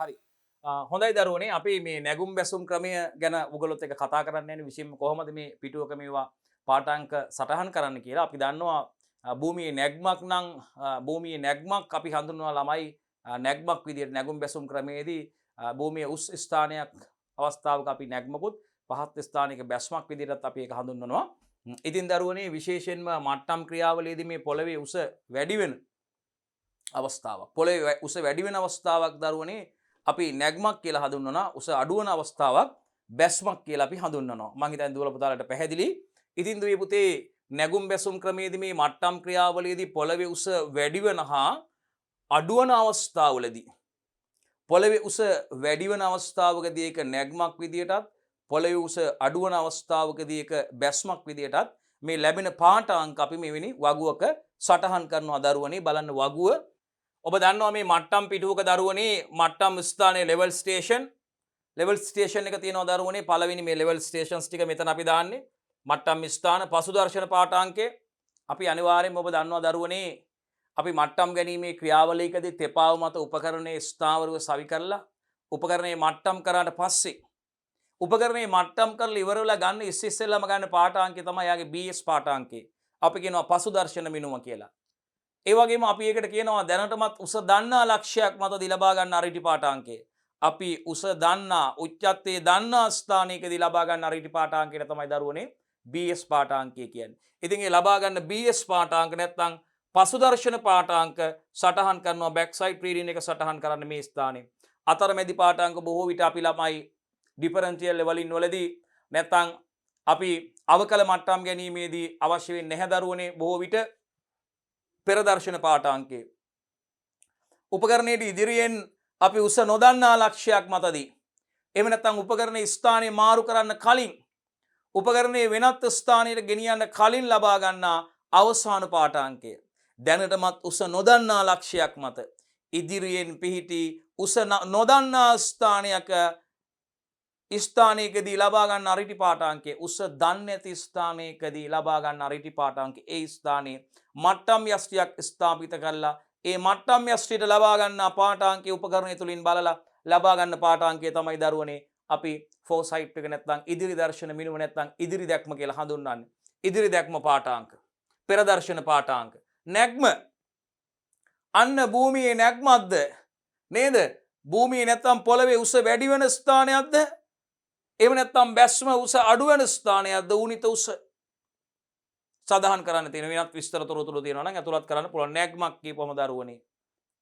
හරි. හොඳයි දරුවනේ අපි මේ නැගුම් බැසුම් ක්‍රමය ගැන ඔයගොල්ලොත් එක්ක කතා කරන්න යන්නේ විශේෂයෙන්ම කොහොමද මේ පිටුවක මේවා පාඨාංක සටහන් කරන්න කියලා. අපි දන්නවා භූමියේ නැග්මක් නම් භූමියේ නැග්මක් අපි හඳුන්වනවා ළමයි නැග්මක් විදියට නැගුම් බැසුම් ක්‍රමයේදී භූමියේ උස් ස්ථානයක් අවස්ථාවක අපි නැග්මකුත් පහත් ස්ථානික බැස්මක් විදියටත් අපි ඒක හඳුන්වනවා. ඉතින් දරුවනේ විශේෂයෙන්ම මට්ටම් ක්‍රියාවලියේදී මේ පොළවේ උස වැඩි වෙන අවස්ථාවක්. පොළවේ උස වැඩි වෙන අවස්ථාවක් දරුවනේ අපි නැග්මක් කියලා හඳුන්වනවා. උස අඩු වෙන අවස්ථාවක් බැස්මක් කියලා අපි හඳුන්වනවා. මම හිතන්නේ දුවල පුතාලට පැහැදිලි. ඉතින් දුවේ පුතේ නැගුම් බැසුම් ක්‍රමයේදී මේ මට්ටම් ක්‍රියාවලියේදී පොළවේ උස වැඩි වෙන හා අඩු වෙන අවස්ථාවලදී පොළවේ උස වැඩි වෙන අවස්ථාවකදී ඒක නැග්මක් විදියටත් පොළවේ උස අඩු වෙන අවස්ථාවකදී ඒක බැස්මක් විදියටත් මේ ලැබෙන පාඨාංක අපි මෙවැනි වගුවක සටහන් කරනවා දරුවනේ. බලන්න වගුව ඔබ දන්නවා මේ මට්ටම් පිටුවක දරුවනේ මට්ටම් ස්ථානයේ ලෙවල් ස්ටේෂන් එක තියෙනවා දරුවනේ. පළවෙනි මේ ලෙවල් ස්ටේෂන්ස් ටික මෙතන අපි දාන්නේ. මට්ටම් ස්ථාන පසු දර්ශන පාඨාංකය අපි අනිවාර්යයෙන්ම ඔබ දන්නවා දරුවනේ අපි මට්ටම් ගැනීමේ ක්‍රියාවලියකදී තෙපාව මත උපකරණයේ ස්ථාවරව සවි කරලා උපකරණයේ මට්ටම් කරාට පස්සේ උපකරණයේ මට්ටම් කරලා ඉවර වෙලා ගන්න ඉස්සෙල්ලාම ගන්න පාඨාංකය තමයි යාගේ BS පාඨාංකය. අපි කියනවා පසු දර්ශන මිනුම කියලා. ඒ වගේම අපි ඒකට කියනවා දැනටමත් උස දන්නා ලක්ෂයක් මතදී ලබා ගන්න අරිටි පාඨාංකය. අපි උස දන්නා උච්චත්වයේ දන්නා ස්ථානයකදී ලබා ගන්න අරිටි පාඨාංකයට තමයි දරුවනේ BS පාඨාංකය කියන්නේ. ඉතින් ඒ ලබා ගන්න BS පාඨාංක නැත්නම් පසු දර්ශන පාඨාංක සටහන් කරනවා බැක් සයිඩ් රීඩින් එක සටහන් කරන්න මේ ස්ථානයේ. අතරමැදි පාඨාංක බොහෝ විට අපි ළමයි ඩිෆරන්ෂියල් ලෙවලින් වලදී නැත්නම් අපි අවකල මට්ටම් ගැනීමේදී අවශ්‍ය වෙන්නේ නැහැ දරුවනේ බොහෝ විට පෙර දර්ශන පාඨාංකය. උපකරණයේ ඉදිරියෙන් අපි උස නොදන්නා ලක්ෂයක් මතදී එහෙම නැත්නම් උපකරණයේ ස්ථානය මාරු කරන්න කලින් උපකරණයේ වෙනත් ස්ථානයකට ගෙනියන්න කලින් ලබා ගන්නා අවසාන පාඨාංකය. දැනටමත් උස නොදන්නා ලක්ෂයක් මත ඉදිරියෙන් පිහිටි උස නොදන්නා ස්ථානයකදී ලබා ගන්න අරිටි පාඨාංකය උස දන්නේ නැති ස්ථානයකදී ලබා ගන්න අරිටි පාඨාංකය ඒ ස්ථානයේ මට්ටම් යෂ්ටියක් ස්ථාපිත කරලා ඒ මට්ටම් යෂ්ටියට ලබා ගන්න පාඨාංකයේ උපකරණය තුලින් බලලා ලබා ගන්න පාඨාංකය තමයි දරුවනේ අපි ෆෝසයිට් එක නැත්නම් ඉදිරි දර්ශන මිනුම නැත්නම් ඉදිරි දැක්ම කියලා හඳුන්වන්නේ. ඉදිරි දැක්ම පාඨාංක පෙර දර්ශන පාඨාංක නැග්ම අන්න භූමියේ නැග්මක්ද නේද? භූමියේ නැත්නම් පොළවේ උස වැඩි වෙන ස්ථානයක්ද? එහෙම නැත්නම් බැස්ම උස අඩු වෙන ස්ථානයක්ද? උනිත උස සඳහන් කරන්න තියෙන වෙනත් විස්තර තොරතුරු තියෙනවා නම් අතුලත් කරන්න පුළුවන්. නැග්මක් කියපුවම දරුවනේ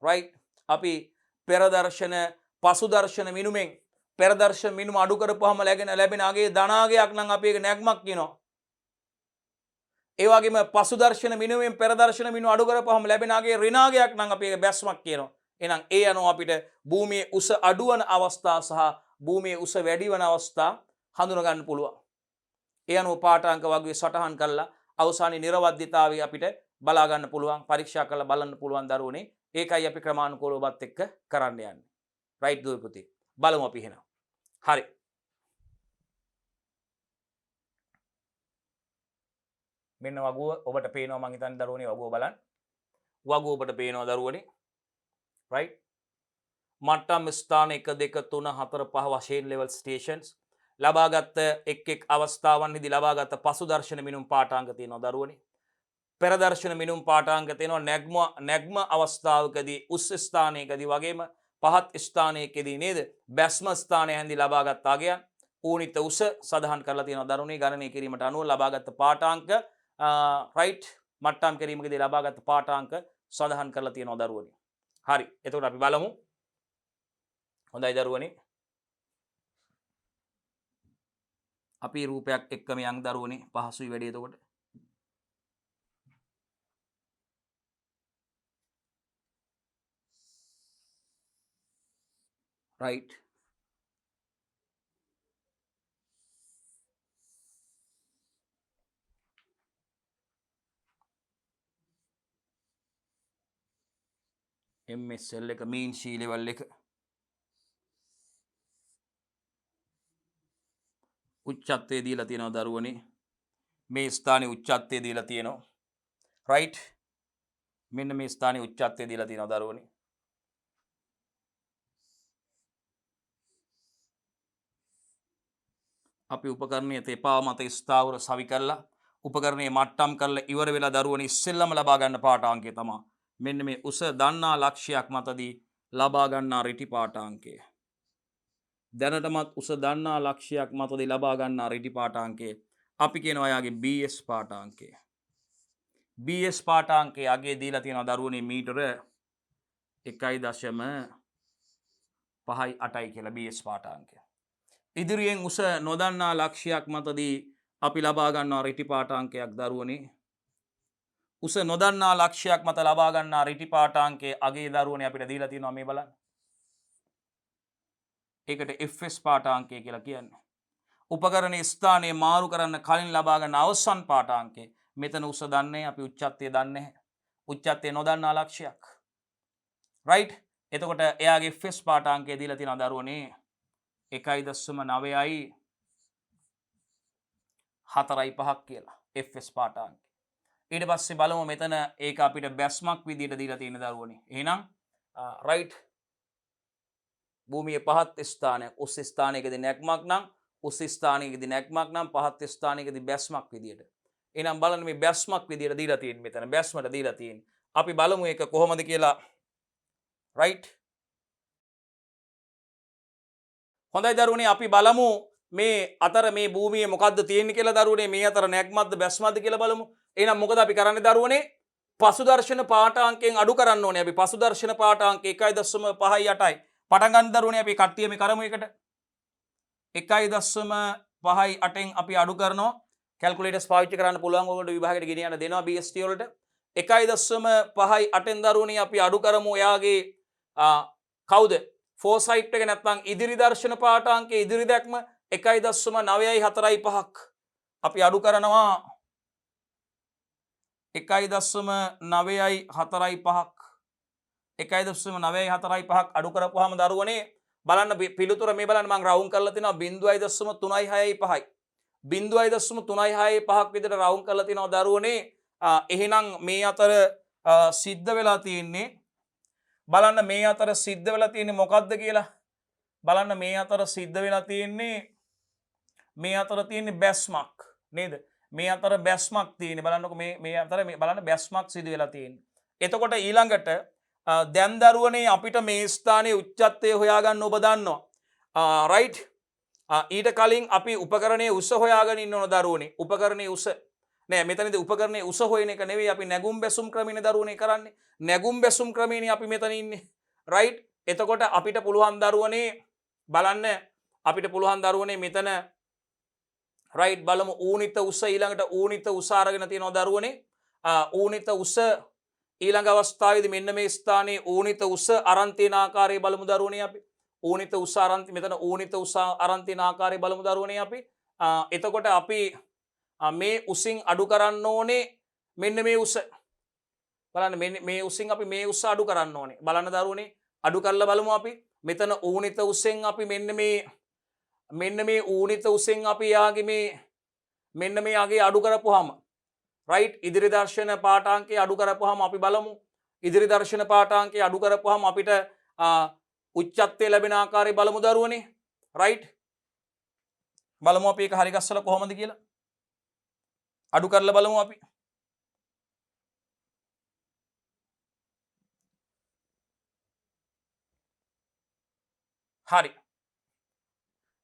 රයිට් අපි පෙර දර්ශන පසු දර්ශන මිනුමෙන් පෙර දර්ශන මිනුම අඩු කරපුවාම ලැබෙන අගේ ධනාගයක් නම් අපි ඒක නැග්මක් කියනවා. ඒ වගේම පසු දර්ශන මිනුමෙන් පෙර දර්ශන මිනුම අඩු කරපුවාම ලැබෙන අගේ ඍණාගයක් නම් අපි ඒක බැස්මක් කියනවා. එහෙනම් ඒ අනුව අපිට භූමියේ උස අඩු වන අවස්ථා සහ භූමියේ උස වැඩි වන අවස්ථා හඳුනා ගන්න පුළුවන්. ඒ අනුව පාඨාංක වගේ සටහන් කරලා අවසානයේ නිර්වද්‍යතාවය අපිට බලා ගන්න පුළුවන් පරීක්ෂා කරලා බලන්න පුළුවන් දරුවනේ. ඒකයි අපි ක්‍රමානුකූලව ඔබත් එක්ක කරන්න යන්නේ. රයිට් දුවේ පුතේ. බලමු අපි එහෙනම්. හරි. මෙන්න වගුව ඔබට පේනවා මං හිතන්නේ දරුවනේ වගුව බලන්න. වගුව ඔබට පේනවා දරුවනේ. රයිට්. මට්ටම් ස්ථාන 1 2 3 4 5 වශයෙන් ලෙවල් ස්ටේෂන්ස් ලබාගත් එක් අවස්ථාවන්හිදී ලබාගත් පසු දර්ශන මිනුම් පාඨාංක තියෙනවා දරුවනේ. පෙර දර්ශන මිනුම් පාඨාංක තියෙනවා නැග්ම අවස්ථාවකදී උස් ස්ථානයකදී වගේම පහත් ස්ථානයකදී නේද? බැස්ම ස්ථානයෙන්දී ලබාගත් අගයන් ඌනිත උස සඳහන් කරලා තියෙනවා දරුවනේ. ගණනය කිරීමට අනුව ලබාගත් පාඨාංක රයිට් මට්ටම් කිරීමකදී ලබාගත් පාඨාංක සඳහන් කරලා තියෙනවා දරුවනේ. හරි. එතකොට අපි බලමු. හොඳයි දරුවනේ. අපි රූපයක් එක්කම යන් දරුවනේ පහසුයි වැඩි එතකොට. right MSL එක mean C level එක උච්චත්වයේ දීලා තියෙනවා දරුවනේ. මේ ස්ථානයේ උච්චත්වයේ දීලා තියෙනවා. right මෙන්න මේ ස්ථානයේ උච්චත්වයේ දීලා තියෙනවා දරුවනේ. අපි උපකරණය තෙපා මත ස්ථාවර සවි කරලා උපකරණයේ මට්ටම් කරලා ඉවර වෙලා දරුවනේ ඉස්සෙල්ලම ලබා ගන්න පාඨාංකය තමයි මෙන්න මේ උස දන්නා ලක්ෂයක් මතදී ලබා ගන්නා රිටි පාඨාංකය. දැනටමත් උස දන්නා ලක්ෂයක් මතදී ලබා ගන්නා රිටි පාඨාංකය අපි කියනවා යාගේ BS පාඨාංකය. BS පාඨාංකයේ අගේ දීලා තියෙනවා දරුවනේ මීටර 1.58යි කියලා BS පාඨාංකය. ඉදිරියෙන් උස නොදන්නා ලක්ෂයක් මතදී අපි ලබා ගන්නවා රිටි පාඨාංකයක් දරුවනේ. උස නොදන්නා ලක්ෂයක් මත ලබා ගන්නා රිටි පාඨාංකයේ අගේ දරුවනේ අපිට දීලා තියෙනවා මේ බලන්න. ඒකට FS පාඨාංකය කියලා කියන්නේ. උපකරණයේ ස්ථානයේ මාරු කරන්න කලින් ලබා ගන්න අවසන් පාඨාංකය. මෙතන උස දන්නේ අපි උච්චත්වය දන්නේ නැහැ. උච්චත්වය නොදන්නා ලක්ෂයක්. right? එතකොට එයාගේ FS පාඨාංකය දීලා තියෙනවා දරුවනේ 1.9යි 4.5ක් කියලා FS පාඨාංකය. ඊට පස්සේ බලමු මෙතන ඒක අපිට බැස්මක් විදියට දීලා තියෙන දරුවනේ. එහෙනම් right භූමියේ පහත් ස්ථානයක් උස් ස්ථානයකදී නැක්මක් නම් උස් ස්ථානයකදී නැක්මක් නම් පහත් ස්ථානයකදී බැස්මක් විදියට. එහෙනම් බලන්න මේ බැස්මක් විදියට දීලා තියෙන්නේ මෙතන බැස්මට දීලා තියෙන්නේ. අපි බලමු ඒක කොහොමද කියලා. right හොඳයි දරුවනේ අපි බලමු මේ අතර මේ භූමියේ මොකද්ද තියෙන්නේ කියලා දරුවනේ මේ අතර නැක්මක්ද බැස්මක්ද කියලා බලමු. එහෙනම් මොකද අපි කරන්නේ දරුවනේ පසු දර්ශන පාඨාංකයෙන් අඩු කරන්න ඕනේ. අපි පසු දර්ශන පාඨාංක 1.58යි. පටන් ගන්න දරුවනේ අපි කට්ටිය මේ කරමු එකට. 1.58න් අපි අඩු කරනවා. කැල්කියුලේටර්ස් පාවිච්චි කරන්න පුළුවන් ඕගොල්ලෝ විභාගයට ගෙනියන්න දෙනවා BST වලට. 1.58න් දරුවනේ අපි අඩු කරමු එයාගේ කවුද? ෆෝසයිට් එක නැත්නම් ඉදිරි දර්ශන පාඨාංකයේ ඉදිරි දැක්ම 1.945ක් අපි අඩු කරනවා 1.945ක් 1.945ක් අඩු කරපුවාම දරුවනේ බලන්න පිළිතුර මේ බලන්න මම රවුන්ඩ් කරලා තිනවා 0.365යි 0.365ක් විතර රවුන්ඩ් කරලා තිනවා දරුවනේ. එහෙනම් මේ අතර සිද්ධ වෙලා තියෙන්නේ බලන්න මේ අතර සිද්ධ වෙලා තියෙන්නේ මොකක්ද කියලා බලන්න මේ අතර සිද්ධ වෙලා තියෙන්නේ මේ අතර තියෙන්නේ බැස්මක් නේද? මේ අතර බැස්මක් තියෙන්නේ බලන්නකො මේ අතර මේ බලන්න බැස්මක් සිදු වෙලා තියෙන්නේ. එතකොට ඊළඟට දැන් දරුවනේ අපිට මේ ස්ථානයේ උච්චත්වය හොයාගන්න ඔබ දන්නවා. right ඊට කලින් අපි උපකරණයේ උස හොයාගෙන ඉන්න ඕන දරුවනේ. උපකරණයේ උස නෑ මෙතනදී උපකරණයේ උස හොයන එක නෙවෙයි අපි නැගුම් බැසුම් ක්‍රමනේ දරුවනේ කරන්නේ. නැගුම් බැසුම් ක්‍රමේනේ අපි මෙතන ඉන්නේ. right එතකොට අපිට පුළුවන් දරුවනේ බලන්න අපිට පුළුවන් දරුවනේ මෙතන right බලමු ඌනිත උස ඊළඟට ඌනිත උස අරගෙන තියෙනවා දරුවනේ. ඌනිත උස ඊළඟ අවස්ථාවේදී මෙන්න මේ ස්ථානයේ ඌනිත උස අරන් තියෙන ආකාරය බලමු දරුවනේ අපි. ඌනිත උස අරන් මෙතන ඌනිත උස අරන් තියෙන ආකාරය බලමු දරුවනේ අපි. එතකොට අපි මේ උසින් අඩු කරන්න ඕනේ මෙන්න මේ උස. බලන්න මේ උසින් අපි මේ උස අඩු කරන්න ඕනේ. බලන්න දරුවනේ අඩු කරලා බලමු අපි. මෙතන ඌනිත උසෙන් අපි මෙන්න මේ ඌනිත උසෙන් අපි යාගේ මෙන්න මේ අගේ අඩු කරපුවාම right ඉදිරි දර්ශන පාඨාංකය අඩු කරපුවාම අපි බලමු. ඉදිරි දර්ශන පාඨාංකය අඩු කරපුවාම අපිට උච්චත්වය ලැබෙන ආකාරය බලමු දරුවනේ. right බලමු අපි ඒක හරි ගස්සලා කොහොමද කියලා. අඩු කරලා බලමු අපි. හරි.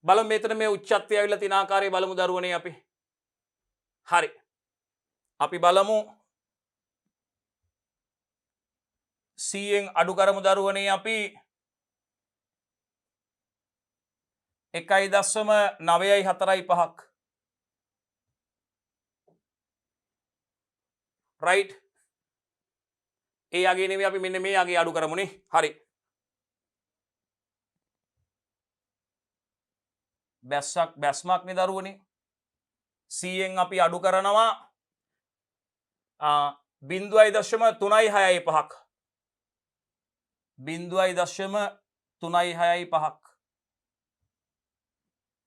බලමු මෙතන මේ උච්චත්වය ඇවිල්ලා තියෙන ආකාරය බලමු දරුවනේ අපි. හරි. අපි බලමු 100න් අඩු කරමු දරුවනේ අපි 1.945ක් right ඒ යගේ නෙමෙයි අපි මෙන්න මේ යගේ අඩු කරමුනේ. හරි බැස්මක් නේ දරුවනේ 100න් අපි අඩු කරනවා 0.365ක් 0.365ක්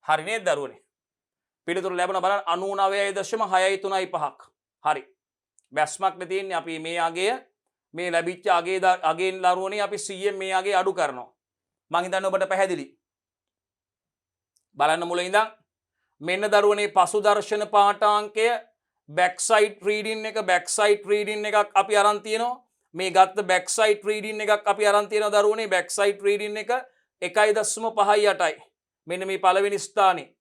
හරි නේද දරුවනේ? පිළිතුරු ලැබුණා බලන්න 99.635ක් හරි බැස්මක් නේ තියෙන්නේ. අපි මේ අගය මේ ලැබිච්ච අගයෙන් දරුවනේ අපි 100න් මේ අගය අඩු කරනවා. මං හිතන්නේ ඔබට පැහැදිලි. බලන්න මුලින් ඉඳන් මෙන්න දරුවනේ පසු දර්ශන පාඨාංකය බැක්සයිට් රීඩින් එකක් අපි අරන් තියෙනවා. මේ ගත්ත බැක්සයිට් රීඩින් එකක් අපි අරන් තියෙනවා දරුවනේ. බැක්සයිට් රීඩින් එක 1.58යි. මෙන්න මේ පළවෙනි ස්ථානේ.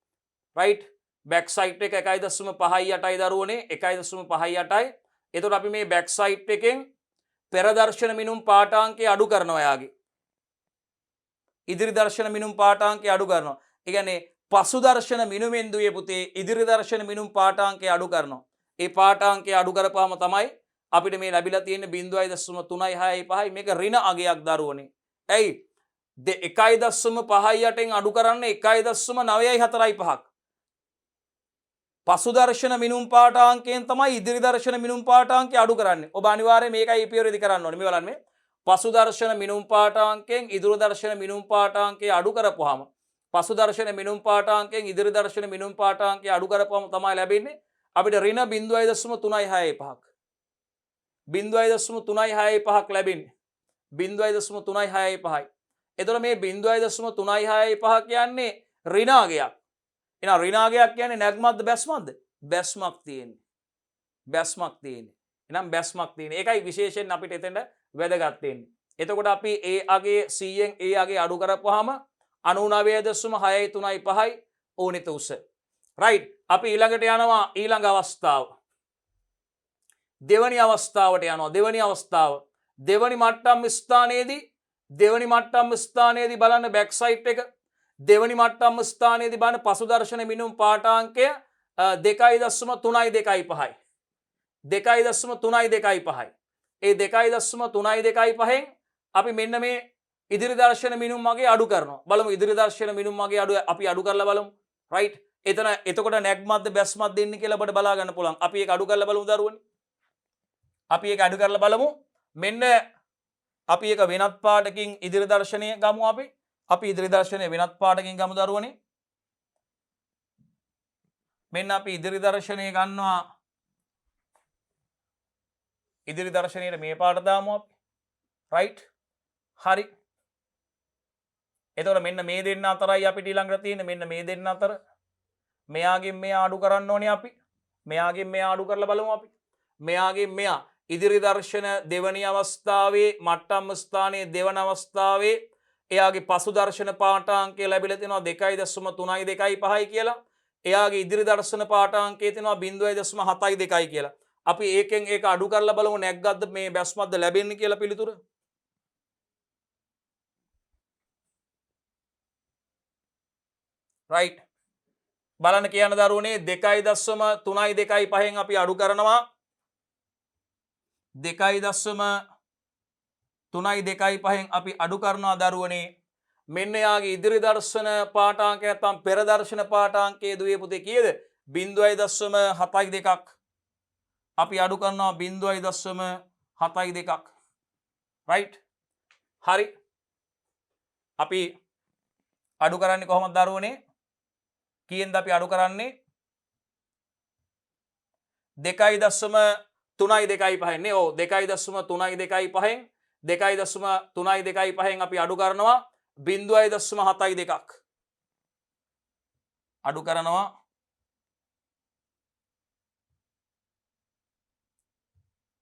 රයිට්. බැක්සයිට් එක 1.58යි දරුවනේ. 1.58යි. එතකොට අපි මේ බැක්සයිට් එකෙන් පෙර දර්ශන මිනුම් පාඨාංකය අඩු කරනවා යාගේ. ඉදිරි දර්ශන මිනුම් පාඨාංකය අඩු කරනවා. ඒ කියන්නේ පසු දර්ශන මිනුමෙන් දුවේ පුතේ ඉදිරි දර්ශන මිනුම් පාඨාංකය අඩු කරනවා. ඒ පාඨාංකය අඩු කරපුවාම තමයි අපිට මේ ලැබිලා තියෙන 0.365 මේක ඍණ අගයක් දරුවනේ. ඇයි? 1.58න් අඩු කරන්න 1.945ක්. පසු දර්ශන මිනුම් පාඨාංකයෙන් තමයි ඉදිරි දර්ශන මිනුම් පාඨාංකය අඩු කරන්නේ. ඔබ අනිවාර්යයෙන් මේකයි පියවරේදී කරන්න ඕනේ. මේ බලන්න මේ පසු දර්ශන මිනුම් පාඨාංකයෙන් ඉදිරි දර්ශන මිනුම් පාඨාංකය අඩු කරපුවාම පසු දර්ශන මිනුම් පාඨාංකයෙන් ඉදිරි දර්ශන මිනුම් පාඨාංකය අඩු කරපුවම තමයි ලැබෙන්නේ අපිට ඍණ 0.365ක්. 0.365ක් ලැබෙන්නේ. 0.365යි. එතකොට මේ 0.365 කියන්නේ ඍණ අගයක්. එහෙනම් ඍණ අගයක් කියන්නේ නැග්මක්ද බැස්මක්ද? බැස්මක් තියෙන්නේ. බැස්මක් තියෙන්නේ. එහෙනම් බැස්මක් තියෙන්නේ. ඒකයි විශේෂයෙන් අපිට එතෙන්ට වැදගත් වෙන්නේ. එතකොට අපි ඒ අගේ 100න් ඒ අගේ අඩු කරපුවාම 99.635යි ඕනිත උස. රයිට්. අපි ඊළඟට යනවා ඊළඟ අවස්ථාව. දෙවනි අවස්ථාවට යනවා. දෙවනි අවස්ථාව. දෙවනි මට්ටම් ස්ථානයේදී බලන්න බැක් සයිඩ් එක. දෙවනි මට්ටම් ස්ථානයේදී බලන්න පසු දර්ශන මිනුම් පාඨාංකය 2.325යි. 2.325යි. ඒ 2.325න් අපි මෙන්න මේ ඉදිරි දර්ශන මිනුම් මගේ අඩු කරනවා. බලමු ඉදිරි දර්ශන මිනුම් මගේ අඩු අපි අඩු කරලා බලමු. රයිට්. එතකොට නැග්මක්ද බැස්මක්ද දෙන්නේ කියලා අපිට බලා ගන්න පුළුවන්. අපි ඒක අඩු කරලා බලමු දරුවනේ. අපි ඒක අඩු කරලා බලමු. මෙන්න අපි ඒක වෙනත් පාඩකින් ඉදිරි දර්ශනය ගමු අපි. අපි ඉදිරි දර්ශනය වෙනත් පාඩකින් ගමු දරුවනේ. මෙන්න අපි ඉදිරි දර්ශනය ගන්නවා. ඉදිරි දර්ශනයේ මේ පාඩ දාමු අපි. රයිට්. හරි. එතකොට මෙන්න මේ දෙන්න අතරයි අපිට ඊළඟට තියෙන්නේ මෙන්න මේ දෙන්න අතර මෙයාගෙන් මෙයා අඩු කරන්න ඕනේ අපි. මෙයාගෙන් මෙයා අඩු කරලා බලමු අපි. මෙයාගෙන් මෙයා ඉදිරි දර්ශන දෙවනි අවස්ථාවේ මට්ටම් ස්ථානයේ දෙවන අවස්ථාවේ එයාගේ පසු දර්ශන පාඨාංකය ලැබිලා තියෙනවා 2.325යි කියලා. එයාගේ ඉදිරි දර්ශන පාඨාංකය තියෙනවා 0.72යි කියලා. අපි ඒකෙන් ඒක අඩු කරලා බලමු නැග්ගද්ද මේ බැස්මක්ද ලැබෙන්නේ කියලා පිළිතුර. රයිට්. බලන්න කියන දරුවනේ 2.325න් අපි අඩු කරනවා 2.325න් අපි අඩු කරනවා දරුවනේ. මෙන්න යාගේ ඉදිරි දර්ශන පාඨාංකය නැත්නම් පෙර දර්ශන පාඨාංකයේ දුවේ පුතේ කීයද? 0.72ක්. අපි අඩු කරනවා 0.72ක්. රයිට්. හරි. අපි අඩු කරන්නේ කොහොමද දරුවනේ? කීයෙන්ද අපි අඩු කරන්නේ? 2.325 නේ. ඔව් 2.325න් 2.325න් අපි අඩු කරනවා 0.72ක්. අඩු කරනවා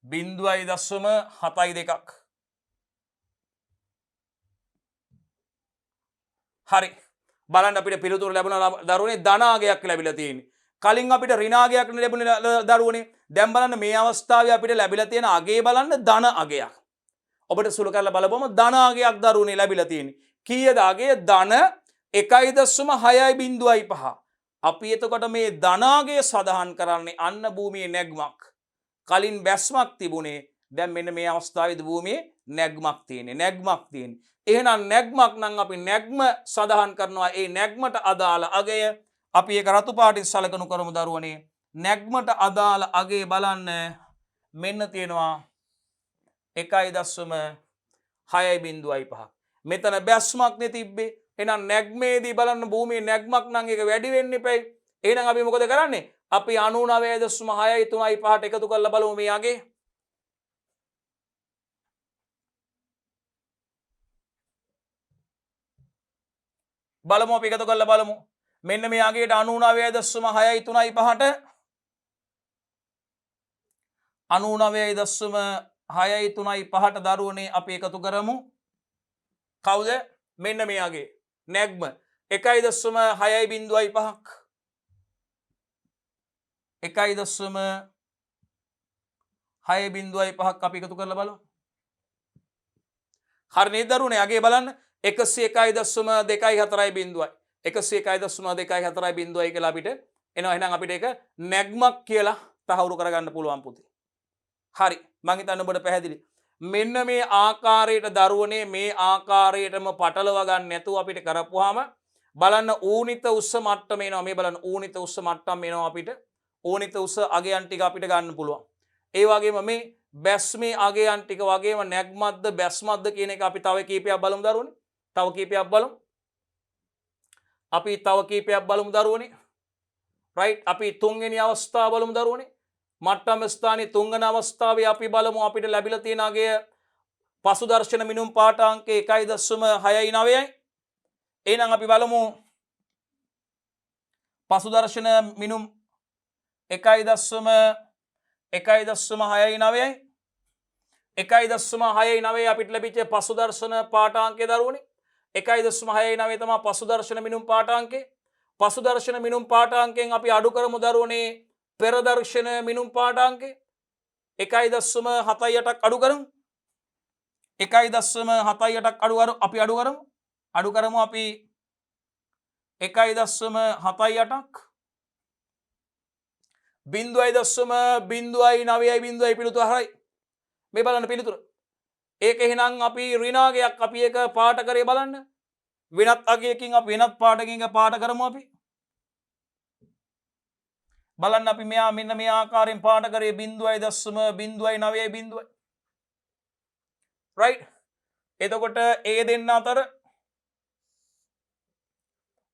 0.72ක්. හරි. බලන්න අපිට පිළිතුරු ලැබුණා දරුවනේ ධනාගයක් ලැබිලා තියෙන්නේ. කලින් අපිට ඍණාගයක් ලැබුණේ දරුවනේ. දැන් බලන්න මේ අවස්ථාවේ අපිට ලැබිලා තියෙන අගේ බලන්න ධන අගයක්. ඔබට සුළු කරලා බලපුවම ධන අගයක් දරුවනේ ලැබිලා තියෙන්නේ. කීයද අගේ? ධන 1.605. අපි එතකොට මේ ධනාගය සඳහන් කරන්නේ අන්න භූමියේ නැග්මක්. කලින් බැස්මක් තිබුණේ. දැන් මෙන්න මේ අවස්ථාවේදී භූමියේ නැග්මක් තියෙන්නේ. එහෙනම් නැග්මක් නම් අපි නැග්ම සඳහන් කරනවා. ඒ නැග්මට අදාළ අගය අපි ඒක රතු පාටින් සලකනු කරමු දරුවනේ. නැග්මට අදාළ අගය බලන්න මෙන්න තියෙනවා 1.605. මෙතන බැස්මක් නේ තිබ්බේ. එහෙනම් නැග්මේදී බලන්න භූමියේ නැග්මක් නම් ඒක වැඩි වෙන්න එපයි. එහෙනම් අපි මොකද කරන්නේ? අපි 99.635ට එකතු කරලා බලමු මේ අගේ. බලමු අපි එකතු කරලා බලමු. මෙන්න මේ අගේට 99.635ට 99.635ට දරුවනේ අපි එකතු කරමු. කවුද? මෙන්න මේ අගේ නැග්ම 1.605ක් 1.605ක් අපි එකතු කරලා බලමු. හරි නේද දරුවනේ? අගේ බලන්න 101.240යි 101.240 කියලා අපිට එනවා. එහෙනම් අපිට ඒක නැග්මක් කියලා තහවුරු කරගන්න පුළුවන් පුතේ. හරි, මම හිතන්නේ ඔබට පැහැදිලි. මෙන්න මේ ආකාරයට දරුවනේ මේ ආකාරයටම පටලවා ගන්න නැතුව අපිට කරපුවාම බලන්න ඌනිත උස්ස මට්ටම එනවා. මේ බලන්න ඌනිත උස්ස මට්ටම එනවා අපිට. ඌනිත උස්ස අගයන් ටික අපිට ගන්න පුළුවන්. ඒ වගේම මේ බැස්මේ අගයන් ටික වගේම නැග්මත්ද බැස්මත්ද කියන එක අපි තව කීපයක් බලමු දරුවනේ. තව කීපයක් බලමු. අපි තව කීපයක් බලමු දරුවනේ. රයිට්, අපි තුන්වෙනි අවස්ථාව බලමු දරුවනේ. මට්ටම ස්ථානයේ තුන්වෙනි අවස්ථාවේ අපි බලමු අපිට ලැබිලා තියෙන අගය පසු දර්ශන මිනුම් පාඨාංක 1.69යි. එහෙනම් අපි බලමු පසු දර්ශන මිනුම් 1.69යි 1.69 අපිට ලැබිච්ච පසු දර්ශන පාඨාංකය දරුවනේ 1.69 තමයි පසු දර්ශන මිනුම් පාඨාංකය. පසු දර්ශන මිනුම් පාඨාංකයෙන් අපි අඩු කරමු දරුවනේ පෙර දර්ශන මිනුම් පාඨාංකය 1.78ක් අඩු කරමු. 1.78ක් අපි අඩු කරමු අපි 1.78ක් 0.09 පිළිතුර හරයි. මේ බලන්න පිළිතුර. ඒක එහෙනම් අපි ඍණාගයක් අපි ඒක පාට කරේ බලන්න. වෙනත් අගයකින් අපි වෙනත් පාඩකින් පාට කරමු අපි. බලන්න අපි මෙයා මෙන්න මේ ආකාරයෙන් පාට කරේ 0.09 right. එතකොට ඒ දෙන්න අතර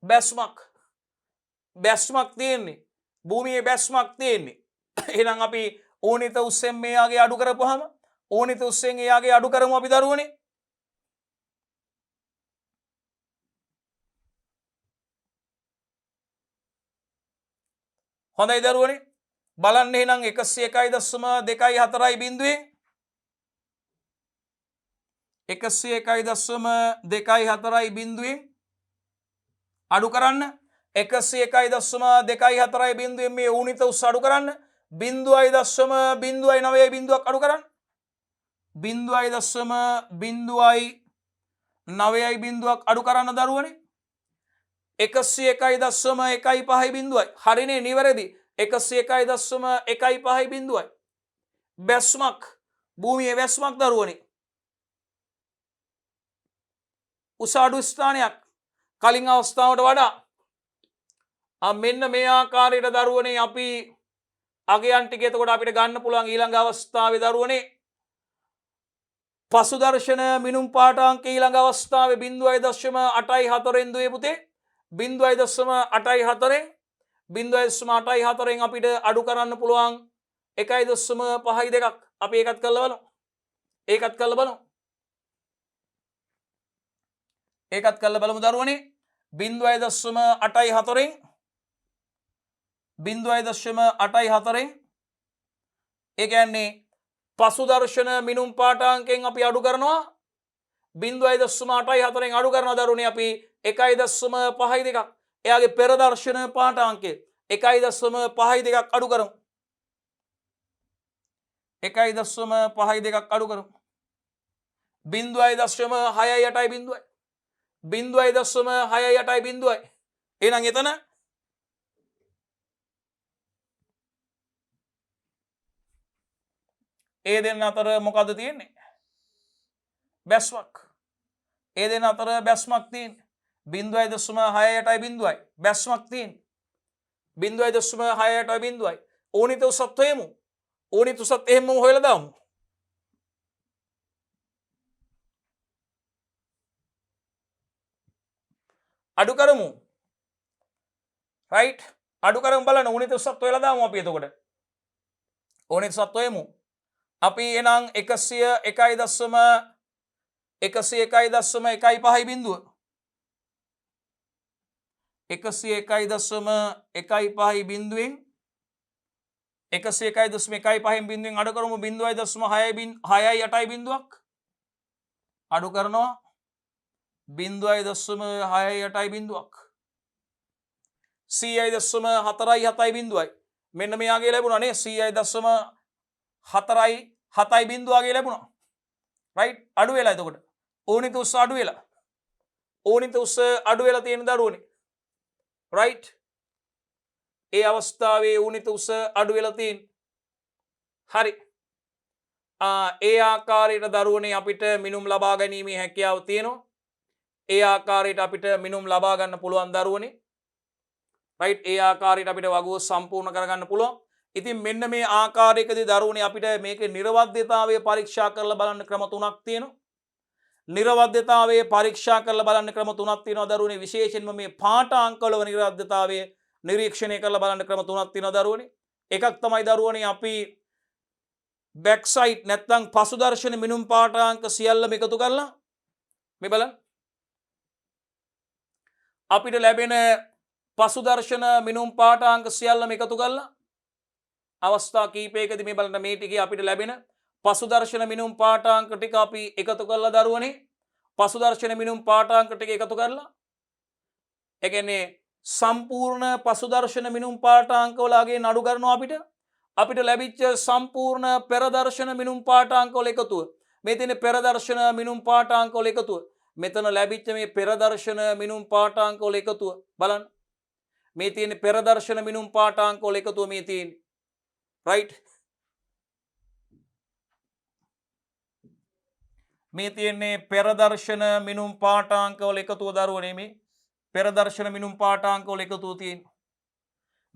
බැස්මක් තියෙන්නේ. භූමියේ බැස්මක් තියෙන්නේ. එහෙනම් අපි ඕනිත උස්සෙන් මෙයාගේ අඩු කරපුවාම ඕනිත උස්සෙන් එයාගේ අඩු කරමු අපි දරුවනේ. හොඳයි දරුවනේ. බලන්න එහෙනම් 101.240 බිඳුවෙන් 101.240 බිඳුවෙන් අඩු කරන්න 101.240 බිඳුවෙන් මේ ඌනිත උස්ස අඩු කරන්න 0.09 බිඳුවක් අඩු කරන්න 0.09 බිඳුවක් අඩු කරන්න දරුවනේ 101.15 බිඳුවයි. හරිනේ, නිවැරදි. 101.15 බිඳුවයි. බැස්මක් භූමියේ බැස්මක් දරුවනේ. උස අඩු ස්ථානයක් කලින් අවස්ථාවට වඩා. මෙන්න මේ ආකාරයට දරුවනේ අපි අගයන් ටික එතකොට අපිට ගන්න පුළුවන් ඊළඟ අවස්ථාවේ දරුවනේ පසු දර්ශන මිනුම් පාඨාංක ඊළඟ අවස්ථාවේ 0.84 දුවේ පුතේ 0.84 අපිට අඩු කරන්න පුළුවන් 1.52ක්. අපි ඒකත් කරලා බලමු දරුවනේ 0.84 ඒ කියන්නේ පසු දර්ශන මිනුම් පාඨාංකයෙන් අපි අඩු කරනවා 0.84 අඩු කරනවා දරුවනේ අපි 1.52ක්. එයාගේ පෙර දර්ශන පාඨාංකය 1.52ක් අඩු කරමු. 1.52ක් අඩු කරමු. 0.68 එහෙනම් එතන ඒ දෙන්න අතර මොකද්ද තියෙන්නේ? බැස්මක්. ඒ දෙන්න අතර බැස්මක් තියෙන්නේ. 0.68 බැස්මක් තියෙන්නේ. 0.68 ඕනිත උසත් හොයමු. ඕනිත උසත් එහෙමම හොයලා දාමු. අඩු කරමු. right, අඩු කරමු බලන්න ඕනිත උසත් හොයලා දාමු අපි එතකොට. ඕනිත උසත් හොයමු. අපි එනම් 101.15 බිඳුව 101.15 බිඳුවෙන් 101.15 බිඳුවෙන් අඩු කරමු 0.6 බිඳුවක් අඩු කරනවා 0.68 බිඳුවක් 100.47 බිඳුවයි මෙන්න මෙයාගේ ලැබුණා නේ 100.47 බිඳුවගේ ලැබුණා රයිට් අඩු වෙලා එතකොට ඕනිත උස්ස අඩු වෙලා තියෙන දරුවනේ රයිට් ඒ අවස්ථාවේ ඕනිත උස්ස අඩු වෙලා තියෙන හරි ඒ ආකාරයට දරුවනේ අපිට මිනුම් ලබා ගැනීමේ හැකියාව තියෙනවා ඒ ආකාරයට අපිට මිනුම් ලබා ගන්න පුළුවන් දරුවනේ රයිට් ඒ ආකාරයට අපිට වගුව සම්පූර්ණ කරගන්න පුළුවන් ඉතින් මෙන්න මේ ආකාරයකදී දරුවනේ අපිට මේකේ නිර්වද්‍යතාවය පරීක්ෂා කරලා බලන්න ක්‍රම තුනක් තියෙනවා නිර්වද්‍යතාවය පරීක්ෂා කරලා බලන්න ක්‍රම තුනක් තියෙනවා දරුවනේ විශේෂයෙන්ම මේ පාඨාංකවල නිර්වද්‍යතාවය නිරීක්ෂණය කරලා බලන්න ක්‍රම තුනක් තියෙනවා දරුවනේ එකක් තමයි දරුවනේ අපි බැක් සයිඩ් නැත්නම් පසුදර්ශන මිනුම් පාඨාංක සියල්ලම එකතු කරලා මේ බලන්න අපිට ලැබෙන පසුදර්ශන මිනුම් පාඨාංක සියල්ලම එකතු කරලා අවස්ථා කීපයකදී මේ බලන්න මේ ටිකේ අපිට ලැබෙන පසුදර්ශන මිනුම් පාඨාංක ටික අපි එකතු කරලා දරුවනේ පසුදර්ශන මිනුම් පාඨාංක ටික එකතු කරලා ඒ කියන්නේ සම්පූර්ණ පසුදර්ශන මිනුම් පාඨාංක වලගේ නඩු කරනවා අපිට ලැබිච්ච සම්පූර්ණ පෙරදර්ශන මිනුම් පාඨාංක වල එකතුව මේ තියෙන පෙරදර්ශන මිනුම් පාඨාංක වල එකතුව මෙතන ලැබිච්ච මේ පෙරදර්ශන මිනුම් පාඨාංක වල එකතුව බලන්න මේ තියෙන පෙරදර්ශන මිනුම් පාඨාංක වල එකතුව මේ තියෙන රයිට් මේ තියෙන්නේ පෙරදර්ශන මිනුම් පාඨාංක වල එකතුව දරුවනේ මේ පෙරදර්ශන මිනුම් පාඨාංක වල එකතුව තියෙන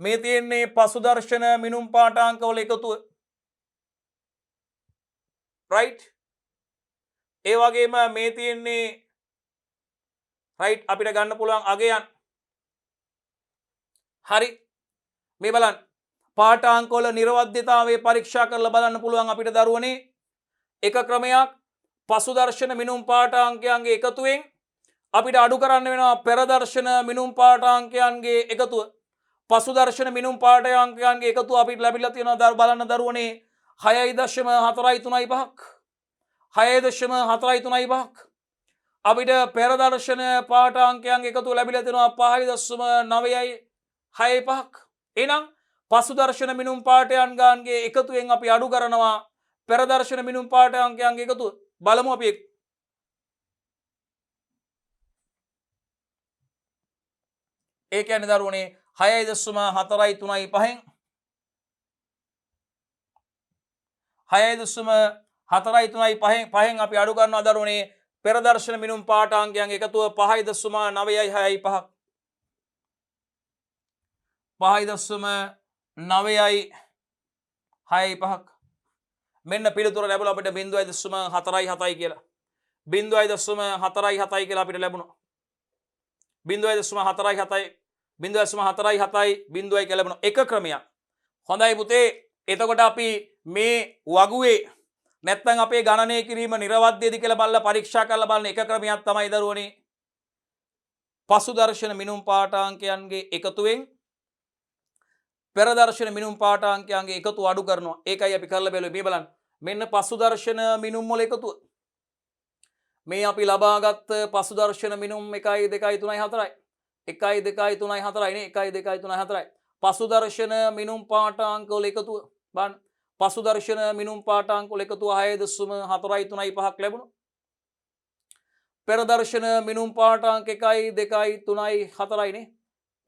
මේ තියෙන්නේ පසුදර්ශන මිනුම් පාඨාංක වල එකතුව රයිට් ඒ වගේම මේ තියෙන්නේ රයිට් අපිට ගන්න පුළුවන් අගයන් හරි මේ බලන්න පාඨාංක වල නිර්වද්‍යතාවය පරීක්ෂා කරලා බලන්න පුළුවන් අපිට දරුවනේ එක ක්‍රමයක් පසුදර්ශන මිනුම් පාඨාංකයන්ගේ එකතුවෙන් අපිට අඩු කරන්න වෙනවා පෙරදර්ශන මිනුම් පාඨාංකයන්ගේ එකතුව පසුදර්ශන මිනුම් පාඨාංකයන්ගේ එකතුව අපිට ලැබිලා තියෙනවා බලන්න දරුවනේ 6.435ක් 6.435ක් අපිට පෙරදර්ශන පාඨාංකයන්ගේ එකතුව ලැබිලා තියෙනවා 5.965ක් එහෙනම් පසුදර්ශන මිනුම් පාඨාංකයන්ගේ එකතුවෙන් අපි අඩු කරනවා පෙරදර්ශන මිනුම් පාඨාංකයන්ගේ එකතුව බලමු අපි ඒ කියන්නේ දරුවනේ 6.435න් 6.435න් අපි අඩු කරනවා දරුවනේ පෙරදර්ශන මිනුම් පාඨාංකයන්ගේ එකතුව 5.965ක් 5.965ක් මෙන්න පිළිතුර ලැබුණා අපිට 0.47 කියලා 0.47 කියලා අපිට ලැබුණා 0.47 කියලා ලැබුණා එක ක්‍රමයක් හොඳයි පුතේ එතකොට අපි මේ වගුවේ නැත්නම් අපේ ගණනය කිරීම නිර්වද්‍යද කියලා බලලා පරීක්ෂා කරලා බලන එක ක්‍රමයක් තමයි දරුවනේ පසුදර්ශන මිනුම් පාඨාංකයන්ගේ එකතුවෙන් පෙරදර්ශන මිනුම් පාඨාංකයන්ගේ එකතුව අඩු කරනවා ඒකයි අපි කරලා බලුවේ මේ බලන්න මෙන්න පසුදර්ශන මිනුම් වල එකතුව මේ අපි ලබාගත් පසුදර්ශන මිනුම් 1 2 3 4යි 1 2 3 4යි නේ 1 2 3 4යි පසුදර්ශන මිනුම් පාඨාංක වල එකතුව බලන්න පසුදර්ශන මිනුම් පාඨාංක වල එකතුව 6.435ක් ලැබුණා පෙරදර්ශන මිනුම් පාඨාංක 1 2 3 4යි නේ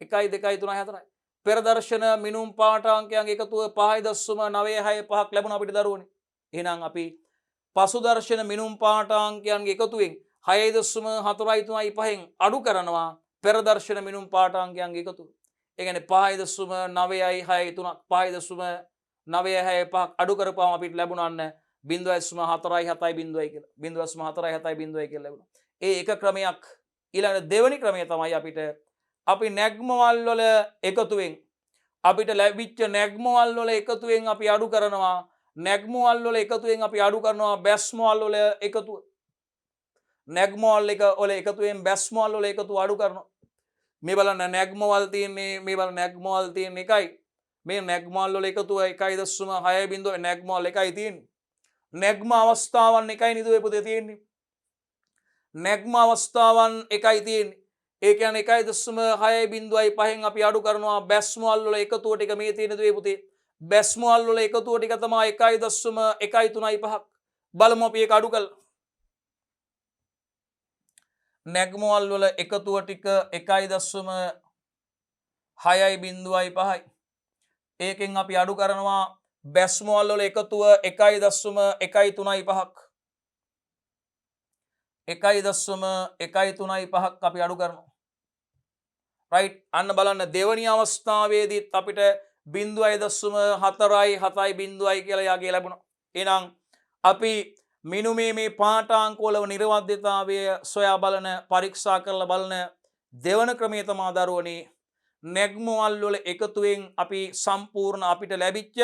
1 2 3 4යි පෙරදර්ශන මිනුම් පාඨාංකයන්ගේ එකතුව 5.965ක් ලැබුණා අපිට දරුවනේ එහෙනම් අපි පසුදර්ශන මිනුම් පාඨාංකයන්ගේ එකතුවෙන් 6.435න් අඩු කරනවා පෙරදර්ශන මිනුම් පාඨාංකයන්ගේ එකතුව. ඒ කියන්නේ 5.963ක් 5.965ක් අඩු කරපුවාම අපිට ලැබුණාන්න 0.470 කියලා. 0.470 කියලා ලැබුණා. ඒ එක ක්‍රමයක්. ඊළඟ දෙවෙනි ක්‍රමය තමයි අපි නැග්මවල් වල එකතුවෙන් අපිට ලැබිච්ච නැග්මවල් වල එකතුවෙන් අපි අඩු කරනවා නැග්මවල් වල එකතුවෙන් අපි අඩු කරනවා බැස්මවල් වල එකතුව නැග්මවල් එක වල එකතුවෙන් බැස්මවල් වල එකතුව අඩු කරනවා මේ බලන්න නැග්මවල් තියෙන්නේ මේ බලන්න නැග්මවල් තියෙන්නේ එකයි මේ නැග්මවල් වල එකතුව 1.6 නැග්මවල් එකයි තියෙන්නේ නැග්ම අවස්ථාවන් එකයි නිදුවේ පුතේ තියෙන්නේ නැග්ම අවස්ථාවන් එකයි තියෙන්නේ ඒ කියන්නේ 1.6.5න් අපි අඩු කරනවා බැස්මවල් වල එකතුව ටික මේ තියෙන දුවේ පුතේ බැස්මවල් වල එකතුව ටික තමයි 1.135ක් බලමු අපි ඒක අඩු කළා නැග්මවල් වල එකතුව ටික 1.6.5යි ඒකෙන් අපි අඩු කරනවා බැස්මවල් වල එකතුව 1.135ක් 1.135ක් අපි අඩු කරනවා රයිට් අන්න බලන්න දෙවැනි අවස්ථාවේදීත් අපිට 0.47යි කියලා යාගේ ලැබුණා එහෙනම් අපි මිනුමේ මේ පාඨාංක වල නිර්වද්‍යතාවය සොයා බලන පරීක්ෂා කරලා බලන දෙවන ක්‍රමය තමයි දරුවනේ නැග්මවල් වල එකතුවෙන් අපි සම්පූර්ණ අපිට ලැබිච්ච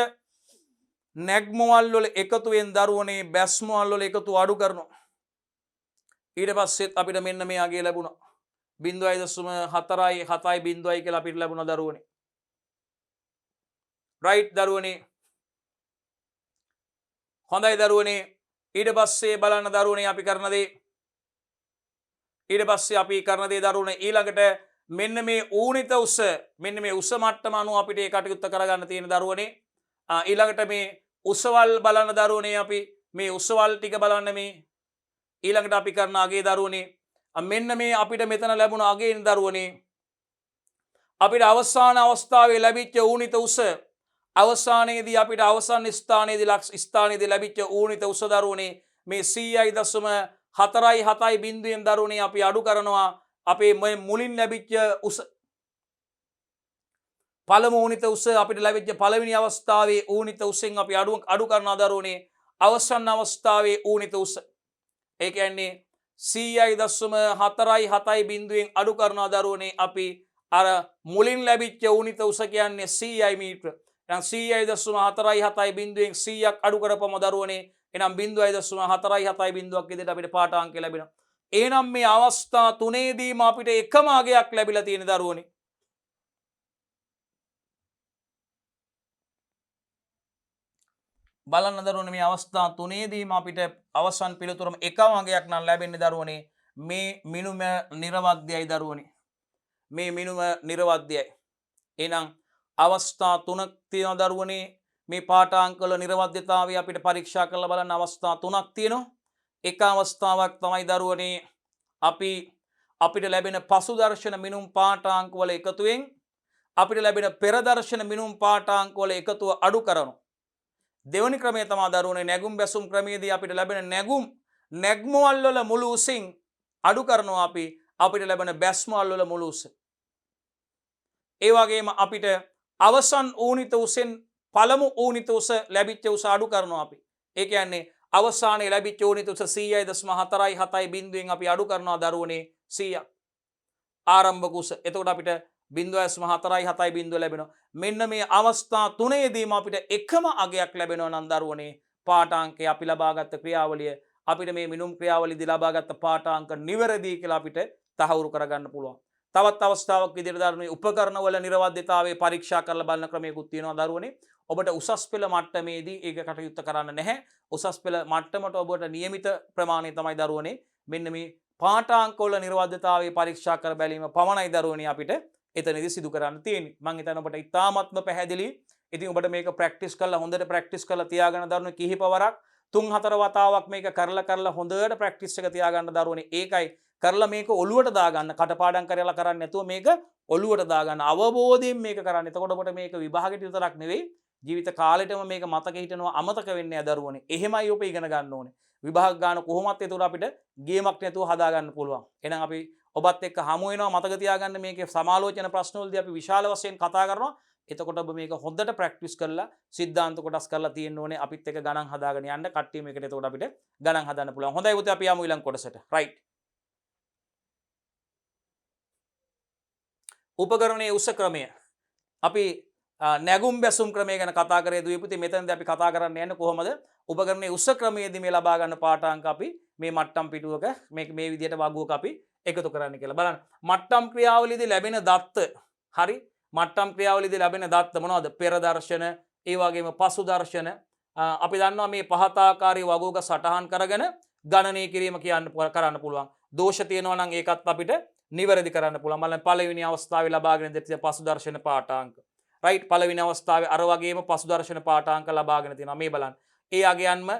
නැග්මවල් වල එකතුවෙන් දරුවනේ බැස්මවල් වල එකතු අඩු කරනවා ඊට පස්සෙත් අපිට මෙන්න මේ අගේ ලැබුණා 0.47යි කියලා අපිට ලැබුණා දරුවනේ රයිට් දරුවනේ හොඳයි දරුවනේ ඊට පස්සේ බලන්න දරුවනේ අපි කරන දේ ඊට පස්සේ අපි කරන දේ දරුවනේ ඊළඟට මෙන්න මේ ඌනිත උස මෙන්න මේ උස මට්ටම අනුව අපිට ඒ කටයුත්ත කරගන්න තියෙන දරුවනේ ඊළඟට මේ උසවල් බලන්න දරුවනේ අපි මේ උසවල් ටික බලන්න මේ ඊළඟට අපි කරන අගේ දරුවනේ මෙන්න මේ අපිට මෙතන ලැබුණ අගේන දරුවනේ අපිට අවසාන අවස්ථාවේ ලැබිච්ච ඌනිත උස අවසානයේදී අපිට අවසන් ස්ථානයේදී ලැබිච්ච ඌනිත උස දරුවනේ මේ 100.47 බිඳුවෙන් දරුවනේ අපි අඩු කරනවා අපේ මුලින් ලැබිච්ච උස පළමු ඌනිත උස අපිට ලැබිච්ච පළවෙනි අවස්ථාවේ ඌනිත උසෙන් අපි අඩු කරනවා දරුවනේ අවසන් අවස්ථාවේ ඌනිත උස ඒ කියන්නේ 100.47 බිඳුවෙන් අඩු කරනවා දරුවනේ අපි අර මුලින් ලැබිච්ච ඌනිත උස කියන්නේ 100යි මීටර එහෙනම් 100.47 බිඳුවෙන් 100ක් අඩු කරපම දරුවනේ එහෙනම් 0.47 බිඳුවක් විදිහට අපිට පාඨාංකය ලැබෙනවා එහෙනම් මේ අවස්ථා තුනේදීම අපිට එකම අගයක් ලැබිලා තියෙන දරුවනේ බලන්න දරුවනේ මේ අවස්ථා තුනේදීම අපිට අවසන් පිළිතුරම එකම අගයක් නම් ලැබෙන්නේ දරුවනේ මේ මිනුම නිර්වද්‍යයි දරුවනේ මේ මිනුම නිර්වද්‍යයි එහෙනම් අවස්ථා තුනක් තියෙනවා දරුවනේ මේ පාඨාංක වල නිර්වද්‍යතාවය අපිට පරීක්ෂා කරලා බලන්න අවස්ථා තුනක් තියෙනවා එක අවස්ථාවක් තමයි දරුවනේ අපිට ලැබෙන පසු දර්ශන මිනුම් පාඨාංක වල එකතුවෙන් අපිට ලැබෙන පෙර දර්ශන මිනුම් පාඨාංක වල එකතුව අඩු කරනවා දෙවැනි ක්‍රමය තමයි දරුවනේ නැගුම් බැසුම් ක්‍රමයේදී අපිට ලැබෙන නැග්මවල් වල මුළු උසින් අඩු කරනවා අපිට ලැබෙන බැස්මවල් වල මුළු උස ඒ වගේම අපිට අවසන් ඌනිත උසෙන් පළමු ඌනිත උස ලැබිච්ච උස අඩු කරනවා අපි ඒ කියන්නේ අවසානයේ ලැබිච්ච ඌනිත උස 100.47 බිඳුවෙන් අපි අඩු කරනවා දරුවනේ 100ක් ආරම්භක උස එතකොට අපිට 0.47 බිඳුව ලැබෙනවා මෙන්න මේ අවස්ථා තුනේදීම අපිට එකම අගයක් ලැබෙනවා නම් දරුවනේ පාඨාංකය අපි ලබාගත් ක්‍රියාවලිය අපිට මේ මිනුම් ක්‍රියාවලියදී ලබාගත් පාඨාංක නිවැරදි කියලා අපිට තහවුරු කරගන්න පුළුවන් තවත් අවස්ථාවක් විදිහට දරුවනේ උපකරණ වල නිර්වද්‍යතාවයේ පරීක්ෂා කරලා බලන ක්‍රමයකුත් තියෙනවා දරුවනේ ඔබට උසස් පෙළ මට්ටමේදී ඒක කටයුත්ත කරන්න නැහැ උසස් පෙළ මට්ටමට ඔබට නියමිත ප්‍රමාණය තමයි දරුවනේ මෙන්න මේ පාඨාංක වල නිර්වද්‍යතාවයේ පරීක්ෂා කර බැලීම පමණයි දරුවනේ අපිට එතනදී සිදු කරන්න තියෙන්නේ මම හිතන්නේ ඔබට ඉතාමත්ම පැහැදිලි ඉතින් ඔබට මේක ප්‍රැක්ටිස් කරලා හොඳට ප්‍රැක්ටිස් කරලා තියාගන්න දරුවනේ කිහිපවරක් 3-4 වතාවක් මේක කරලා හොඳට ප්‍රැක්ටිස් එක තියාගන්න දරුවනේ ඒකයි කරලා මේක ඔලුවට දාගන්න කටපාඩම් කරලා කරන්නේ නැතුව මේක ඔලුවට දාගන්න අවබෝධයෙන් මේක කරන්න එතකොට ඔබට මේක විභාගෙට විතරක් නෙවෙයි ජීවිත කාලෙටම මේක මතක හිටිනවා අමතක වෙන්නේ නැහැ දරුවනේ එහෙමයි ඔබ ඉගෙන ගන්න ඕනේ විභාග ගන්න කොහොමත් ඒතකොට අපිට ගේමක් නැතුව හදා ගන්න පුළුවන් එහෙනම් අපි ඔබත් එක්ක හමු වෙනවා මතක තියාගන්න මේකේ සමාලෝචන ප්‍රශ්න වලදී අපි විශාල වශයෙන් කතා කරනවා එතකොට ඔබ මේක හොඳට ප්‍රැක්ටිස් කරලා සිද්ධාන්ත කොටස් කරලා තියෙන්න ඕනේ අපිත් එක්ක ගණන් හදාගෙන යන්න කට්ටිය මේකට එතකොට අපිට ගණන් හදන්න පුළුවන් හොඳයි පුතේ අපි යමු ඊළඟ කොටසට රයිට් උපකරණයේ උස ක්‍රමය අපි නැගුම් බැසුම් ක්‍රමය ගැන කතා කරේ දුවේ පුතේ මෙතනදී අපි කතා කරන්න යන්නේ කොහොමද උපකරණයේ උස ක්‍රමයේදී මේ ලබා ගන්න පාඨාංක අපි මේ මට්ටම් පිටුවක මේ විදිහට වගුවක අපි එකතු කරන්න කියලා බලන්න. මට්ටම් ක්‍රියාවලියේදී ලැබෙන දත්ත හරි මට්ටම් ක්‍රියාවලියේදී ලැබෙන දත්ත මොනවද? පෙර දර්ශන, ඒ වගේම පසු දර්ශන. අපි දන්නවා මේ පහත ආකාරයේ වගෝක සටහන් කරගෙන ගණනය කිරීම කරන්න පුළුවන්. දෝෂ තියෙනවා නම් ඒකත් අපිට නිවැරදි කරන්න පුළුවන්. බලන්න පළවෙනි අවස්ථාවේ ලබාගෙන දෙන පසු දර්ශන පාඨාංක. රයිට් පළවෙනි අවස්ථාවේ අර වගේම පසු දර්ශන පාඨාංක ලබාගෙන තියෙනවා. මේ බලන්න. ඒ අගයන්ම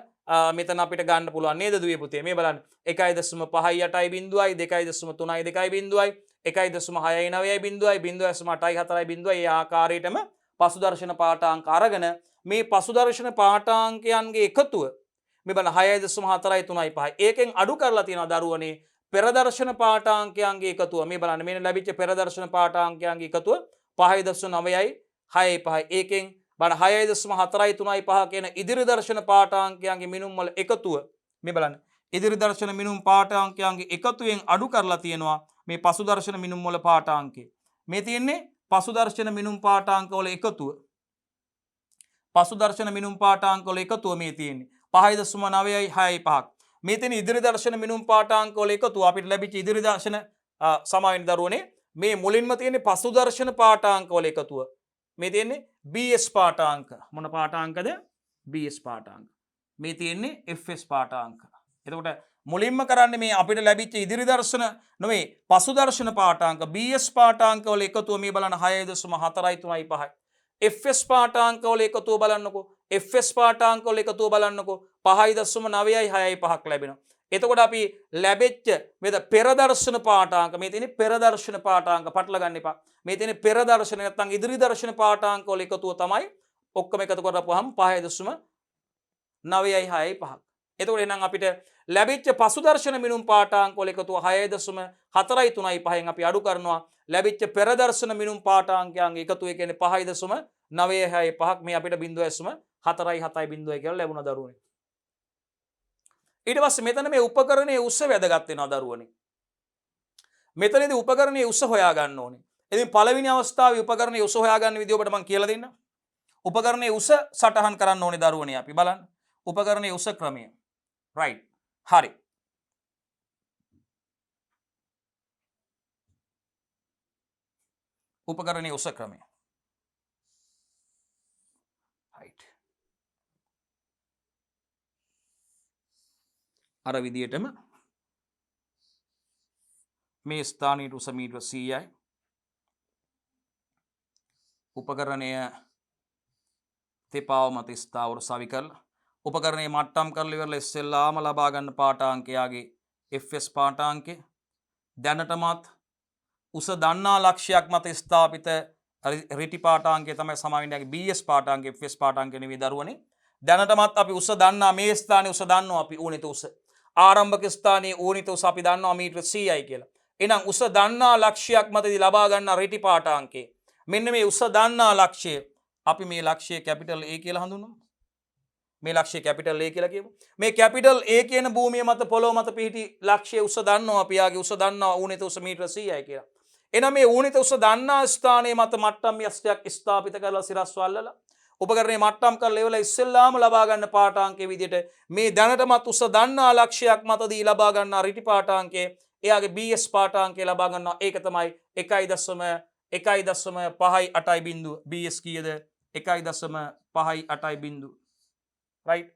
මෙතන අපිට ගන්න පුළුවන් නේද දුවේ පුතේ? මේ බලන්න 1.58යි බිඳුවයි 2.3යි 2යි බිඳුවයි 1.69යි 0.8යි 0.84යි ඒ ආකාරයටම පසු දර්ශන පාඨාංක අරගෙන මේ පසු දර්ශන පාඨාංකයන්ගේ එකතුව මේ බලන්න 6.4යි 3යි 5යි ඒකෙන් අඩු කරලා තියෙනවා දරුවනේ පෙර දර්ශන පාඨාංකයන්ගේ එකතුව. මේ බලන්න මෙන්න ලැබිච්ච පෙර දර්ශන පාඨාංකයන්ගේ එකතුව 5.9යි 6යි 5යි ඒකෙන් බලන්න 6.4යි 3යි 5 කියන ඉදිරි දර්ශන පාඨාංකයන්ගේ මිනුම් වල එකතුව මේ බලන්න ඉදිරි දර්ශන මිනුම් පාඨාංකයන්ගේ එකතුවෙන් අඩු කරලා තියෙනවා මේ පසු දර්ශන මිනුම් වල පාඨාංකය. මේ තියෙන්නේ පසු දර්ශන මිනුම් පාඨාංක වල එකතුව. පසු දර්ශන මිනුම් පාඨාංක වල එකතුව මේ තියෙන්නේ 5.9යි 6යි 5ක්. මේ තියෙන ඉදිරි දර්ශන මිනුම් පාඨාංක වල එකතුව අපිට ලැබිච්ච ඉදිරි දර්ශන සමාවෙන දරුවනේ මේ මුලින්ම තියෙන්නේ පසු දර්ශන පාඨාංක වල එකතුව. මේ තියෙන්නේ BS පාඨාංක. මොන පාඨාංකද? BS පාඨාංක. මේ තියෙන්නේ FS පාඨාංක. එතකොට මුලින්ම කරන්නේ මේ අපිට ලැබිච්ච ඉදිරි දර්ශන නෙමෙයි පසු දර්ශන පාඨාංක BS පාඨාංක වල එකතුව මේ බලන්න 6.4යි 3යි 5යි. FS පාඨාංක වල එකතුව බලන්නකෝ. FS පාඨාංක වල එකතුව බලන්නකෝ 5.9යි 6යි 5ක් ලැබෙනවා. එතකොට අපි ලැබෙච්ච මේද පෙර දර්ශන පාඨාංක මේ තියෙන්නේ පෙර දර්ශන පාඨාංක පටල ගන්න එපා. මේ තියෙන්නේ පෙර දර්ශන නැත්නම් ඉදිරි දර්ශන පාඨාංක වල එකතුව තමයි ඔක්කොම එකතු කරපුවාම 5.9යි 6යි 5ක්. එතකොට එහෙනම් අපිට ලැබිච්ච පසු දර්ශන මිනුම් පාඨාංක වල එකතුව 6.4යි 3යි 5න් අපි අඩු කරනවා. ලැබිච්ච පෙර දර්ශන මිනුම් පාඨාංකයන්ගේ එකතුව කියන්නේ 5.9යි 6යි 5ක් මේ අපිට 0.4යි 7යි 0යි කියලා ලැබුණා දරුවනේ. ඊට පස්සේ මෙතන මේ උපකරණයේ උස වැදගත් වෙනවා දරුවනේ. මෙතනදී උපකරණයේ උස හොයා ගන්න ඕනේ. ඉතින් පළවෙනි අවස්ථාවේ උපකරණයේ උස හොයා ගන්න විදිය ඔබට මම කියලා දෙන්නම්. උපකරණයේ උස සටහන් කරන්න ඕනේ දරුවනේ අපි බලන්න. උපකරණයේ උස ක්‍රමය. right. හරි. උපකරණයේ උස ක්‍රමය. right. අර විදියටම මේ ස්ථානීය උස මීටර 100යි. උපකරණය තෙපාව මත ස්ථාවර සවි කරලා උපකරණයේ මට්ටම් කරලා ඉවරලා ඉස්සෙල්ලාම ලබා ගන්න පාඨාංකයාගේ FS පාඨාංකය දැනටමත් උස දන්නා ලක්ෂයක් මත ස්ථාපිත රිටි පාඨාංකය තමයි සමාවින්නගේ BS පාඨාංකය FS පාඨාංකය නෙවෙයි දරුවනේ. දැනටමත් අපි උස දන්නා මේ ස්ථානයේ උස දන්නවා අපි ඕනිත උස. ආරම්භක ස්ථානයේ ඕනිත උස අපි දන්නවා මීටර 100යි කියලා. එහෙනම් උස දන්නා ලක්ෂයක් මතදී ලබා ගන්න රිටි පාඨාංකය. මෙන්න මේ උස දන්නා ලක්ෂය අපි මේ ලක්ෂය කැපිටල් A කියලා හඳුන්වමු. මේ ලක්ෂය කැපිටල් A කියලා කියමු. මේ කැපිටල් A කියන භූමිය මත පොළොව මත පිහිටි ලක්ෂයේ උස දන්නවා අපි යාගේ උස දන්නවා ඌනිත උස මීටර 100යි කියලා. එහෙනම් මේ ඌනිත උස දන්නා ස්ථානයේ මත මට්ටම් යස්තියක් ස්ථාපිත කරලා සිරස් වල්ලලා උපකරණේ මට්ටම් කරලා ඒවල ඉස්සෙල්ලාම ලබා ගන්න පාඨාංකයේ විදිහට මේ දැනටමත් උස දන්නා ලක්ෂයක් මතදී ලබා ගන්න රිටි පාඨාංකයේ එයාගේ BS පාඨාංකය ලබා ගන්නවා. ඒක තමයි 1.58යි බිඳුව. BS කීයද? 1.58යි බිඳුව. right.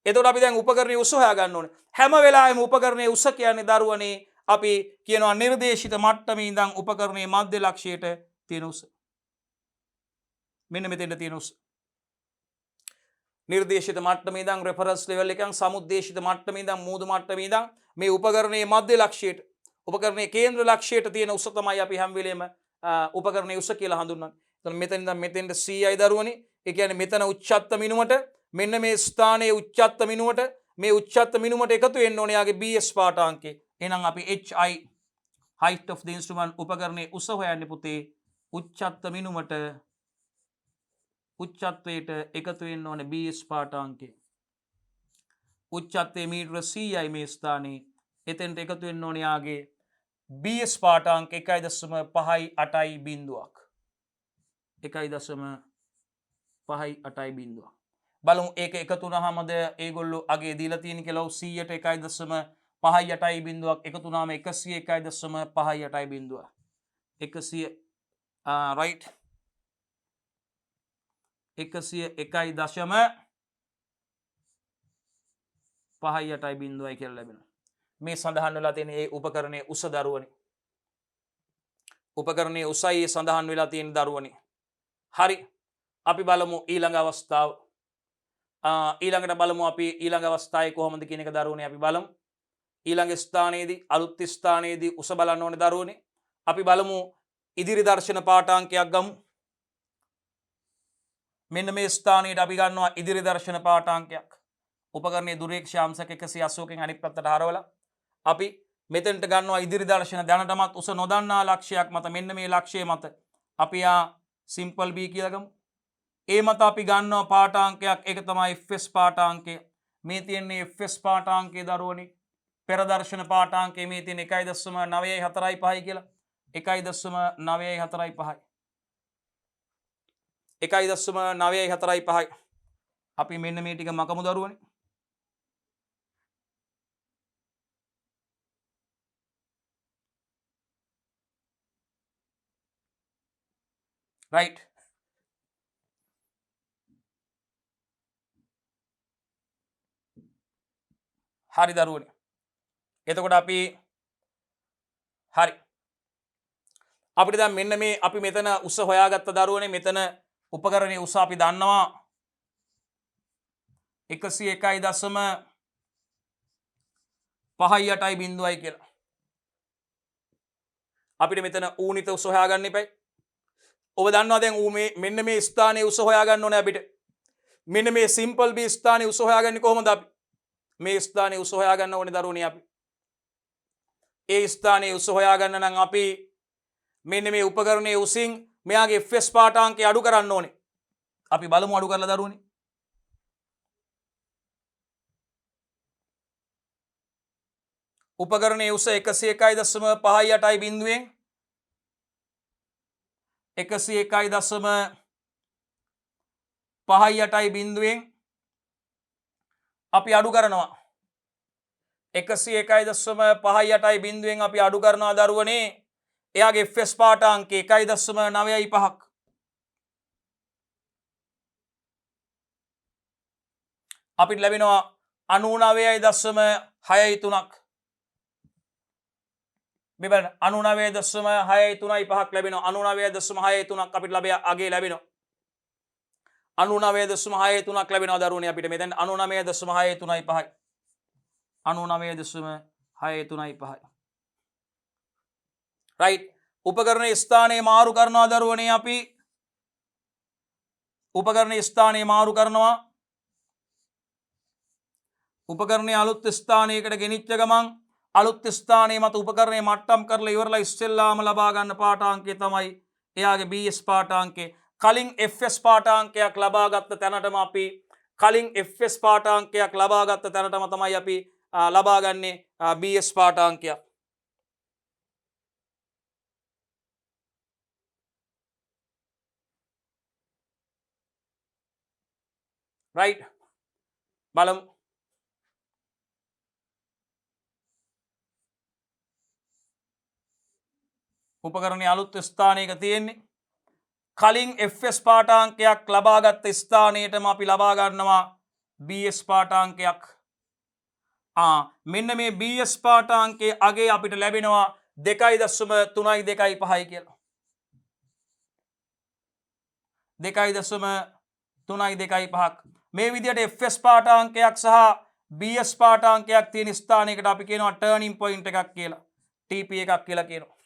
එතකොට අපි දැන් උපකරණයේ උස හොයා ගන්න ඕනේ. හැම වෙලාවෙම උපකරණයේ උස කියන්නේ දරුවනේ අපි කියනවා නිර්දේශිත මට්ටමේ ඉඳන් උපකරණයේ මධ්‍ය ලක්ෂයට තියෙන උස. මෙන්න මෙතෙන්ට තියෙන උස. නිර්දේශිත මට්ටමේ ඉඳන් රෙෆරන්ස් ලෙවල් එකෙන් සමුද්දේශිත මට්ටමේ ඉඳන් මූදු මට්ටමේ ඉඳන් මේ උපකරණයේ මධ්‍ය ලක්ෂයට උපකරණයේ කේන්ද්‍ර ලක්ෂයට තියෙන උස තමයි අපි හැම වෙලේම උපකරණයේ උස කියලා හඳුන්වන්නේ. එතන මෙතන ඉඳන් මෙතෙන්ට 100යි දරුවනේ. ඒ කියන්නේ මෙතන උච්චත්ත මිනුමට මෙන්න මේ ස්ථානයේ උච්චත්ත මිනුමට මේ උච්චත්ත මිනුමට එකතු වෙන්න ඕනේ යාගේ BS පාඨාංකය. එහෙනම් අපි HI height of the instrument උපකරණයේ උස හොයන්නේ පුතේ උච්චත්ත මිනුමට උච්චත්වයට එකතු වෙන්න ඕනේ BS පාඨාංකය. උච්චත්වයේ මීටර 100යි මේ ස්ථානයේ. එතෙන්ට එකතු වෙන්න ඕනේ යාගේ BS පාඨාංක 1.58යි බිඳුවක්. 1.58යි බිඳුවක්. බලමු ඒක එකතු වුණාමද ඒගොල්ලෝ අගේ දීලා තියෙන කියලා 100ට 1.58 5.8යි බිඳුවක් එකතු වුණාම 101.5.8යි බිඳුව 100 right 101.5.8යි බිඳුවයි කියලා ලැබෙනවා. මේ සඳහන් වෙලා තියෙන ඒ උපකරණයේ උස දරුවනි. උපකරණයේ උසයි සඳහන් වෙලා තියෙන දරුවනි. හරි. අපි බලමු ඊළඟ අවස්ථාව. ඊළඟට බලමු අපි ඊළඟ අවස්ථාවේ කොහොමද කියන එක දරුවනේ අපි බලමු. ඊළඟ ස්ථානයේදී අලුත් ස්ථානයේදී උස බලන්න ඕනේ දරුවනේ. අපි බලමු ඉදිරි දර්ශන පාඨාංකයක් ගමු. මෙන්න මේ ස්ථානයේ අපි ගන්නවා ඉදිරි දර්ශන පාඨාංකයක්. උපකරණයේ දුරේක්ෂාංශක 180කින් අනිත් පැත්තට හරවලා අපි මෙතෙන්ට ගන්නවා ඉදිරි දර්ශන දැනටමත් උස නොදන්නා ලක්ෂයක් මත මෙන්න මේ ලක්ෂය මත අපි සිම්පල් B කියලා ගමු. ඒ මත අපි ගන්නවා පාඨාංකයක් ඒක තමයි FS පාඨාංකය. මේ තියෙන්නේ FS පාඨාංකයේ දරුවනේ. පෙර දර්ශන පාඨාංකයේ මේ තියෙන 1.945 කියලා. 1.945. 1.945. අපි මෙන්න මේ ටික මකමු දරුවනේ. right හරි දරුවනේ. එතකොට අපි හරි අපිට දැන් මෙන්න මේ අපි මෙතන උස හොයාගත්ත දරුවනේ මෙතන උපකරණයේ උස අපි දන්නවා 101.5.8යි බිඳුවයි කියලා. අපිට මෙතන ඌනිත උස හොයාගන්න එපයි. ඔබ දන්නවා දැන් ඌ මෙන්න මේ ස්ථානයේ උස හොයාගන්න ඕනේ අපිට. මෙන්න මේ සිම්පල් B ස්ථානයේ උස හොයාගන්නේ කොහොමද අපි? මේ ස්ථානයේ උස හොයාගන්න ඕනේ දරුවනේ අපි. ඒ ස්ථානයේ උස හොයාගන්න නම් අපි මෙන්න මේ උපකරණයේ උසින් මෙයාගේ FS පාඨාංකය අඩු කරන්න ඕනේ. අපි බලමු අඩු කරලා දරුවනේ. උපකරණයේ උස 101.5.8යි බිඳුවෙන් 101.5.8යි බිඳුවෙන් අපි අඩු කරනවා 101.5.8යි බිඳුවෙන් අපි අඩු කරනවා දරුවනේ එයාගේ FS පාඨාංකය 1.9.5ක් අපිට ලැබෙනවා 99.63ක් මේ බලන්න 99.635ක් ලැබෙනවා 99.63ක් අපිට අගේ ලැබෙනවා 99.63ක් ලැබෙනවා දරුවනේ අපිට මෙතෙන් 99.635යි 99.635යි right උපකරණයේ ස්ථානයේ මාරු කරනවා දරුවනේ අපි උපකරණයේ ස්ථානයේ මාරු කරනවා උපකරණයේ අලුත් ස්ථානයකට ගෙනිච්ච ගමන් අලුත් ස්ථානයේ මත උපකරණය මට්ටම් කරලා ඉවරලා ඉස්සෙල්ලාම ලබා ගන්න පාඨාංකය තමයි එයාගේ BS පාඨාංකය. කලින් FS පාඨාංකයක් ලබා ගත්ත තැනටම අපි කලින් FS පාඨාංකයක් ලබා ගත්ත තැනටම තමයි අපි ලබා ගන්නේ BS පාඨාංකයක්. right බලමු උපකරණයේ අලුත් ස්ථානයක තියෙන්නේ කලින් FS පාඨාංකයක් ලබාගත් ස්ථානයටම අපි ලබා ගන්නවා BS පාඨාංකයක්. මෙන්න මේ BS පාඨාංකයේ අගේ අපිට ලැබෙනවා 2.325 කියලා. 2.325ක් මේ විදිහට FS පාඨාංකයක් සහ BS පාඨාංකයක් තියෙන ස්ථානයකට අපි කියනවා ටර්නින් පොයින්ට් එකක් කියලා. TP එකක් කියලා කියනවා.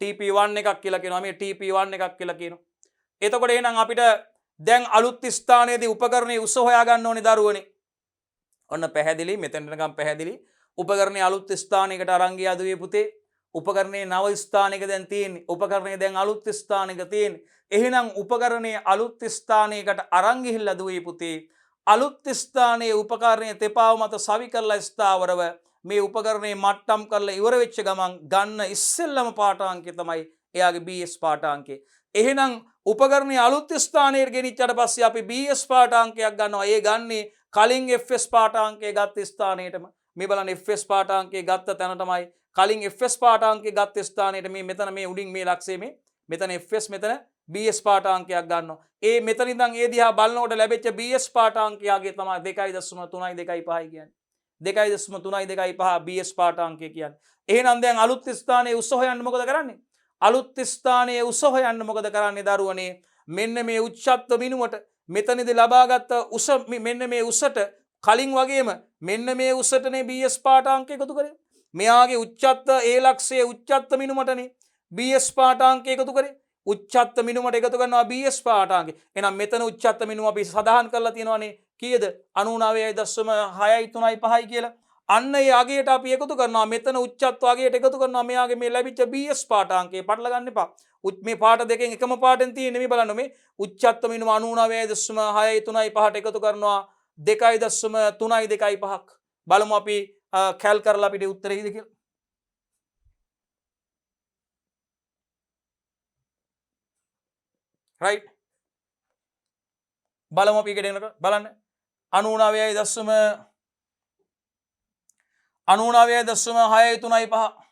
TP1 එකක් කියලා කියනවා. මේ TP1 එකක් කියලා කියනවා. එතකොට එහෙනම් අපිට දැන් අලුත් ස්ථානයේදී උපකරණයේ උස හොයා ගන්න ඕනේ දරුවනේ. ඔන්න පැහැදිලි මෙතෙන්ට නිකන් පැහැදිලි. උපකරණයේ අලුත් ස්ථානයකට අරන් ගියා දුවේ පුතේ. උපකරණයේ නව ස්ථානයක දැන් තියෙන්නේ. උපකරණයේ දැන් අලුත් ස්ථානයක තියෙන්නේ. එහෙනම් උපකරණයේ අලුත් ස්ථානයකට අරන් ගිහිල්ලා දුවේ පුතේ. අලුත් ස්ථානයේ උපකරණයේ තෙපාව මත සවි කරලා ස්ථාවරව මේ උපකරණයේ මට්ටම් කරලා ඉවර වෙච්ච ගමන් ගන්න ඉස්සෙල්ලම පාඨාංකය තමයි එයාගේ BS පාඨාංකය. එහෙනම් උපකරණයේ අලුත් ස්ථානයට ගෙනිච්චට පස්සේ අපි BS පාඨාංකයක් ගන්නවා. ඒ ගන්නේ කලින් FS පාඨාංකය ගත්ත ස්ථානයටම. මේ බලන්න fs පාඨාංකයේ ගත්ත තැන තමයි කලින් fs පාඨාංකයේ ගත්ත ස්ථානයේ මේ මෙතන මේ උඩින් මේ ලක්ෂයේ මේ මෙතන fs මෙතන bs පාඨාංකයක් ගන්නවා. ඒ මෙතන ඉඳන් ඒ දිහා බලනකොට ලැබෙච්ච bs පාඨාංකයගේ තමයි 2.325 කියන්නේ. 2.325 bs පාඨාංකය කියන්නේ. එහෙනම් දැන් අලුත් ස්ථානයේ උස හොයන්න මොකද කරන්නේ? අලුත් ස්ථානයේ උස හොයන්න මොකද කරන්නේ දරුවනේ? මෙන්න මේ උච්චත්ව බිනුවට මෙතනදී ලබාගත් උස මෙන්න මේ උසට කලින් වගේම මෙන්න මේ උසටනේ bs පාඨාංකය එකතු කරේ. මෙයාගේ උච්චත්ව ඒ ලක්ෂයේ උච්චත්ව මිනුමටනේ bs පාඨාංකය එකතු කරේ. උච්චත්ව මිනුමට එකතු කරනවා bs පාඨාංකය. එහෙනම් මෙතන උච්චත්ව මිනුම අපි සදාහන් කරලා තියෙනවානේ කීයද? 99.635 කියලා. අන්න ඒ අගයට අපි එකතු කරනවා. මෙතන උච්චත්ව අගයට එකතු කරනවා. මෙයාගේ මේ ලැබිච්ච bs පාඨාංකය පටල ගන්න එපා. මේ පාට දෙකෙන් එකම පාටෙන් තියෙන්නේ මේ බලන්න මේ උච්චත්ව මිනුම 99.635ට එකතු කරනවා 2.325ක්. බලමු අපි කැල් කරලා අපිට උත්තරේ ඉද කියලා. right බලමු අපි එකට එනකොට බලන්න 99.635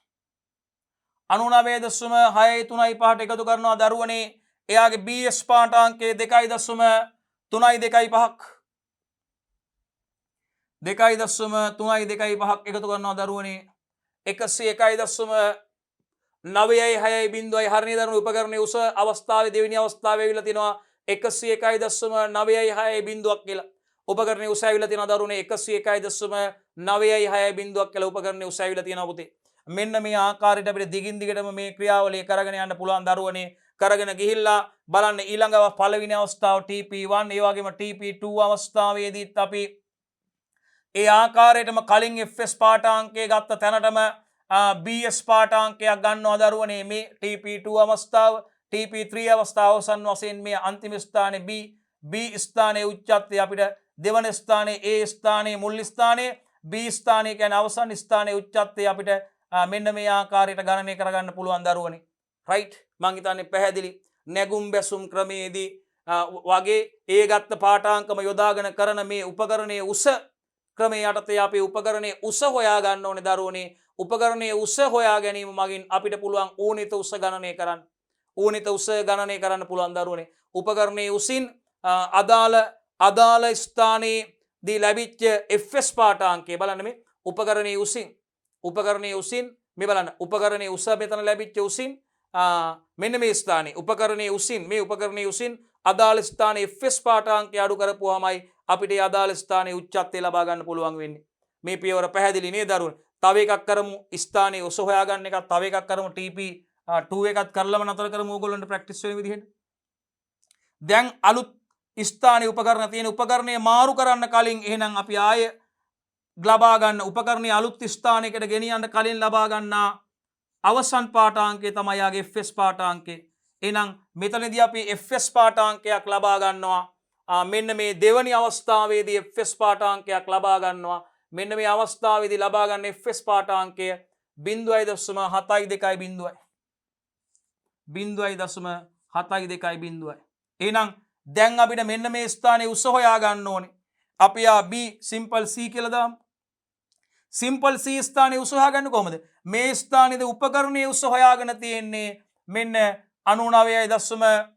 99.635ට එකතු කරනවා දරුවනේ එයාගේ bs පාඨාංකය 2.325ක් 2.325ක් එකතු කරනවා දරුවනේ 101.966 හරිනේ දරුවනේ උපකරණයේ උස අවස්ථාවේ දෙවෙනි අවස්ථාවේ ඇවිල්ලා තිනවා 101.966 කියලා උපකරණයේ උස ඇවිල්ලා තිනවා දරුවනේ 101.966 කියලා උපකරණයේ උස ඇවිල්ලා තිනවා පුතේ. මෙන්න මේ ආකාරයට අපිට දිගින් දිගටම මේ ක්‍රියාවලිය කරගෙන යන්න පුළුවන් දරුවනේ. කරගෙන ගිහිල්ලා බලන්න ඊළඟ පළවෙනි අවස්ථාව TP1 ඒ වගේම TP2 අවස්ථාවේදීත් අපි ඒ ආකාරයටම කලින් fs පාඨාංකය ගත්ත තැනටම bs පාඨාංකයක් ගන්නවා දරුවනේ. මේ TP2 අවස්ථාව TP3 අවස්ථාව අවසන් වශයෙන් මේ අන්තිම ස්ථානයේ B ස්ථානයේ උච්චත්වය අපිට දෙවන ස්ථානයේ A ස්ථානයේ මුල් ස්ථානයේ B ස්ථානයේ කියන්නේ අවසන් ස්ථානයේ උච්චත්වය අපිට මෙන්න මේ ආකාරයට ගණනය කරගන්න පුළුවන් දරුවනේ. right මං හිතන්නේ පැහැදිලි. නැගුම් බැසුම් ක්‍රමයේදී වගේ ඒ ගත්ත පාඨාංකම යොදාගෙන කරන මේ උපකරණයේ උස ක්‍රමයේ යටතේ අපි උපකරණයේ උස හොයා ගන්න ඕනේ දරුවනේ. උපකරණයේ උස හොයා ගැනීම මගින් අපිට පුළුවන් ඌනිත උස ගණනය කරන්න. ඌනිත උස ගණනය කරන්න පුළුවන් දරුවනේ. උපකරණයේ උසින් අදාළ ස්ථානයේදී ලැබිච්ච fs පාඨාංකය බලන්න මේ උපකරණයේ උසින් මේ බලන්න උපකරණයේ උස මෙතන ලැබිච්ච උසින් මෙන්න මේ ස්ථානයේ උපකරණයේ උසින් අදාළ ස්ථානයේ fs පාඨාංකය අඩු කරපුවාමයි අපිට ඒ අදාළ ස්ථානයේ උච්චත්වය ලබා ගන්න පුළුවන් වෙන්නේ. මේ පියවර පැහැදිලි නේද දරුවනේ? තව එකක් කරමු ස්ථානයේ උස හොයා ගන්න එකක්. තව එකක් කරමු TP2 එකත් කරලම නතර කරමු ඕගොල්ලන්ට ප්‍රැක්ටිස් වෙන විදිහට. දැන් අලුත් ස්ථානයේ උපකරණ තියෙන උපකරණය මාරු කරන්න කලින් එහෙනම් අපි ආය ලබා ගන්න උපකරණයේ අලුත් ස්ථානයකට ගෙනියන්න කලින් ලබා ගන්නා අවසන් පාඨාංකය තමයි යාගේ fs පාඨාංකය. එහෙනම් මෙතනදී අපි fs පාඨාංකයක් ලබා ගන්නවා. මෙන්න මේ දෙවනි අවස්ථාවේදී fs පාඨාංකයක් ලබා ගන්නවා. මෙන්න මේ අවස්ථාවේදී ලබා ගන්න fs පාඨාංකය 0.722 0.722. එහෙනම් දැන් අපිට මෙන්න මේ ස්ථානයේ උස හොයා ගන්න ඕනේ. අපි B simple C කියලා දාමු. simple C ස්ථානයේ උස හොයාගන්නේ කොහොමද? මේ ස්ථානයේදී උපකරණයේ උස හොයාගෙන තියෙන්නේ මෙන්න 99.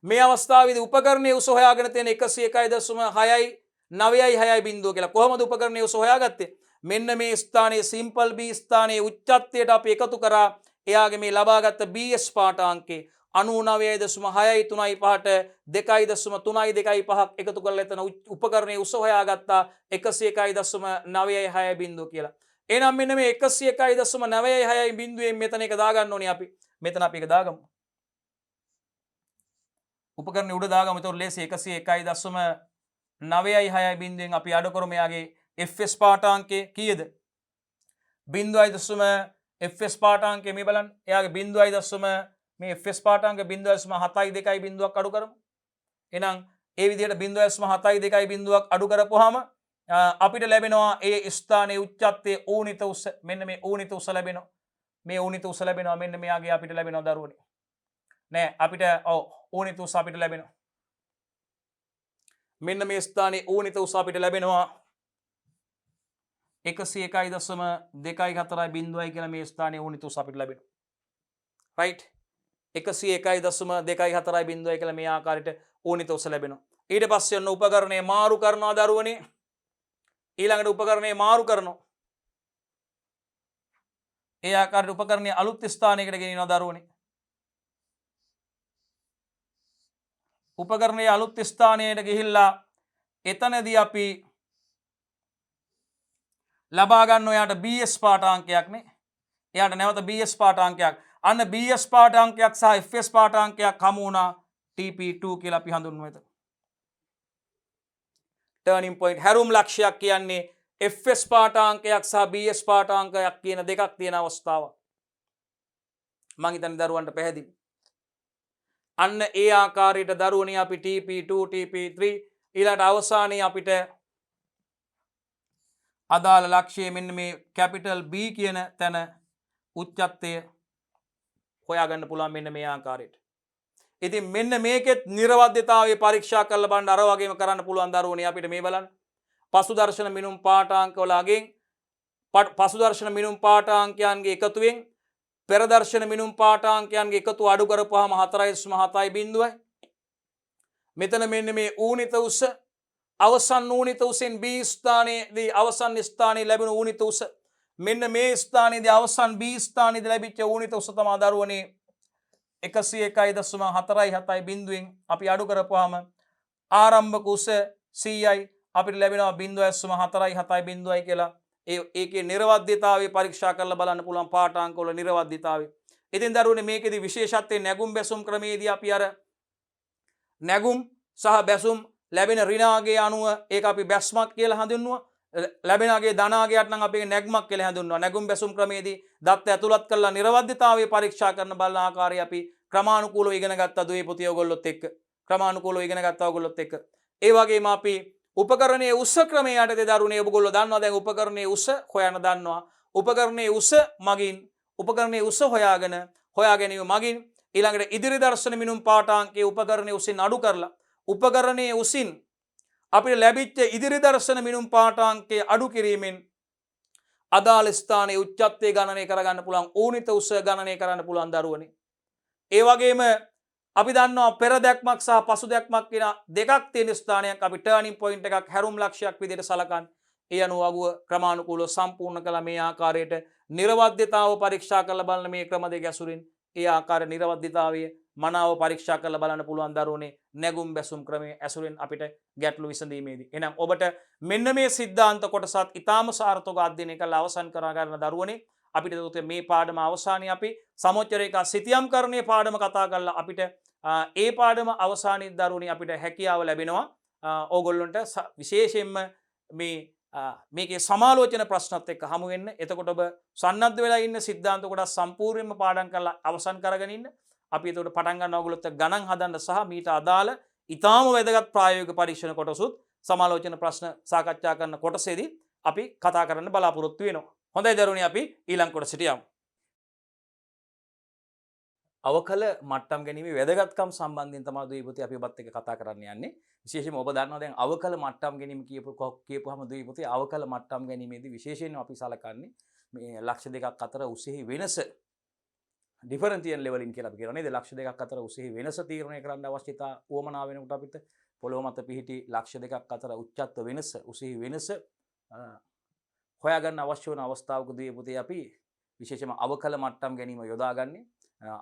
මේ අවස්ථාවේදී උපකරණයේ උස හොයාගෙන තියෙන 101.696 බිංදුව කියලා. කොහොමද උපකරණයේ උස හොයාගත්තේ? මෙන්න මේ ස්ථානයේ simple B ස්ථානයේ උච්චත්වයට අපි එකතු කරා එයාගේ මේ ලබාගත් bs පාඨාංකේ 99.635ට 2.325ක් එකතු කරලා එතන උපකරණයේ උස හොයාගත්තා 101.966 බිංදුව කියලා. එහෙනම් මෙන්න මේ 101.966 බිංදුවෙන් මෙතන එක දාගන්න ඕනේ අපි. මෙතන අපි එක දාගමු. උපකරණේ උඩ දාගමු. ඒතකොට ලේසි 101.966 බිංදුවෙන් අපි අඩු කරමු එයාගේ fs පාඨාංකය කීයද? 0. fs පාඨාංකය මේ බලන්න. එයාගේ 0. මේ fs පාඨාංක 0.72 බිංදුවක් අඩු කරමු. එහෙනම් ඒ විදිහට 0.72 බිංදුවක් අඩු කරපුවාම අපිට ලැබෙනවා ඒ ස්ථානයේ උච්චත්වයේ ඌනිත උස. මෙන්න මේ ඌනිත උස ලැබෙනවා. මේ ඌනිත උස ලැබෙනවා. මෙන්න මෙයාගේ අපිට ලැබෙනවා දරුවනේ. නෑ අපිට ඌනිත උස අපිට ලැබෙනවා. මෙන්න මේ ස්ථානයේ ඌනිත උස අපිට ලැබෙනවා 101.240 කියලා මේ ස්ථානයේ ඌනිත උස අපිට ලැබෙනවා. රයිට්. 101.240 කියලා මේ ආකාරයට ඌනිත උස ලැබෙනවා. ඊට පස්සේ ඔන්න උපකරණය මාරු කරනවා දරුවනේ. ඊළඟට උපකරණය මාරු කරනවා. ඒ ආකාරයට උපකරණය අලුත් ස්ථානයකට ගෙනියනවා දරුවනේ. උපකරණයේ අලුත් ස්ථානයට ගිහිල්ලා එතනදී අපි ලබා ගන්න එයාට BS පාඨාංකයක් නේ. එයාට නැවත BS පාඨාංකයක්. අන්න BS පාඨාංකයක් සහ FS පාඨාංකයක් හමු වුණා TP2 කියලා අපි හඳුන්වනවා එතන. ටර්නින් පොයින්ට් හැරුම් ලක්ෂයක් කියන්නේ FS පාඨාංකයක් සහ BS පාඨාංකයක් කියන දෙකක් තියෙන අවස්ථාවක්. මම හිතන්නේ දරුවන්ට පැහැදිලි. අන්න ඒ ආකාරයට දරුවනේ අපි TP2 TP3 ඊළඟට අවසානයේ අපිට අදාළ ලක්ෂ්‍යය මෙන්න මේ කැපිටල් B කියන තැන උච්චත්වය හොයාගන්න පුළුවන් මෙන්න මේ ආකාරයට. ඉතින් මෙන්න මේකෙත් නිර්වද්‍යතාවයේ පරීක්ෂා කරලා බලන්න අර වගේම කරන්න පුළුවන් දරුවනේ අපිට මේ බලන්න. පසු දර්ශන මිනුම් පාඨාංක වල අගෙන් පසු දර්ශන මිනුම් පාඨාංකයන්ගේ එකතුවෙන් පෙර දර්ශන මිනුම් පාඨාංකයන්ගේ එකතුව අඩු කරපුවාම 4.7යි. මෙතන මෙන්න මේ ඌනිත උස අවසන් ඌනිත උසෙන් B ස්ථානයේදී අවසන් ස්ථානයේ ලැබෙන ඌනිත උස මෙන්න මේ ස්ථානයේදී අවසන් B ස්ථානයේදී ලැබිච්ච ඌනිත උස තමයි දරුවනේ 101.47 බිඳුවෙන් අපි අඩු කරපුවාම ආරම්භක උස 100යි අපිට ලැබෙනවා 0.47 කියලා. ඒකේ නිර්වද්‍යතාවය පරීක්ෂා කරලා බලන්න පුළුවන් පාඨාංක වල නිර්වද්‍යතාවය. ඉතින් දරුවනේ මේකෙදි විශේෂත්වයේ නැගුම් බැසුම් ක්‍රමයේදී අපි අර නැගුම් සහ බැසුම් ලැබෙන ඍණාගයේ අණුව ඒක අපි බැස්මක් කියලා හඳුන්වනවා. ලැබෙන අගේ ධනාගයට නම් අපි නැග්මක් කියලා හඳුන්වනවා. නැගුම් බැසුම් ක්‍රමයේදී දත්ත ඇතුළත් කරලා නිර්වද්‍යතාවය පරීක්ෂා කරන බලන ආකාරය අපි ක්‍රමානුකූලව ඉගෙන ගත්තා දුවේ පුතේ ඔයගොල්ලොත් එක්ක. ක්‍රමානුකූලව ඉගෙන ගත්තා ඔයගොල්ලොත් එක්ක. ඒ වගේම අපි උපකරණයේ උස ක්‍රමයේ යටතේ දරුවනේ ඔයගොල්ලෝ දන්නවා දැන් උපකරණයේ උස හොයන්න දන්නවා. උපකරණයේ උස මගින් උපකරණයේ උස හොයා ගැනීම මගින් ඊළඟට ඉදිරි දර්ශන මිනුම් පාඨාංකයේ උපකරණයේ උසින් අඩු කරලා උපකරණයේ උසින් අපිට ලැබිච්ච ඉදිරි දර්ශන මිනුම් පාඨාංකයේ අඩු කිරීමෙන් අදාළ ස්ථානයේ උච්චත්වය ගණනය කරගන්න පුළුවන් ඌනිත උස ගණනය කරන්න පුළුවන් දරුවනේ. ඒ වගේම අපි දන්නවා පෙර දැක්මක් සහ පසු දැක්මක් කියන දෙකක් තියෙන ස්ථානයක් අපි ටර්නින් පොයින්ට් එකක් හැරුම් ලක්ෂයක් විදිහට සලකන්නේ. ඒ අනුව අගුව ක්‍රමානුකූලව සම්පූර්ණ කළ මේ ආකාරයට නිර්වද්‍යතාව පරීක්ෂා කරලා බලන මේ ක්‍රම දෙක ඇසුරින් ඒ ආකාර නිර්වද්‍යතාවය මනාව පරීක්ෂා කරලා බලන්න පුළුවන් දරුවනේ නැගුම් බැසුම් ක්‍රමයේ ඇසුරින් අපිට ගැටලු විසඳීමේදී. එහෙනම් ඔබට මෙන්න මේ સિદ્ધාන්ත කොටසත් ඊටාම සාර්ථකව අධ්‍යයනය කරලා අවසන් කරා ගන්න දරුවනේ අපිට මේ පාඩම අවසානයේ අපි සමෝච්චරේඛා සිතියම් කරණයේ පාඩම කතා කරලා අපිට ඒ පාඩම අවසානයේ දරුවනේ අපිට හැකියාව ලැබෙනවා ඕගොල්ලන්ට විශේෂයෙන්ම මේකේ සමාලෝචන ප්‍රශ්නත් එක්ක හමු වෙන්න. එතකොට ඔබ සන්නද්ධ වෙලා ඉන්න સિદ્ધාන්ත කොටස් සම්පූර්ණයෙන්ම පාඩම් කරලා අවසන් කරගෙන ඉන්න. අපි එතකොට පටන් ගන්න ඕගොල්ලොත් ගණන් හදන්න සහ මීට අදාළ ඊටාම වැදගත් ප්‍රායෝගික පරීක්ෂණ කොටසුත් සමාලෝචන ප්‍රශ්න සාකච්ඡා කරන කොටසේදී අපි කතා කරන්න බලාපොරොත්තු වෙනවා. හොඳයි දරුවනේ අපි ඊළඟ කොටසට යමු. අවකල මට්ටම් ගැනීමේ වැදගත්කම් සම්බන්ධයෙන් තමයි දුවේ පුතේ අපි ඔබත් එක්ක කතා කරන්න යන්නේ. විශේෂයෙන්ම ඔබ දන්නවා දැන් අවකල මට්ටම් ගැනීම කියපුවාම දුවේ පුතේ අවකල මට්ටම් ගැනීමේදී විශේෂයෙන්ම අපි සලකන්නේ මේ ලක්ෂ දෙකක් අතර උසෙහි වෙනස ඩිෆරන්ෂියල් ලෙවලින් කියලා අපි කියනවා නේද? ලක්ෂ දෙකක් අතර උසෙහි වෙනස තීරණය කරන්න අවශ්‍යතා උවමනා වෙනකොට අපිට පොළොව මත පිහිටි ලක්ෂ දෙකක් අතර උච්චත්ව වෙනස උසෙහි වෙනස හොයාගන්න අවශ්‍ය වන අවස්ථාවකදී පුතේ අපි විශේෂයෙන්ම අවකල මට්ටම් ගැනීම යොදාගන්නේ.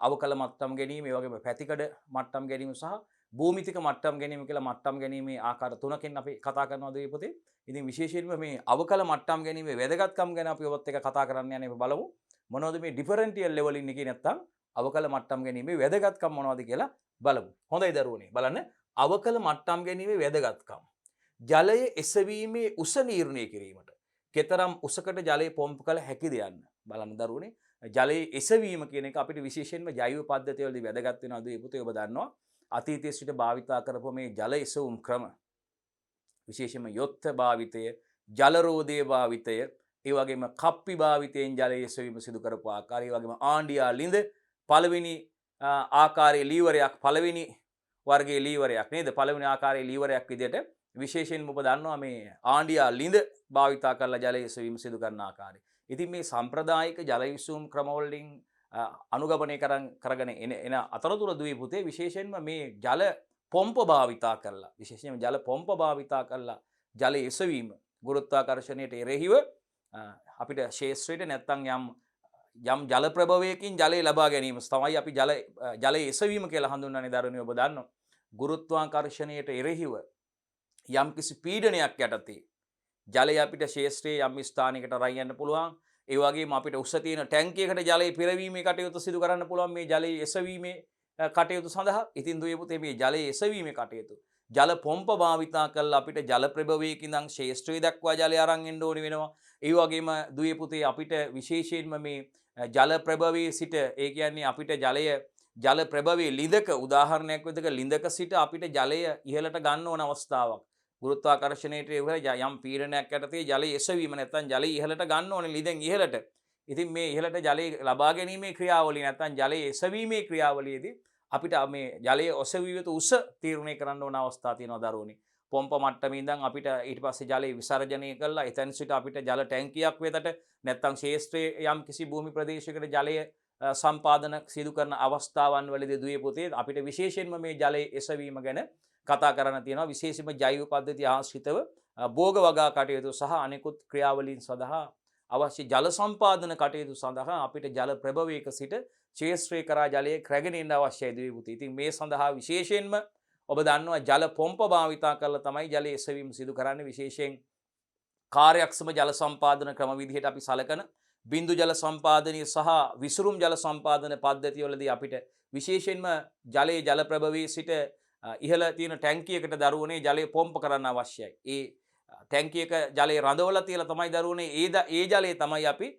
අවකල මට්ටම් ගැනීම, ඒ වගේම පැතිකඩ මට්ටම් ගැනීම සහ භූමිතික මට්ටම් ගැනීම කියලා මට්ටම් ගැනීමේ ආකාර තුනකින් අපි කතා කරනවා දුවේ පුතේ. ඉතින් විශේෂයෙන්ම මේ අවකල මට්ටම් ගැනීමේ වැදගත්කම් ගැන අපි ඔබත් එක්ක කතා කරන්න යන්නේ බලමු. මොනවද මේ ඩිෆරන්ෂියල් ලෙවලින් එකේ නැත්තම් අවකල මට්ටම් ගැනීමේ වැදගත්කම් මොනවද කියලා බලමු. හොඳයි දරුවනේ. බලන්න අවකල මට්ටම් ගැනීමේ වැදගත්කම්. ජලයේ එසවීමේ උස නිර්ණය කිරීමට කෙතරම් උසකට ජලය පොම්ප් කළ හැකිද යන්න බලන්න දරුවනේ. ජලයේ එසවීම කියන එක අපිට විශේෂයෙන්ම ජෛව පද්ධතිවලදී වැදගත් වෙනවා දුවේ පුතේ. ඔබ දන්නවා අතීතයේ සිට භාවිතා කරපු මේ ජල එසවුම් ක්‍රම විශේෂයෙන්ම යොත්ත භාවිතය, ජල රෝධයේ භාවිතය, ඒ වගේම කප්පි භාවිතයෙන් ජලය එසවීම සිදු කරපු ආකාරය, ඒ වගේම ආණ්ඩියා ලිඳ පළවෙනි ආකාරයේ ලීවරයක්, පළවෙනි වර්ගයේ ලීවරයක් නේද? පළවෙනි ආකාරයේ ලීවරයක් විදිහට විශේෂයෙන්ම ඔබ දන්නවා මේ ආණ්ඩියා ලිඳ භාවිතා කරලා ජලය එසවීම සිදු කරන ආකාරය. ඉතින් මේ සම්ප්‍රදායික ජල විසූම් ක්‍රමවලින් අනුගමනය කරගෙන එන අතරතුර දුවේ පුතේ විශේෂයෙන්ම මේ ජල පොම්ප භාවිතා කරලා විශේෂයෙන්ම ජල පොම්ප භාවිතා කරලා ජලය එසවීම ගුරුත්වාකර්ෂණයට එරෙහිව අපිට ශේෂ්ත්‍රයට නැත්තම් යම් ජල ප්‍රභවයකින් ජලය ලබා ගැනීම තමයි අපි ජලය එසවීම කියලා හඳුන්වන්නේ දරුවනේ ඔබ දන්නවා. ගුරුත්වාකර්ෂණයට එරෙහිව යම් කිසි පීඩනයක් යටතේ ජලය අපිට ශේෂ්ත්‍රයේ යම් ස්ථානයකට රයි යන්න පුළුවන්. ඒ වගේම අපිට උස තියෙන ටැංකියකට ජලය පිරවීමේ කටයුතු සිදු කරන්න පුළුවන් මේ ජලය එසවීමේ කටයුතු සඳහා. ඉතින් දුවේ පුතේ මේ ජලය එසවීමේ කටයුතු ජල පොම්ප භාවිතා කරලා අපිට ජල ප්‍රභවයකින් ඉඳන් ශේෂ්ත්‍රය දක්වා ජලය අරන් එන්න ඕනි වෙනවා. ඒ වගේම දුවේ පුතේ අපිට විශේෂයෙන්ම මේ ජල ප්‍රභවයේ සිට ඒ කියන්නේ අපිට ජල ප්‍රභවයේ ලිඳක උදාහරණයක් විදිහට ලිඳක සිට අපිට ජලය ඉහළට ගන්න ඕන අවස්ථාවක්. ගුරුත්වාකර්ෂණයට යම් පීඩනයක් යටතේ ජලය එසවීම නැත්නම් ජලය ඉහළට ගන්න ඕනේ ලිඳෙන් ඉහළට. ඉතින් මේ ඉහළට ජලය ලබා ගැනීමේ ක්‍රියාවලිය නැත්නම් ජලය එසවීමේ ක්‍රියාවලියේදී අපිට මේ ජලය ඔසවිය යුතු උස තීරණය කරන්න ඕන අවස්ථා තියෙනවා දරුවනි. පොම්ප මට්ටමේ ඉඳන් අපිට ඊට පස්සේ ජලය විසර්ජනය කළා එතන සිට අපිට ජල ටැංකියක් වෙතට නැත්නම් ශේෂ්ත්‍රයේ යම් කිසි භූමි ප්‍රදේශයකට ජලය සම්පාදන සිදු කරන අවස්ථාවන් වලදී දුවේ පුතේ අපිට විශේෂයෙන්ම මේ ජලය එසවීම ගැන කතා කරන්න තියෙනවා. විශේෂයෙන්ම ජෛව පද්ධති ආශ්‍රිතව භෝග වගා කටයුතු සහ අනෙකුත් ක්‍රියාවලීන් සඳහා අවශ්‍ය ජල සම්පාදන කටයුතු සඳහා අපිට ජල ප්‍රභවයක සිට ශේෂ්ත්‍රය කරා ජලය රැගෙන එන්න අවශ්‍යයි දුවේ පුතේ. ඉතින් මේ සඳහා විශේෂයෙන්ම ඔබ දන්නවා ජල පොම්ප භාවිතා කරලා තමයි ජලය එසවීම සිදු කරන්නේ. විශේෂයෙන් කාර්යක්ෂම ජල සම්පාදන ක්‍රම විදිහට අපි සලකන බින්දු ජල සම්පාදනය සහ විසුරුම් ජල සම්පාදන පද්ධතිවලදී අපිට විශේෂයෙන්ම ජලයේ ජල ප්‍රභවයේ සිට ඉහළ තියෙන ටැංකියකට දරුවනේ ජලය පොම්ප කරන්න අවශ්‍යයි. ඒ ටැංකියක ජලය රඳවලා තියලා තමයි දරුවනේ ඒ ජලය තමයි අපි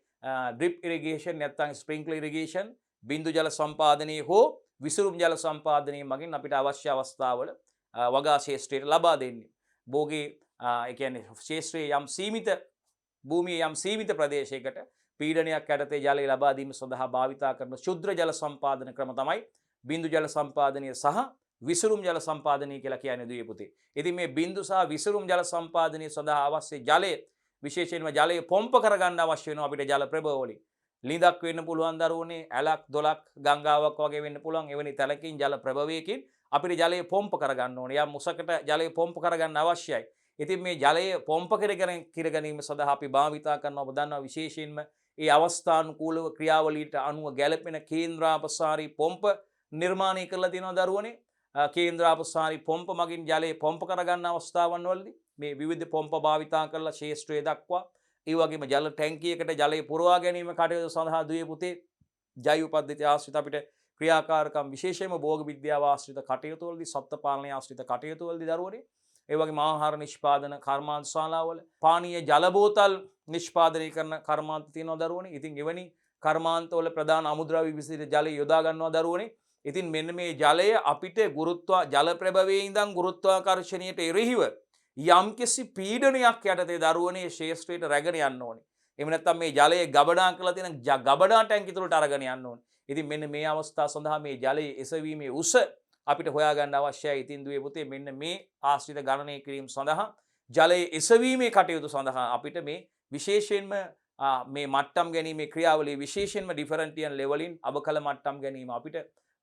ඩ්‍රිප් ඉරිගේෂන් නැත්නම් ස්ප්‍රින්ක්ලර් ඉරිගේෂන් බින්දු ජල සම්පාදනයේ හෝ විසුරුම් ජල සම්පාදනයේ මගින් අපිට අවශ්‍ය අවස්ථාවල වගා ශේෂ්ත්‍රයට ලබා දෙන්නේ. භෝගේ ඒ කියන්නේ ශේෂ්ත්‍රයේ යම් සීමිත භූමියේ යම් සීමිත ප්‍රදේශයකට පීඩනයක් යටතේ ජලය ලබා දීම සඳහා භාවිතා කරන ශුද්ධ ජල සම්පාදන ක්‍රම තමයි බින්දු ජල සම්පාදනය සහ විසුරුම් ජල සම්පාදනය කියලා කියන්නේ දුවේ පුතේ. ඉතින් මේ බින්දු සහ විසුරුම් ජල සම්පාදනය සඳහා අවශ්‍ය ජලය විශේෂයෙන්ම ජලය පොම්ප කරගන්න අවශ්‍ය වෙනවා අපිට ජල ප්‍රභව වලින්. ලිඳක් වෙන්න පුළුවන් දරුවනේ, ඇලක් දොලක් ගංගාවක් වගේ වෙන්න පුළුවන්. එවැනි තැනකින් ජල ප්‍රභවයකින් අපිට ජලය පොම්ප කරගන්න ඕනේ. යම් මුසකට ජලය පොම්ප කරගන්න අවශ්‍යයි. ඉතින් මේ ජලය පොම්ප කර ගැනීම සඳහා අපි භාවිතා කරන ඔබ දන්නවා විශේෂයෙන්ම ඒ අවස්ථානුකූලව ක්‍රියාවලියට අනුව ගැළපෙන කේන්ද්‍රාපසාරී පොම්ප නිර්මාණය කරලා තියෙනවා දරුවනේ. කේන්ද්‍රාපසාරී පොම්ප මගින් ජලය පොම්ප කරගන්න අවස්ථාවන් වලදී මේ විවිධ පොම්ප භාවිතා කරලා ශේෂ්ත්‍රය දක්වා ඒ වගේම ජල ටැංකියකට ජලය පුරවා ගැනීම කටයුතු සඳහා දුවේ පුතේ ජෛව පද්ධති ආශ්‍රිත අපිට ක්‍රියාකාරකම් විශේෂයෙන්ම භෝග විද්‍යාව ආශ්‍රිත කටයුතු වලදී සත්ත්ව පාලනය ආශ්‍රිත කටයුතු වලදී දරුවනේ ඒ වගේම ආහාර නිෂ්පාදන කර්මාන්ත ශාලාවල පානීය ජල බෝතල් නිෂ්පාදනය කරන කර්මාන්ත තියෙනවා දරුවනේ. ඉතින් එවැනි කර්මාන්තවල ප්‍රධාන අමුද්‍රව්‍ය විශේෂ ජලය යොදා ගන්නවා දරුවනේ. ඉතින් මෙන්න මේ ජලය අපිට ජල ප්‍රභවයේ ඉඳන් ගුරුත්වාකර්ෂණයට එරෙහිව යම්කිසි පීඩනයක් යටතේ දරුවනේ ශේෂ්ත්‍රයට රැගෙන යන්න ඕනේ. එහෙම නැත්නම් මේ ජලය ගබඩා කරලා තියෙන ගබඩා ටැංකිය තුළට අරගෙන යන්න ඕනේ. ඉතින් මෙන්න මේ අවස්ථාව සඳහා මේ ජලයේ එසවීමේ උස අපිට හොයාගන්න අවශ්‍යයි. ඉතින් දුවේ පුතේ මෙන්න මේ ආශ්‍රිත ගණනය කිරීම සඳහා ජලයේ එසවීමේ කටයුතු සඳහා අපිට මේ විශේෂයෙන්ම මේ මට්ටම් ගැනීමේ ක්‍රියාවලිය විශේෂයෙන්ම ඩිෆරන්ටියන් ලෙවලින් අබකල මට්ටම් ගැනීම අපිට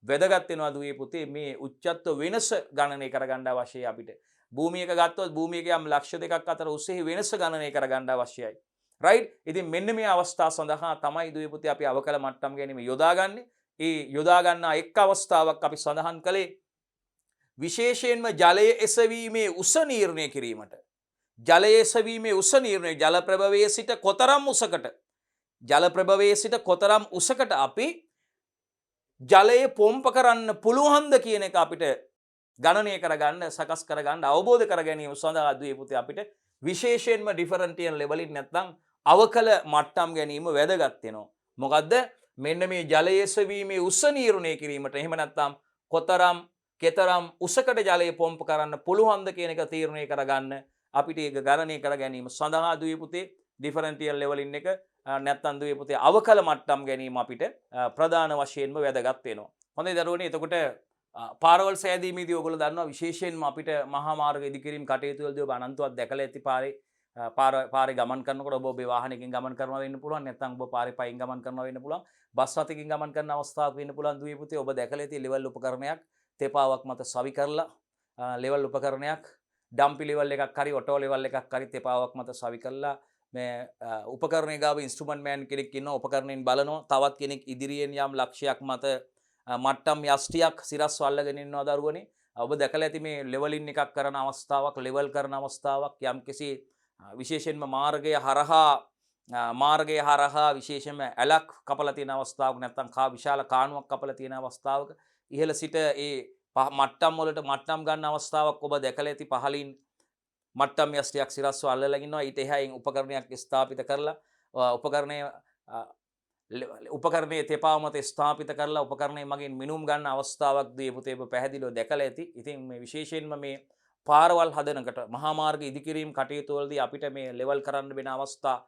වැදගත් වෙනවා දුවේ පුතේ. මේ උච්චත්ව වෙනස ගණනය කරගන්න අවශ්‍යයි අපිට. භූමියක ගත්තොත් භූමියක යම් ලක්ෂ දෙකක් අතර උසෙහි වෙනස ගණනය කරගන්න අවශ්‍යයි. රයිට්. ඉතින් මෙන්න මේ අවස්ථාව සඳහා තමයි දුවේ පුතේ අපි අවකල මට්ටම් ගැනීම යොදාගන්නේ. ඒ යොදා ගන්නා එක් අවස්ථාවක් අපි සඳහන් කළේ විශේෂයෙන්ම ජලය එසවීමේ උස නිර්ණය කිරීමට. ජලය එසවීමේ උස නිර්ණය ජල ප්‍රභවයේ සිට කොතරම් උසකට ජල ප්‍රභවයේ සිට කොතරම් උසකට අපි ජලය පොම්ප කරන්න පුළුවන්ද කියන එක අපිට ගණනය කරගන්න සකස් කරගන්න අවබෝධ කර ගැනීම සඳහා දුවේ පුතේ අපිට විශේෂයෙන්ම ඩිෆරන්ටියන් ලෙවලින් නැත්නම් අවකල මට්ටම් ගැනීම වැදගත් වෙනවා. මොකද්ද? මෙන්න මේ ජලය එසවීමේ උස නිර්ණය කිරීමට එහෙම නැත්නම් කෙතරම් උසකට ජලය පොම්ප කරන්න පුළුවන්ද කියන එක තීරණය කරගන්න අපිට ඒක ගණනය කර ගැනීම සඳහා දුවේ පුතේ ඩිෆරන්ටියල් ලෙවලින් එක නැත්නම් දුවේ පුතේ අවකල මට්ටම් ගැනීම අපිට ප්‍රධාන වශයෙන්ම වැදගත් වෙනවා. හොඳයි දරුවනේ. එතකොට පාරවල් සෑදීමේදී ඔයගොල්ලෝ දන්නවා විශේෂයෙන්ම අපිට මහා මාර්ග ඉදිකිරීම කටයුතු වලදී ඔබ අනන්තවත් දැකලා ඇති පාරේ ගමන් කරනකොට ඔබ ඔබේ වාහනයකින් ගමන් කරනවා වෙන්න පුළුවන්, නැත්නම් ඔබ පාරේ පයින් ගමන් කරනවා වෙන්න පුළුවන්, බස් රථයකින් ගමන් කරන අවස්ථාවක් වෙන්න පුළුවන්. දුවේ පුතේ ඔබ දැකලා ඇති ලෙවල් උපකරණයක් තෙපාවක් මත සවි කරලා ලෙවල් උපකරණයක් ඩම්පි ලෙවල් එකක් හරි ඔටෝ ලෙවල් එකක් හරි තෙපාවක් මත සවි කරලා මේ උපකරණය ගාව ඉන්ස්ට්‍රුමන්ට් මෑන් කෙනෙක් ඉන්නවා, උපකරණයෙන් බලනවා. තවත් කෙනෙක් ඉදිරියෙන් යම් ලක්ෂයක් මත මට්ටම් යෂ්ටියක් සිරස් වල්ලගෙන ඉන්නවා දරුවනේ. ඔබ දැකලා ඇති මේ ලෙවලින් එකක් කරන අවස්ථාවක්, ලෙවල් කරන අවස්ථාවක්, යම්කිසි විශේෂයෙන්ම මාර්ගය හරහා විශේෂයෙන්ම ඇලක් කපලා තියෙන අවස්ථාවක්, නැත්නම් විශාල කාණුවක් කපලා තියෙන අවස්ථාවක ඉහළ සිට ඒ මට්ටම් වලට මට්ටම් ගන්න අවස්ථාවක් ඔබ දැකලා ඇති. පහලින් මට්ටම් යෂ්ටියක් සිරස්ව අල්ලලා ඉන්නවා. ඊට එහායින් උපකරණයක් ස්ථාපිත කරලා උපකරණයේ තෙපාව මත ස්ථාපිත කරලා උපකරණය මගින් මිනුම් ගන්න අවස්ථාවක් දී පුතේ ඔබ පැහැදිලිව දැකලා ඇති. ඉතින් මේ විශේෂයෙන්ම මේ පාරවල් හදනකට මහා මාර්ග ඉදිකිරීම කටයුතු වලදී අපිට මේ ලෙවල් කරන්න වෙන අවස්ථා,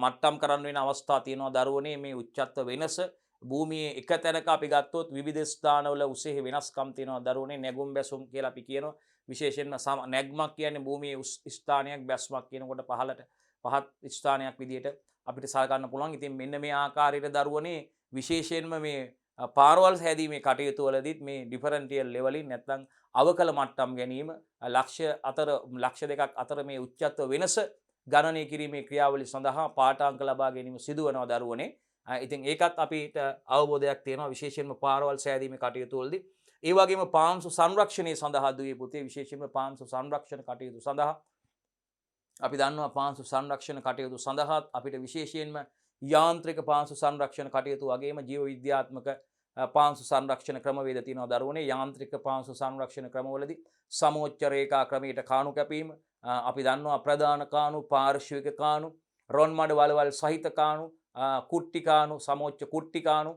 මට්ටම් කරන්න වෙන අවස්ථා තියෙනවා දරුවනේ. මේ උච්චත්ව වෙනස භූමියේ එක තැනක අපි ගත්තොත් විවිධ ස්ථානවල උසෙහි වෙනස්කම් තියෙනවා දරුවනේ. නැගුම් බැසුම් කියලා අපි කියනවා. විශේෂයෙන්ම නැග්මක් කියන්නේ භූමියේ උස් ස්ථානයක්, බැස්මක් කියනකොට පහත් ස්ථානයක් විදියට අපිට සලකන්න පුළුවන්. ඉතින් මෙන්න මේ ආකාරයට දරුවනේ විශේෂයෙන්ම මේ පාරවල් හැදීමේ කටයුතු වලදීත් මේ ඩිෆරන්ටියල් ලෙවලින් නැත්නම් අවකල මට්ටම් ගැනීම ලක්ෂ දෙකක් අතර මේ උච්චත්ව වෙනස ගණනය කිරීමේ ක්‍රියාවලිය සඳහා පාඨාංක ලබා ගැනීම සිදුවනවා දරුවනේ. ඉතින් ඒකත් අපිට අවබෝධයක් තියෙනවා විශේෂයෙන්ම පාරවල් සෑදීමේ කටයුතු වලදී. ඒ වගේම පාංශු සංරක්ෂණය සඳහා දුවේ පුතේ විශේෂයෙන්ම පාංශු සංරක්ෂණ කටයුතු සඳහා අපි දන්නවා පාංශු සංරක්ෂණ කටයුතු සඳහා අපිට විශේෂයෙන්ම යාන්ත්‍රික පාංශු සංරක්ෂණ කටයුතු වගේම ජීව විද්‍යාත්මක පාංශු සංරක්ෂණ ක්‍රමවේද තියෙනවා දරුවනේ. යාන්ත්‍රික පාංශු සංරක්ෂණ ක්‍රමවලදී සමෝච්ච රේඛා ක්‍රමයට කාණු කැපීම, අපි දන්නවා ප්‍රධාන කාණු, පාර්ශ්වික කාණු, රොන් මඩ වලවල් සහිත කාණු, කුට්ටි කාණු, සමෝච්ච කුට්ටි කාණු,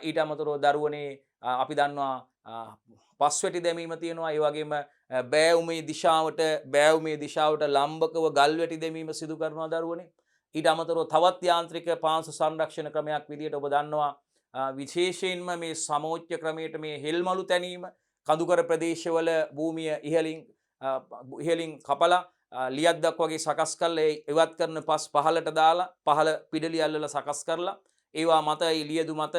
ඊට අමතරව දරුවනේ අපි දන්නවා පස්වැටි දැමීම තියෙනවා. ඒ වගේම බෑවුමේ දිශාවට ලම්බකව ගල් වැටි දැමීම සිදු කරනවා දරුවනේ. ඊට අමතරව තවත් යාන්ත්‍රික පාංශු සංරක්ෂණ ක්‍රමයක් විදිහට ඔබ දන්නවා විශේෂයෙන්ම මේ සමෝච්ච ක්‍රමයට මේ හෙල්මලු තැනීම, කඳුකර ප්‍රදේශවල භූමිය ඉහලින් කපලා ලියද්දක් වගේ සකස් කරලා ඉවත් කරන පස් පහලට දාලා පහල පිඩලි අල්ලලා සකස් කරලා ඒවා මත ලියදු මත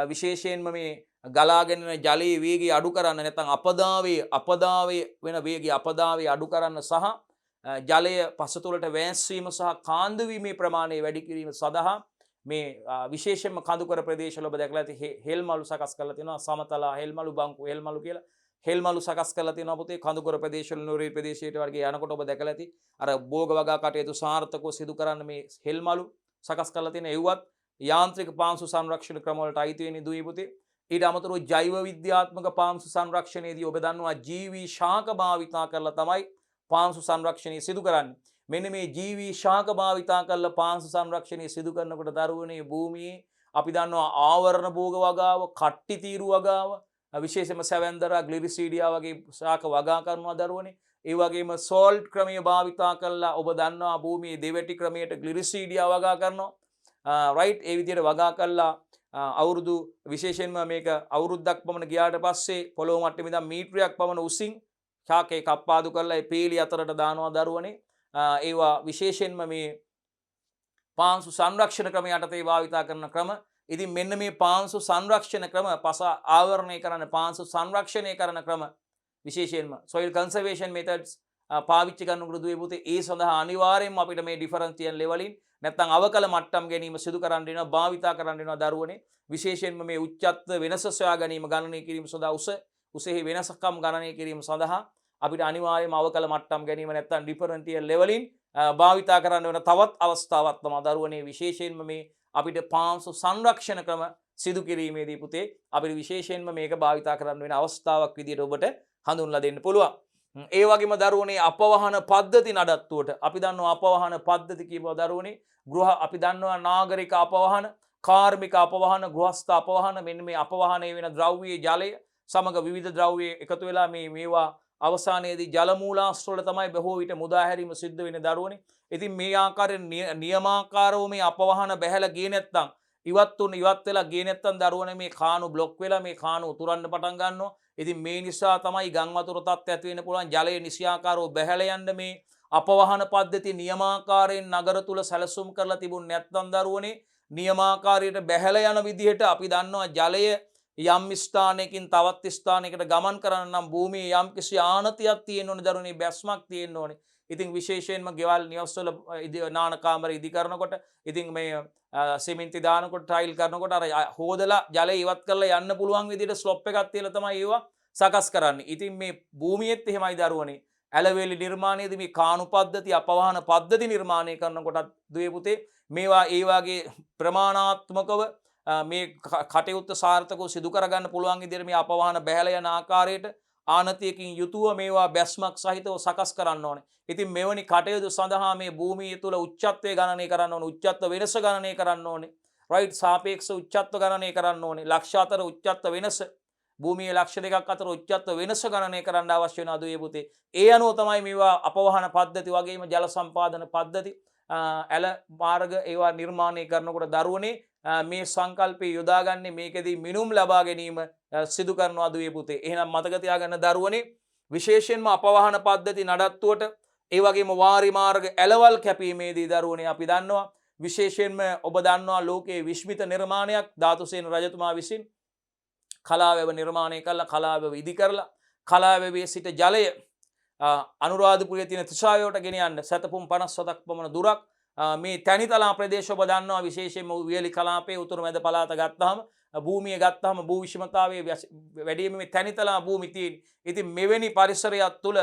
විශේෂයෙන්ම මේ ගලාගෙන යන ජලයේ වේගය අඩු කරන්න, නැත්නම් අපදාවේ වෙන වේගය අඩු කරන්න සහ ජලය පසතුලට වැස්සීම සහ කාන්දු වීමේ ප්‍රමාණය වැඩි කිරීම සඳහා මේ විශේෂයෙන්ම කඳුකර ප්‍රදේශවල ඔබ දැකලා ඇති හෙල්මලු සකස් කරලා තියෙනවා. සමතලා හෙල්මලු, බංකු හෙල්මලු කියලා හෙල්මලු සකස් කරලා තියෙනවා පුතේ. කඳුකර ප්‍රදේශවල නුරේ ප්‍රදේශයට වර්ගයේ යනකොට ඔබ දැකලා ඇති අර භෝග වගා කටයුතු සාර්ථකව සිදු කරන්න මේ හෙල්මලු සකස් කරලා තියෙන එව්වත් යාන්ත්‍රික පාංශු සංරක්ෂණ ක්‍රම වලට අයිති වෙන්නේ දුවේ පුතේ. ඊට අමතරව ජෛව විද්‍යාත්මක පාංශු සංරක්ෂණයේදී ඔබ දන්නවා ජීවී ශාක භාවිතා කරලා තමයි පාංශු සංරක්ෂණය සිදු කරන්නේ. මෙන්න මේ ජීවී ශාක භාවිතා කරලා පාංශු සංරක්ෂණය සිදු කරනකොට දරුවනේ භූමියේ අපි දන්නවා ආවරණ භෝග වගාව, කට්ටි තීරු වගාව, විශේෂයෙන්ම සැවැන්දරා, ග්ලිරිසීඩියා වගේ ශාක වගා කරනවා දරුවනේ. ඒ වගේම සෝල්ට් ක්‍රමය භාවිතා කරලා ඔබ දන්නවා භූමියේ දෙවැටි ක්‍රමයට ග්ලිරිසීඩියා වගා කරනවා. රයිට්, ඒ විදිහට වගා කරලා අවුරුදු විශේෂයෙන්ම මේක අවුරුද්දක් පමණ ගියාට පස්සේ පොළොව මට්ටමේ ඉඳන් මීටරයක් පමණ උසින් ශාකේ කප්පාදු කරලා ඒ පේලි අතරට දානවා දරුවනේ. ඒවා විශේෂයෙන්ම මේ පාංශු සංරක්ෂණ ක්‍රම යටතේ භාවිතා කරන ක්‍රම. ඉතින් මෙන්න මේ පාංශු සංරක්ෂණ ක්‍රම පස ආවරණය කරන පාංශු සංරක්ෂණය කරන ක්‍රම විශේෂයෙන්ම soil conservation methods පාවිච්චි කරනකොට දුවේ පුතේ ඒ සඳහා අනිවාර්යයෙන්ම අපිට මේ ඩිෆරන්ෂියල් ලෙවලින් නැත්නම් අවකල මට්ටම් ගැනීම සිදු කරන්න වෙනවා, භාවිතා කරන්න වෙනවා දරුවනේ. විශේෂයෙන්ම මේ උච්චත්ව වෙනස සොයා ගැනීම ගණනය කිරීම සඳහා උසෙහි වෙනස්කම් ගණනය කිරීම සඳහා අපිට අනිවාර්යයෙන්ම අවකල මට්ටම් ගැනීම නැත්නම් ඩිෆරන්ෂියල් ලෙවලින් භාවිතා කරන්න වෙන තවත් අවස්ථාවක් තමයි දරුවනේ. විශේෂයෙන්ම මේ අපිට පාංශු සංරක්ෂණ ක්‍රම සිදු කිරීමේදී පුතේ අපිට විශේෂයෙන්ම මේක භාවිතා කරන්න වෙන අවස්ථාවක් විදියට ඔබට හඳුන්ලා දෙන්න පුළුවන්. ඒ වගේම දරුවනේ අපවහන පද්ධති නඩත්තුවට අපි දන්නවා අපවහන පද්ධති කියපුවා දරුවනේ අපි දන්නවා නාගරික අපවහන, කාර්මික අපවහන, ගෘහස්ථ අපවහන. මෙන්න මේ අපවහනය වෙන ද්‍රව්‍ය ජලය සමග විවිධ ද්‍රව්‍ය එකතු වෙලා මේවා අවසානයේදී ජල මූලාශ්‍ර වල තමයි බොහෝ විට මුදා හැරීම සිද්ධ වෙන්නේ දරුවනේ. ඉතින් මේ ආකාරයෙන් නියමාකාරව මේ අපවහන බැහැලා ගියේ නැත්නම් ඉවත් වෙලා ගියේ නැත්නම් දරුවනේ මේ කාණු બ્લોක් වෙලා මේ කාණු උතුරන්න පටන් ගන්නවා. ඉතින් මේ නිසා තමයි ගම් වතුර තත්ත්වය ඇති වෙන්න පුළුවන්. ජලය නිසියාකාරව බැහැලා යන්න මේ අපවහන පද්ධති නියමාකාරයෙන් නගර තුල සැලසුම් කරලා තිබුණ නැත්නම් දරුවනේ නියමාකාරයට බැහැලා යන විදිහට අපි දන්නවා ජලය යම් ස්ථානයකින් තවත් ස්ථානයකට ගමන් කරන්න නම් භූමියේ යම් කිසි ආනතියක් තියෙන්න ඕනේ දරුවනේ බැස්මක් තියෙන්න ඕනේ. ඉතින් විශේෂයෙන්ම ගෙවල් නිවස්වල නාන කාමර ඉදි කරනකොට ඉතින් මේ සිමෙන්ති දානකොට ටයිල් කරනකොට අර හොදලා ජලය ඉවත් කරලා යන්න පුළුවන් විදිහට ස්ලොප් එකක් තියලා තමයි ඒවා සකස් කරන්නේ. ඉතින් මේ භූමියෙත් එහෙමයි දරුවනේ. ඇලවේලි නිර්මාණයේදී මේ කාණු පද්ධති අපවහන පද්ධති නිර්මාණය කරනකොටත් දුවේ පුතේ මේවා ඒ වගේ ප්‍රමාණාත්මකව මේ කටයුත්ත සාර්ථකව සිදු කරගන්න පුළුවන් විදිහට මේ අපවහන බැහැලා යන ආකාරයට ආනතියකින් යුතුව මේවා බැස්මක් සහිතව සකස් කරන්න ඕනේ. ඉතින් මෙවැනි කටයුතු සඳහා මේ භූමිය තුල උච්චත්වය ගණනය කරන්න ඕනේ. උච්චත්ව වෙනස ගණනය කරන්න ඕනේ. රයිට් සාපේක්ෂ උච්චත්ව ගණනය කරන්න ඕනේ. ලක්ෂ අතර උච්චත්ව වෙනස භූමියේ ලක්ෂ දෙකක් අතර උච්චත්ව වෙනස ගණනය කරන්න අවශ්‍ය වෙන අදුවේ පුතේ. ඒ අනුව තමයි මේවා අපවහන පද්ධති වගේම ජල සම්පාදන පද්ධති ඇල මාර්ග ඒවා නිර්මාණය කරනකොට දරුවනේ මේ සංකල්පය යොදාගන්නේ මේකෙදී මිනුම් ලබා ගැනීම සිදු කරන අදුවේ පුතේ. එහෙනම් මතක තියාගන්න දරුවනේ විශේෂයෙන්ම අපවහන පද්ධති නඩත්තුවට ඒ වගේම වාරි මාර්ග ඇලවල් කැපීමේදී දරුවනේ අපි දන්නවා විශේෂයෙන්ම ඔබ දන්නවා ලෝකයේ විශ්මිත නිර්මාණයක් ධාතුසේන රජතුමා විසින් කලාවැව නිර්මාණය කරලා කලාවැව ඉදි කරලා කලාවැවේ සිට ජලය අනුරාධපුරයේ තියෙන තිසාවයට ගෙන යන්න සතපුම් 57ක් පමණ දුරක් මේ තැනිතලා ප්‍රදේශ ඔබ දන්නවා විශේෂයෙන්ම වියලි කලාපයේ උතුරු මැද පළාත ගත්තාම භූමිය ගත්තාම භූ විෂමතාවයේ වැඩිම මේ තැනිතලා භූමි තියෙන. ඉතින් මෙවැනි පරිසරයක් තුල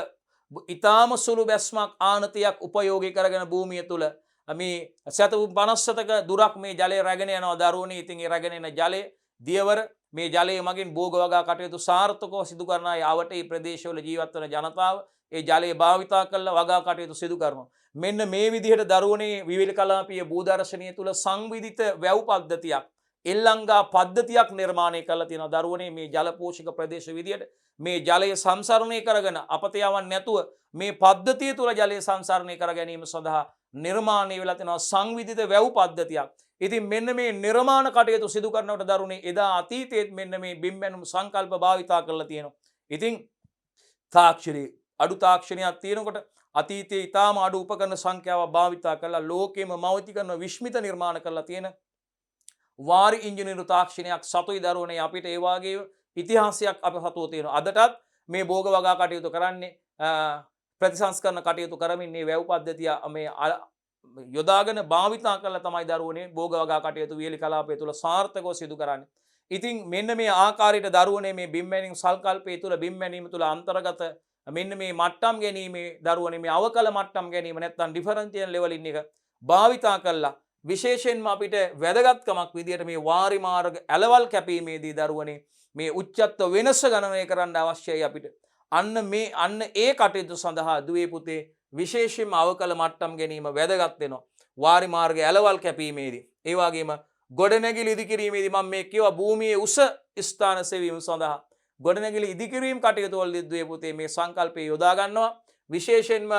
ඊටාම සුළු බැස්මක් ආනතියක් උපයෝගී කරගෙන භූමිය තුල මේ සතපුම් 57ක දුරක් මේ ජලය රැගෙන යනවා දරුවනේ. ඉතින් ඒ රැගෙන එන ජලය දියවර මේ ජලය මගින් භෝග වගා කටයුතු සාර්ථකව සිදු කරන අය ආවට මේ ප්‍රදේශවල ජීවත් වන ජනතාව ඒ ජලය භාවිතා කරලා වගා කටයුතු සිදු කරනවා. මෙන්න මේ විදිහට දරුවනේ විවිධ කලාපීය භූදර්ශනීය තුල සංවිධිත වැව් පද්ධතියක් එල්ලංගා පද්ධතියක් නිර්මාණය කරලා තියෙනවා දරුවනේ මේ ජල පෝෂක ප්‍රදේශ විදියට මේ ජලය සංසරණය කරගෙන අපත යවන්නේ නැතුව මේ පද්ධතිය තුල ජලය සංසරණය කර ගැනීම සඳහා නිර්මාණය වෙලා තියෙනවා සංවිධිත වැව් පද්ධතියක්. ඉතින් මෙන්න මේ නිර්මාණ කටයුතු සිදු කරනකොට දරුවනේ එදා අතීතයේ මෙන්න මේ බිම්බැනුම් සංකල්ප භාවිතා කරලා තියෙනවා. ඉතින් තාක්ෂණයේ අඩු තාක්ෂණයක් තියෙනකොට අතීතයේ ඊටාම අඩු උපකරණ සංඛ්‍යාවක් භාවිතා කරලා ලෝකෙම මවති කරන විශ්මිත නිර්මාණ කරලා තියෙන වාරි ඉංජිනේරු තාක්ෂණයක් සතුයි දරුවනේ අපිට ඒ වාගේ ඉතිහාසයක් අප සතුව තියෙනවා. අදටත් මේ භෝග වගා කටයුතු කරන්නේ ප්‍රතිසංස්කරණ කටයුතු කරමින් මේ වැව් පද්ධතිය මේ යොදාගෙන භාවිතා කරලා තමයි දරුවනේ භෝග වගා කටයුතු වියලි කලාපය තුල සාර්ථකව සිදු කරන්නේ. ඉතින් මෙන්න මේ ආකාරයට දරුවනේ මේ බිම්බැනීම් සංකල්පය තුල බිම්බැනීම තුල අන්තර්ගත මෙන්න මේ මට්ටම් ගැනීමේ දරුවනේ මේ අවකල මට්ටම් ගැනීම නැත්නම් ඩිෆරන්ෂියල් ලෙවලින් එක භාවිතා කළා. විශේෂයෙන්ම අපිට වැදගත්කමක් විදියට මේ වාරි මාර්ග ඇලවල් කැපීමේදී දරුවනේ මේ උච්චත්ව වෙනස ගණනය කරන්න අවශ්‍යයි අපිට. අන්න ඒ කටයුතු සඳහා දුවේ පුතේ විශේෂයෙන්ම අවකල මට්ටම් ගැනීම වැදගත් වෙනවා. වාරි මාර්ග ඇලවල් කැපීමේදී ඒ වගේම ගොඩනැගිලි ඉදිකිරීමේදී මම මේ කියවා භූමියේ උස ස්ථාන සෙවීම සඳහා ගොඩනැගිලි ඉදිකිරීම කටයුතු වලදී දුවේ පුතේ මේ සංකල්පය යොදා ගන්නවා. විශේෂයෙන්ම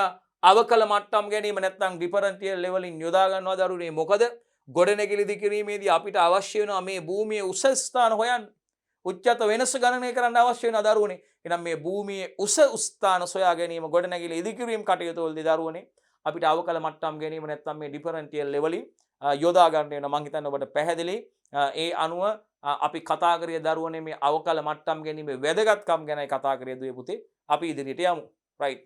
අවකල මට්ටම් ගැනීම නැත්නම් ඩිෆරන්ෂියල් ලෙවලින් යොදා ගන්නවා දරුවනේ. මොකද ගොඩනැගිලි ඉදිකිරීමේදී අපිට අවශ්‍ය වෙනවා මේ භූමියේ උස ස්ථාන හොයන්න. උච්චත වෙනස ගණනය කරන්න අවශ්‍ය වෙන දරුවනේ. එහෙනම් මේ භූමියේ උස ස්ථාන සොයා ගැනීම ගොඩනැගිලි ඉදිකිරීම කටයුතු වලදී දරුවනේ අපිට අවකල මට්ටම් ගැනීම නැත්නම් මේ ඩිෆරන්ෂියල් ලෙවලින් යොදා ගන්න වෙනවා. මම හිතන්නේ ඔබට පැහැදිලි. ඒ අනුව අපි කතා කරේ දරුවනේ මේ අවකල මට්ටම් ගැනීමේ වැදගත්කම් ගැනයි කතා කරේ දුවේ පුතේ. අපි ඉදිරියට යමු. රයිට්.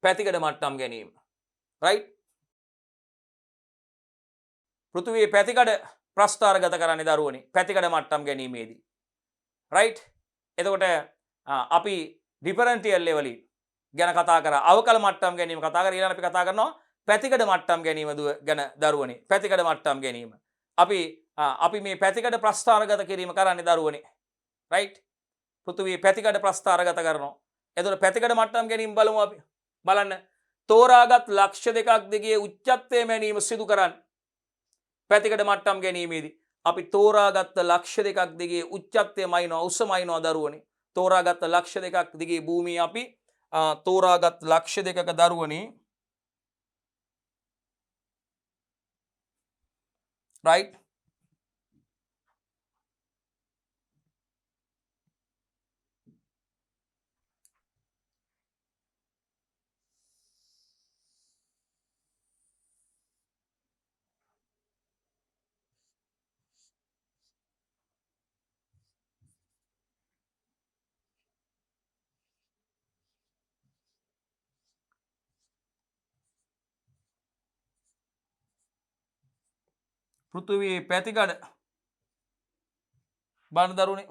පැතිකඩ මට්ටම් ගැනීම. රයිට්. පෘථිවියේ පැතිකඩ ප්‍රස්ථාරගත කරන්නේ දරුවනේ පැතිකඩ මට්ටම් ගැනීමේදී. රයිට්. එතකොට අපි ඩිෆරන්ෂියල් ලෙවලින් ගැන කතා කරා. අවකල මට්ටම් ගැනීම කතා කරා. ඊළඟට අපි කතා කරනවා පැතිකඩ මට්ටම් ගැනීම ගැන දරුවනේ. පැතිකඩ මට්ටම් ගැනීම. අපි මේ පැතිකඩ ප්‍රස්ථාරගත කිරීම කරන්නේ දරුවනේ. රයිට්. පෘථිවියේ පැතිකඩ ප්‍රස්ථාරගත කරනවා. එතකොට පැතිකඩ මට්ටම් ගැනීම බලමු අපි. බලන්න. තෝරාගත් ලක්ෂ දෙකක් දිගේ උච්චත්වය මැනීම සිදු කරන්නේ පැතිකඩ මට්ටම් ගැනීමේදී අපි තෝරාගත්ත ලක්ෂ දෙකක් දිගේ උච්චත්වය මයින්නවා උස මයින්නවා දරුවනේ. තෝරාගත්ත ලක්ෂ දෙකක් දිගේ භූමිය අපි තෝරාගත් ලක්ෂ දෙකක දරුවනේ. රයිට්. පෘථිවියේ පැතිකඩ බලන්න දරුවනේ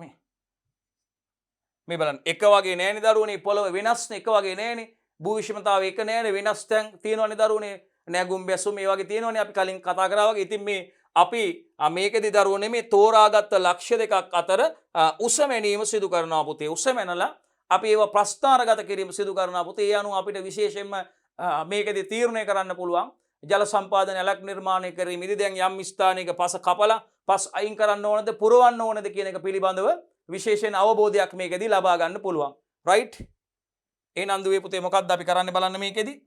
මේ බලන්න එක වගේ නෑනේ දරුවනේ පොළව වෙනස් නේ එක වගේ නෑනේ භූ විෂමතාව එක නෑනේ වෙනස් තැන් තියෙනවනේ දරුවනේ නැගුම් බැසුම් මේ වගේ තියෙනවනේ අපි කලින් කතා කරා වගේ ඉතින් මේ අපි මේකෙදි දරුවනේ මේ තෝරාගත්ත ලක්ෂ්‍ය දෙකක් අතර උස මැනීම සිදු කරනවා පුතේ උස මැනලා අපි ඒව ප්‍රස්ථාරගත කිරීම සිදු කරනවා පුතේ ඒ අනුව අපිට විශේෂයෙන්ම මේකෙදි තීරණය කරන්න පුළුවන් ජල සම්පාදන ඇලක් නිර්මාණය කිරීමේදී දැන් යම් ස්ථානයක පස කපලා පස් අයින් කරන්න ඕනද පුරවන්න ඕනද කියන එක පිළිබඳව විශේෂයෙන් අවබෝධයක් මේකෙදී ලබා ගන්න පුළුවන් රයිට් ඒ නන්දුවේ පුතේ මොකක්ද අපි කරන්න බලන්න මේකෙදී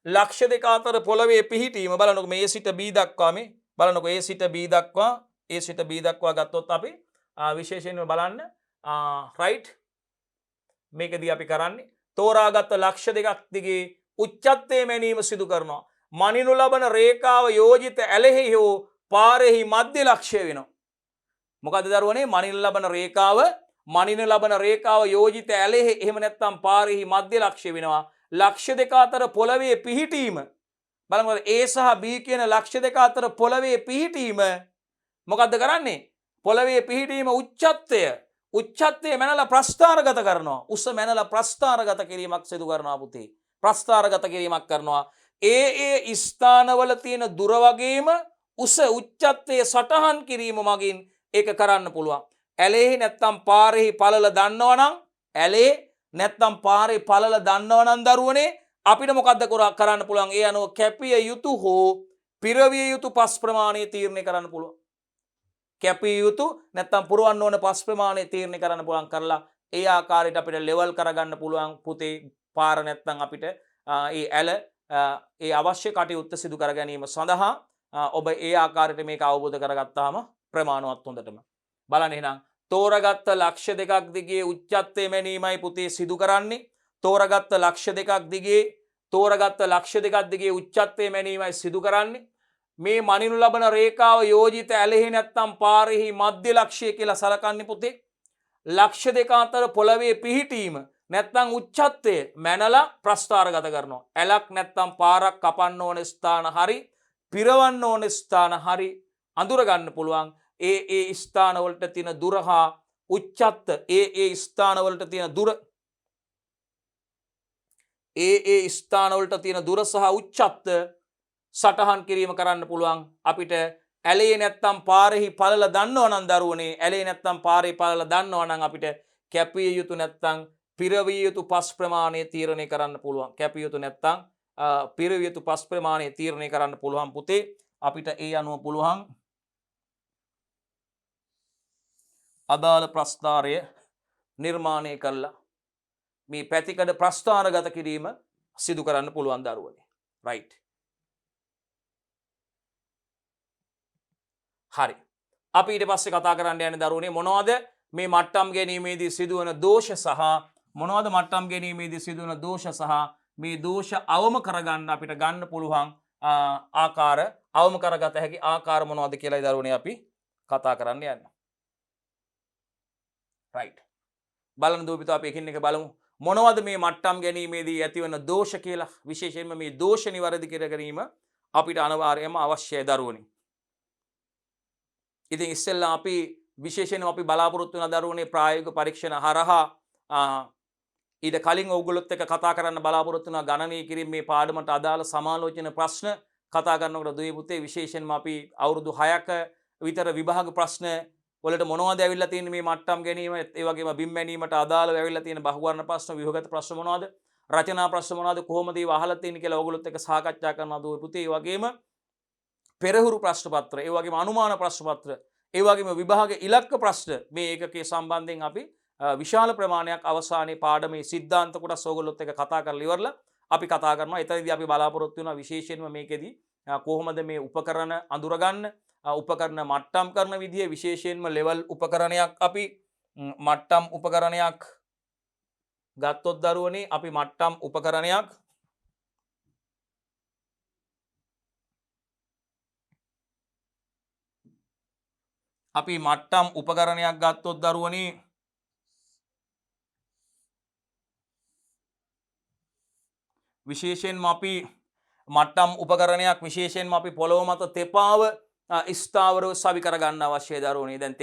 ලක්ෂ්‍ය දෙක අතර පොළවේ පිහිටීම බලන්නකො මේ A සිට B දක්වා මේ බලන්නකො A සිට B දක්වා ගත්තොත් අපි විශේෂයෙන්ම බලන්න රයිට් මේකදී අපි කරන්නේ තෝරාගත් ලක්ෂ්‍ය දෙකක් දිගේ උච්චත්වයේ මැනීම සිදු කරනවා මනිනු ලබන රේඛාව යෝජිත ඇලෙහි හෝ පාරෙහි මධ්‍ය ලක්ෂ්‍ය වෙනවා මොකද දරුවනේ මනිනු ලබන රේඛාව යෝජිත ඇලෙහි එහෙම නැත්නම් පාරෙහි මධ්‍ය ලක්ෂ්‍ය වෙනවා ලක්ෂ්‍ය දෙක අතර පොළවේ පිහිටීම බලන්න A සහ B කියන ලක්ෂ්‍ය දෙක අතර පොළවේ පිහිටීම මොකද්ද කරන්නේ පොළවේ පිහිටීම උච්චත්වය මැනලා ප්‍රස්ථාරගත කරනවා උස මැනලා ප්‍රස්ථාරගත කිරීමක් සිදු කරනවා පුතේ ප්‍රස්ථාරගත කිරීමක් කරනවා ඒ ස්ථානවල තියෙන දුර වගේම උස උච්චත්වයේ සටහන් කිරීම මගින් ඒක කරන්න පුළුවන් ඇලෙහි නැත්තම් පාරෙහි පළල දන්නවනම් ඇලේ නැත්තම් පාරේ පළල දන්නවනම් දරුවනේ අපිට මොකද්ද කරන්න පුළුවන් ඒ අනුව කැපිය යුතු හෝ පිරවිය යුතු පස් ප්‍රමාණය තීරණය කරන්න පුළුවන් කැපිය යුතු නැත්තම් පුරවන්න ඕන පස් ප්‍රමාණය තීරණය කරන්න පුළුවන් කරලා ඒ ආකාරයට අපිට ලෙවල් කරගන්න පුළුවන් පුතේ පාර නැත්තම් අපිට ඒ ඇල ඒ අවශ්‍ය කටයුත්ත සිදු කර ගැනීම සඳහා ඔබ ඒ ආකාරයට මේක අවබෝධ කරගත්තාම ප්‍රමාණවත් හොඳටම බලන්න එහෙනම් තෝරගත්ත ලක්ෂ්‍ය දෙකක් දිගේ උච්චත්වයේ මැනීමයි පුතේ සිදු කරන්නේ තෝරගත්ත ලක්ෂ්‍ය දෙකක් දිගේ උච්චත්වයේ මැනීමයි සිදු කරන්නේ මේ මනිනු ලබන රේඛාව යෝජිත ඇලෙහි නැත්තම් පාරෙහි මධ්‍ය ලක්ෂ්‍ය කියලා සලකන්නේ පුතේ ලක්ෂ්‍ය දෙක අතර පොළවේ පිහිටීම නැත්තම් උච්චත්වය මැනලා ප්‍රස්ථාරගත කරනවා ඇලක් නැත්තම් පාරක් කපන්න ඕන ස්ථාන හරි පිරවන්න ඕන ස්ථාන හරි අඳුර ගන්න පුළුවන් ඒ ස්ථානවලට තියෙන දුර හා උච්චත්ත ඒ ස්ථානවලට තියෙන දුර ස්ථානවලට තියෙන දුර සහ උච්චත්ත සටහන් කිරීම කරන්න පුළුවන් අපිට ඇලේ නැත්තම් පාරෙහි පළල දන්නවනම් දරුවනේ ඇලේ නැත්තම් පාරේ පළල දන්නවනම් අපිට කැපිය යුතු නැත්තම් පිරවිය යුතු පස් ප්‍රමාණය තීරණය කරන්න පුළුවන් කැපිය යුතු නැත්තම් පිරවිය යුතු පස් ප්‍රමාණය තීරණය කරන්න පුළුවන් පුතේ අපිට ඒ අනුව පුළුවන් අදාළ ප්‍රස්ථාරය නිර්මාණය කළා මේ පැතිකඩ ප්‍රස්ථාරගත කිරීම සිදු කරන්න පුළුවන් දරුවනේ රයිට් හරි අපි ඊට පස්සේ කතා කරන්න යන්නේ දරුවනේ මොනවද මේ මට්ටම් ගැනීමේදී සිදුවන දෝෂ සහ මේ දෝෂ අවම කරගන්න අපිට ගන්න පුළුවන් ආකාර අවම කරගත හැකි ආකාර මොනවද කියලායි දරුවනේ අපි කතා කරන්න යන්නේ රයිට් බලන්න දූපිතෝ අපි එකින් එක බලමු මොනවද මේ මට්ටම් ගැනීමේදී ඇතිවන දෝෂ කියලා විශේෂයෙන්ම මේ දෝෂ නිවැරදි කර ගැනීම අපිට අනිවාර්යයෙන්ම අවශ්‍යයි දරුවනේ ඉතින් ඉස්සෙල්ලා අපි විශේෂයෙන්ම අපි බලාපොරොත්තු වෙන දරුවනේ ප්‍රායෝගික පරීක්ෂණ හරහා ඊට කලින් ඕගොල්ලොත් එක්ක කතා කරන්න බලාපොරොත්තු වෙන ගණනය කිරීම මේ පාඩමට අදාළ සමාලෝචන ප්‍රශ්න කතා කරනකොට දුවේ පුතේ විශේෂයෙන්ම අපි අවුරුදු 6ක විතර විභාග ප්‍රශ්න වලට මොනවද ඇවිල්ලා තියෙන්නේ මේ මට්ටම් ගැනීම ඒ වගේම බිම් මැනීමට අදාළව ඇවිල්ලා තියෙන බහුවර්ණ ප්‍රශ්න විභාගගත ප්‍රශ්න මොනවද රචනා ප්‍රශ්න මොනවද කොහොමද ඒව අහලා තියෙන්නේ කියලා ඕගොල්ලොත් එක්ක සාකච්ඡා කරනවා දුවේ පුතේ ඒ වගේම පෙරහුරු ප්‍රශ්න පත්‍ර ඒ වගේම අනුමාන ප්‍රශ්න පත්‍ර ඒ වගේම විභාග ඉලක්ක ප්‍රශ්න මේ ඒකකයේ සම්බන්ධයෙන් අපි විශාල ප්‍රමාණයක් අවසානයේ පාඩමේ සිද්ධාන්ත කොටස් ඕගොල්ලොත් එක්ක කතා කරලා ඉවරලා අපි කතා කරනවා එතනදී අපි බලාපොරොත්තු වෙනවා විශේෂයෙන්ම මේකෙදී කොහොමද මේ උපකරණ අඳුරගන්න උපකරණ මට්ටම් කරන විදිය විශේෂයෙන්ම ලෙවල් උපකරණයක් අපි මට්ටම් උපකරණයක් ගත්තොත් දරුවනේ අපි මට්ටම් උපකරණයක් ගත්තොත් දරුවනේ විශේෂයෙන්ම අපි මට්ටම් උපකරණයක් විශේෂයෙන්ම අපි පොළොව මත තෙපාව ස්ථාවරව සවි කරගන්න අවශ්‍යයි දරුවනේ. දැන්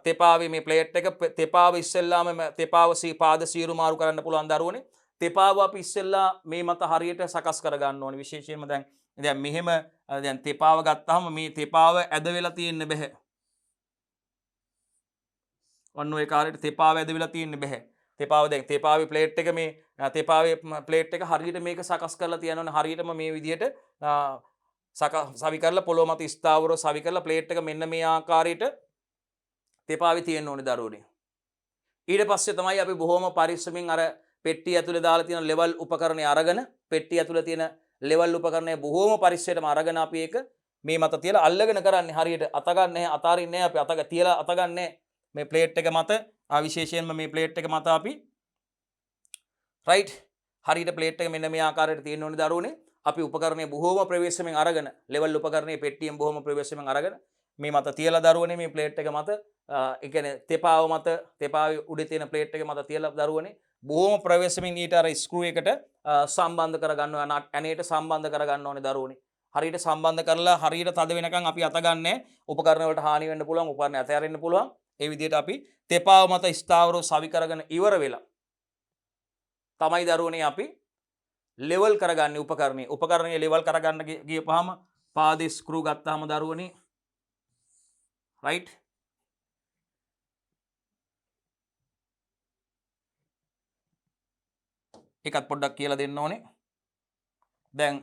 තෙපාවේ මේ ප්ලේට් එක තෙපාව ඉස්සෙල්ලාම තෙපාව පාද සීරු මාරු කරන්න පුළුවන් දරුවනේ. තෙපාව අපි ඉස්සෙල්ලා මේ මත හරියට සකස් කරගන්න ඕනේ. විශේෂයෙන්ම දැන් මෙහෙම දැන් තෙපාව ගත්තාම මේ තෙපාව ඇද වෙලා තියෙන්න බෑ. ඔන්න ඔය කාර්යයට තෙපාව ඇද වෙලා තියෙන්න බෑ. තෙපාව දැන් තෙපාවේ ප්ලේට් එක මේ තෙපාවේ ප්ලේට් එක හරියට මේක සකස් කරලා තියනවනේ. හරියටම මේ විදිහට සවි කරලා පොළොව මත ස්ථාවරව සවි කරලා ප්ලේට් එක මෙන්න මේ ආකාරයට තෙපාවේ තියෙන්න ඕනේ දරුවනේ. ඊට පස්සේ තමයි අපි බොහොම පරිස්සමින් අර පෙට්ටිය ඇතුලේ දාලා තියෙන ලෙවල් උපකරණය අරගෙන පෙට්ටිය ඇතුලේ තියෙන ලෙවල් උපකරණය බොහොම පරිස්සමෙන්ම අරගෙන අපි ඒක මේ මත තියලා අල්ලගෙන කරන්නේ. හරියට අත ගන්න නැහැ, අතාරින්නේ නැහැ. අපි අත තියලා අත ගන්නෑ. මේ ප්ලේට් එක මත විශේෂයෙන්ම මේ ප්ලේට් එක මත අපි රයිට් හරියට ප්ලේට් එක මෙන්න මේ ආකාරයට තියෙන්න ඕනේ දරුවනේ. අපි උපකරණය බොහොම ප්‍රවේශමෙන් අරගෙන ලෙවල් උපකරණයේ පෙට්ටියෙන් බොහොම ප්‍රවේශමෙන් අරගෙන මේ මත තියලා දරුවනේ මේ ප්ලේට් එක මත ඒ කියන්නේ තෙපාව මත තෙපාවේ උඩේ තියෙන ප්ලේට් එක මත තියලා දරුවනේ බොහොම ප්‍රවේශමෙන් ඊට අර ස්ක්‍රූ එකට සම්බන්ධ කරගන්නවා. නට් ඇනේට සම්බන්ධ කරගන්න ඕනේ දරුවනේ. හරියට සම්බන්ධ කරලා හරියට තද වෙනකන් අපි අත ගන්නෑ. උපකරණ වලට හානි වෙන්න පුළුවන්, උපකරණ අතහැරෙන්න පුළුවන්. ඒ විදිහට අපි තෙපාව මත ස්ථාවරව සවි කරගෙන ඉවර වෙලා තමයි දරුවනේ අපි ලෙවල් කරගන්නේ උපකරණය. උපකරණය ලෙවල් කරගන්න ගියපහම පාදේ ස්ක්‍රූ ගත්තාම දරුවනේ රයිට් එකත් පොඩ්ඩක් කියලා දෙන්න ඕනේ. දැන්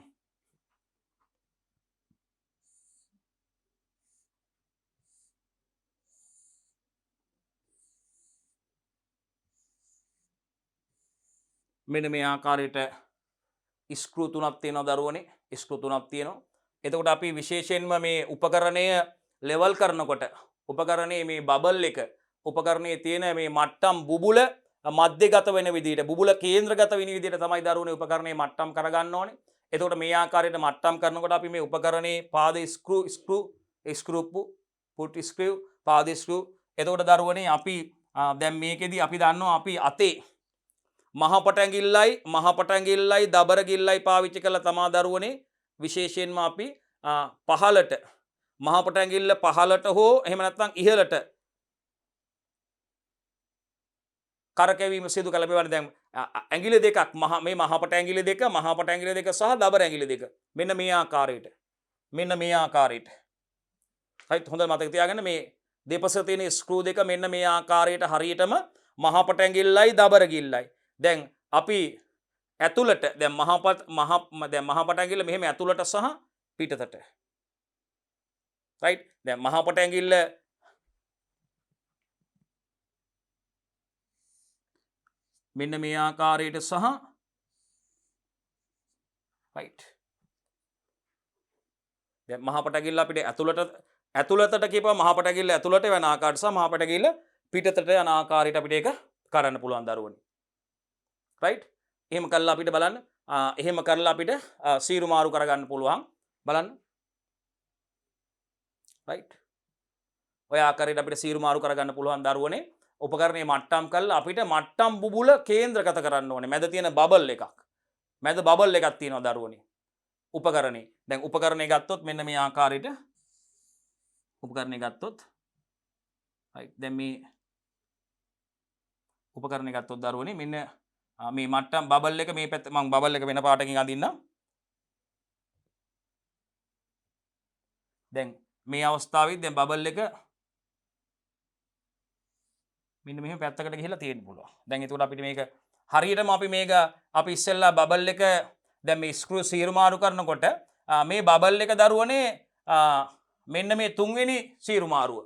මෙන්න මේ ආකාරයට ස්ක්‍රූ තුනක් තියෙනවා දරුවනේ. ස්ක්‍රූ තුනක් තියෙනවා. එතකොට අපි විශේෂයෙන්ම මේ උපකරණය ලෙවල් කරනකොට උපකරණයේ මේ බබල් එක උපකරණයේ තියෙන මේ මට්ටම් බුබුල මධ්‍යගත වෙන විදිහට බුබුල කේන්ද්‍රගත වෙන විදිහට තමයි දරුවනේ උපකරණයේ මට්ටම් කරගන්න ඕනේ. එතකොට මේ ආකාරයට මට්ටම් කරනකොට අපි මේ උපකරණයේ පාදේ ස්ක්‍රූ පුට් ස්ක්‍රූ පාදේ ස්ක්‍රූ එතකොට දරුවනේ අපි දැන් මේකෙදි අපි දන්නවා අපි අතේ මහපටැඟිල්ලයි දබර ගිල්ලයි පාවිච්චි කරලා තමා දරුවනේ විශේෂයෙන්ම අපි පහළට මහපටැඟිල්ල පහළට හෝ එහෙම නැත්නම් ඉහළට කරකැවීම සිදු කළ බැවන. දැන් ඇඟිලි දෙකක් මේ මහපටැඟිලි දෙක සහ දබර ඇඟිලි දෙක මෙන්න මේ ආකාරයට හරිත් හොඳට මතක තියාගන්න. මේ දෙපස තියෙන ස්ක්‍රූ දෙක මෙන්න මේ ආකාරයට හරියටම මහපටැඟිල්ලයි දබර ගිල්ලයි. දැන් අපි ඇතුළට දැන් මහපටැඟිල්ල මෙහෙම ඇතුළට සහ පිටතට රයිට්. දැන් මහපටැඟිල්ල මෙන්න මේ ආකාරයට සහ රයිට්. දැන් මහපටැඟිල්ල අපිට ඇතුළතට කියපුවා මහපටැඟිල්ල ඇතුළට යන ආකාරයට සහ මහපටැඟිල්ල පිටතට යන ආකාරයට අපිට ඒක කරන්න පුළුවන් දරුවනේ. රයිට්. එහෙම කළා අපිට බලන්න එහෙම කරලා අපිට සීරු මාරු කරගන්න පුළුවන් බලන්න. රයිට්. ඔය ආකාරයට අපිට සීරු මාරු කරගන්න පුළුවන් දරුවනේ. උපකරණයේ මට්ටම් කරලා අපිට මට්ටම් බුබුල කේන්ද්‍රගත කරන්න ඕනේ. මැද තියෙන බබල් එකක් තියෙනවා දරුවනේ උපකරණේ. දැන් උපකරණේ ගත්තොත් මෙන්න මේ ආකාරයට උපකරණේ ගත්තොත් රයිට්. දැන් මේ උපකරණේ ගත්තොත් දරුවනේ මෙන්න මේ මට්ටම් බබල් එක මේ පැත්ත මම බබල් එක වෙන පාටකින් අඳින්නම්. දැන් මේ අවස්ථාවේ දැන් බබල් එක මෙන්න මෙහෙම පැත්තකට ගිහිලා තියෙන්න පුළුවන්. දැන් එතකොට අපිට මේක හරියටම අපි ඉස්සෙල්ලා බබල් එක දැන් මේ ස්ක්‍රූ සීරු මාරු කරනකොට මේ බබල් එක දරුවනේ මෙන්න මේ තුන්වෙනි සීරු මාරුව.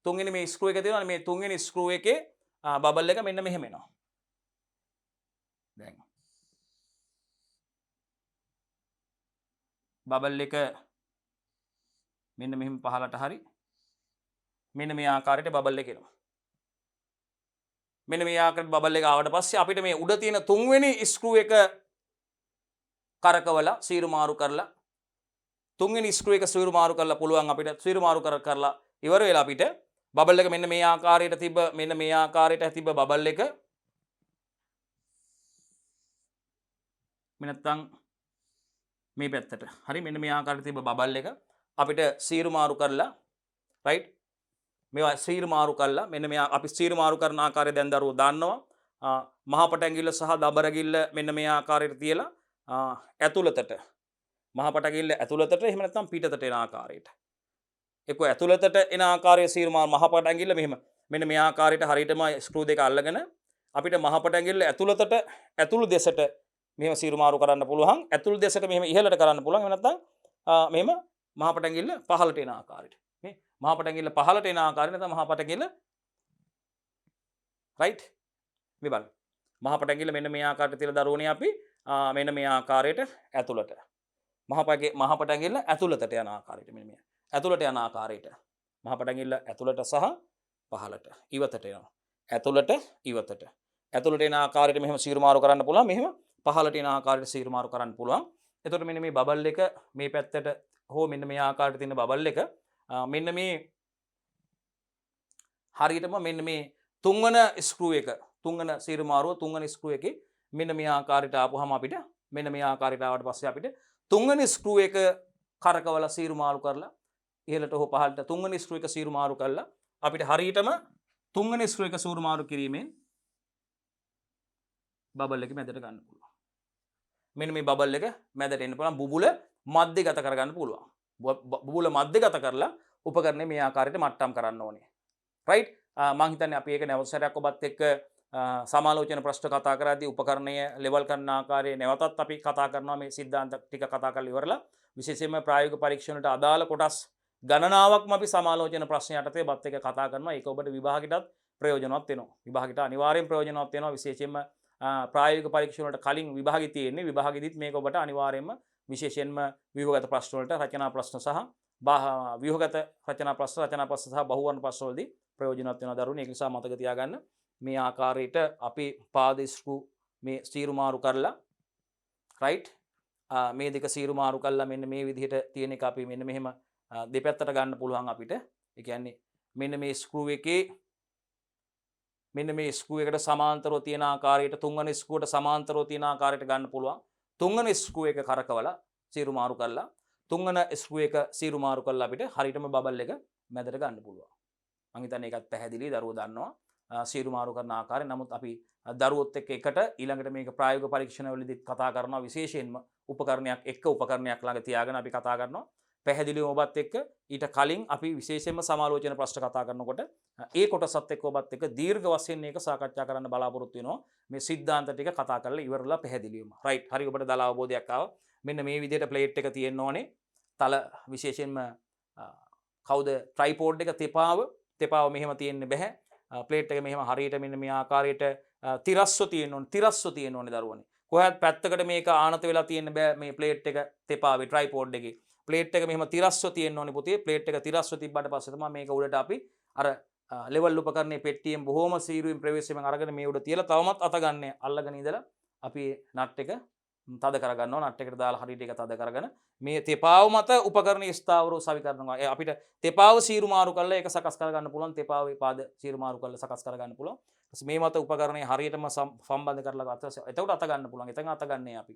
තුන්වෙනි මේ ස්ක්‍රූ එක තියෙනවානේ මේ තුන්වෙනි ස්ක්‍රූ එකේ බබල් එක මෙන්න මෙහෙම එනවා. දැන් බබල් එක මෙන්න මෙහෙම පහලට හරි මෙන්න මේ ආකාරයට බබල් එක එනවා. මෙන්න මේ ආකාරයට බබල් එක ආවට පස්සේ අපිට මේ උඩ තියෙන තුන්වෙනි ස්ක්‍රූ එක කරකවලා සීරු මාරු කරලා තුන්වෙනි ස්ක්‍රූ එක සීරු මාරු කරලා පුළුවන් අපිට සීරු මාරු කරලා ඉවර වෙලා අපිට බබල් එක මෙන්න මේ ආකාරයට තිබ්බ බබල් එක නැත්නම් මේ පැත්තට. හරි මෙන්න මේ ආකාරයට තිබ්බ බබල් එක අපිට සීරු මාරු කරලා රයිට් මේවා සීරු මාරු කරලා මෙන්න මේ අපි සීරු මාරු කරන ආකාරය දැන් දරුවෝ දන්නවා. මහා පටැඟිල්ල සහ දබරගිල්ල මෙන්න මේ ආකාරයට තියලා ඇතුළතට මහා පටැඟිල්ල ඇතුළතට එහෙම නැත්නම් පිටතට එන ආකාරයට. එක්ක ඇතුළතට එන ආකාරයේ සීරු මාරු මහා පටැඟිල්ල මෙහෙම මෙන්න මේ ආකාරයට හරියටම ස්ක්‍රූ දෙක අල්ලගෙන අපිට මහා පටැඟිල්ල ඇතුළතට ඇතුළු දෙසට මෙහෙම සීරු මාරු කරන්න පුළුවන්. ඇතුළු දෙසට මෙහෙම ඉහළට කරන්න පුළුවන්. එහෙම නැත්නම් මෙහෙම මහා පටැඟිල්ල පහළට එන ආකාරයට. මේ මහා පටැඟිල්ල පහළට එන ආකාරය නැත්නම් මහා පටැඟිල්ල රයිට් මේ බලන්න. මහා පටැඟිල්ල මෙන්න මේ ආකාරයට තියලා දරුවනේ අපි මෙන්න මේ ආකාරයට ඇතුළට. මහා පටැඟිල්ල ඇතුළතට යන ආකාරයට මෙන්න මේ. ඇතුළට යන ආකාරයට. මහා පටැඟිල්ල ඇතුළට සහ පහළට ඉවතට එනවා. ඇතුළට ඉවතට. ඇතුළට එන ආකාරයට මෙහෙම සීරු මාරු කරන්න පුළුවන්. මෙහෙම පහළට එන ආකාරයට සීරු මාරු කරන්න පුළුවන්. එතකොට මෙන්න මේ බබල් එක මේ පැත්තට හෝ මෙන්න මේ ආකාරයට තියෙන බබල් එක මෙන්න මේ හරියටම මෙන්න මේ තුන්වන ස්ක්‍රූ එක තුන්වන සීරු මාරුව තුන්වන ස්ක්‍රූ එකේ මෙන්න මේ ආකාරයට ආපුවාම අපිට මෙන්න මේ ආකාරයට ආවට පස්සේ අපිට තුන්වෙනි ස්ක්‍රූ එක කරකවලා සීරු මාරු කරලා ඉහළට හෝ පහළට තුන්වෙනි ස්ක්‍රූ එක සීරු මාරු කරලා අපිට හරියටම තුන්වෙනි ස්ක්‍රූ එක සීරු මාරු කිරීමෙන් බබල් එක මැදට ගන්න පුළුවන්. මෙන්න මේ බබල් එක මැදට එන්න පුළුවන්. බුබුල මධ්‍යගත කරගන්න පුළුවන්. බුබුල මධ්‍යගත කරලා උපකරණය මේ ආකාරයට මට්ටම් කරන්න ඕනේ. රයිට් මම හිතන්නේ අපි ඒක නැවත සැරයක් ඔබත් එක්ක සමාලෝචන ප්‍රශ්න කතා කරද්දී උපකරණය ලෙවල් කරන ආකාරය නැවතත් අපි කතා කරනවා. මේ સિદ્ધාන්ත ටික කතා කරලා ඉවරලා විශේෂයෙන්ම ප්‍රායෝගික පරීක්ෂණ වලට අදාළ කොටස් ගණනාවක්ම අපි සමාලෝචන ප්‍රශ්න යටතේ ඔබත් එක්ක කතා කරනවා. ඒක ඔබට විභාගෙටත් ප්‍රයෝජනවත් වෙනවා. විභාගෙට අනිවාර්යෙන් ප්‍රයෝජනවත් වෙනවා. විශේෂයෙන්ම ප්‍රායෝගික පරීක්ෂණ වලට කලින් විභාගෙ තියෙන්නේ. විභාගෙදිත් මේක ඔබට අනිවාර්යෙන්ම විශේෂයෙන්ම ව්‍යුහගත ප්‍රශ්න වලට රචනා ප්‍රශ්න සහ ව්‍යුහගත රචනා ප්‍රශ්න සහ බහුවර්ණ ප්‍රශ්න වලදී ප්‍රයෝජනවත් වෙනවා දරුවනේ. ඒක නිසා මතක තියාගන්න මේ ආකාරයට අපි පාද ස්ක්‍රූ මේ සීරු මාරු කරලා රයිට් මේ දෙක සීරු මාරු කරලා මෙන්න මේ විදිහට තියෙන එක අපි මෙන්න මෙහෙම දෙපැත්තට ගන්න පුළුවන් අපිට. ඒ කියන්නේ මෙන්න මේ ස්ක්‍රූ එකේ මෙන්න මේ ස්ක්‍රූ එකට සමාන්තරව තියෙන ආකාරයට තුන්වෙනි ස්ක්‍රූවට සමාන්තරව තියෙන ආකාරයට ගන්න පුළුවන්. තුන්වෙනි ස්ක්‍රූ එක කරකවලා සීරු මාරු කරලා තුන්වෙනි ස්ක්‍රූ එක සීරු මාරු කරලා අපිට හරියටම බබල් එක මැදට ගන්න පුළුවන්. මම හිතන්නේ ඒකත් පැහැදිලි දරුවෝ දන්නවා සීරු මාරු කරන ආකාරය. නමුත් අපි දරුවොත් එක්ක එකට ඊළඟට මේක ප්‍රායෝගික පරීක්ෂණවලදීත් කතා කරනවා. විශේෂයෙන්ම උපකරණයක් උපකරණයක් ළඟ තියාගෙන අපි කතා කරනවා. පැහැදිලිව ඔබත් එක්ක ඊට කලින් අපි විශේෂයෙන්ම සමාලෝචන ප්‍රශ්න කතා කරනකොට ඒ කොටසත් එක්ක ඔබත් එක්ක දීර්ඝ වශයෙන් මේක සාකච්ඡා කරන්න බලාපොරොත්තු වෙනවා. මේ સિદ્ધාන්ත ටික කතා කරලා ඉවරලා පැහැදිලිවම. රයිට්. හරි ඔබට දල අවබෝධයක් ආවා. මෙන්න මේ විදිහට ප්ලේට් එක තියෙන්න ඕනේ. තල විශේෂයෙන්ම කවුද ට්‍රයිපෝඩ් එක තෙපාව මෙහෙම තියෙන්න බෑ. ප්ලේට් එක මෙහෙම හරියට මෙන්න මේ ආකාරයට තිරස්ව තියෙන්න ඕනේ. තිරස්ව තියෙන්න ඕනේ දරුවනේ. කොහොමද පැත්තකට මේක ආනත වෙලා තියෙන්න බෑ මේ ප්ලේට් එක තෙපාවේ ට්‍රයිපෝඩ් එකේ. ප්ලේට් එක මෙහෙම තිරස්ව තියෙන්න ඕනේ පුතේ. ප්ලේට් එක තිරස්ව තිබ්බට පස්සේ තමයි මේක උඩට අපි අර ලෙවල් උපකරණයේ පෙට්ටියෙන් බොහොම සීරුවෙන් ප්‍රවේශයෙන් අරගෙන මේ උඩ තියලා තවමත් අත ගන්න අල්ලගෙන ඉඳලා අපි නට් එක තද කරගන්නවා. නට් එකට දාලා හරියට ඒක තද කරගෙන මේ තෙපාව මත උපකරණයේ ස්ථාවරව සවි කරනවා. අපිට තෙපාව සීරු මාරු කරලා ඒක සකස් කරගන්න පුළුවන්. තෙපාවේ පාද සීරු මාරු කරලා සකස් කරගන්න පුළුවන්. මේ මත උපකරණයේ හරියටම සම්බන්ධ කරලා එතකොට අත ගන්න පුළුවන්. එතන අත ගන්නෑ අපි.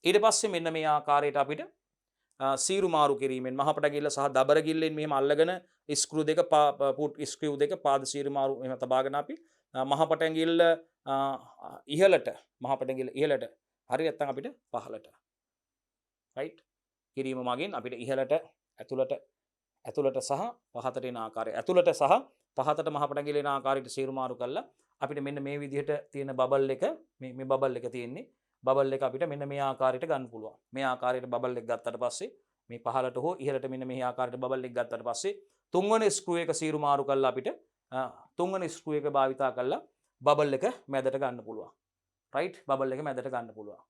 ඊට පස්සේ මෙන්න මේ ආකාරයට අපිට සීරු මාරු කිරීමෙන් මහ පටගිල්ල සහ දබර ගිල්ලෙන් මෙහෙම අල්ලගෙන ස්ක්‍රූ දෙක පුට් ස්ක්‍රූ දෙක පාද සීරු මාරු මෙහෙම තබාගෙන අපි මහ පටගිල්ල ඉහළට මහ පටගිල්ල ඉහළට හරි නැත්නම් අපිට පහළට රයිට් කිරීම මගින් අපිට ඉහළට ඇතුළට සහ පහතට එන ආකාරය ඇතුළට සහ පහතට මහ පටගිල්ල එන ආකාරයට සීරු මාරු කරලා අපිට මෙන්න මේ විදිහට තියෙන බබල් එක මේ බබල් එක තියෙන්නේ බබල් එක අපිට මෙන්න මේ ආකාරයට ගන්න පුළුවන්. මේ ආකාරයට බබල් එක ගත්තට පස්සේ මේ පහළට හෝ ඉහළට මෙන්න මේ ආකාරයට බබල් එක ගත්තට පස්සේ තුන්වෙනි ස්ක්‍රූ එක සීරු මාරු කරලා අපිට තුන්වෙනි ස්ක්‍රූ එක භාවිතා කරලා බබල් එක මැදට ගන්න පුළුවන්. රයිට් බබල් එක මැදට ගන්න පුළුවන්.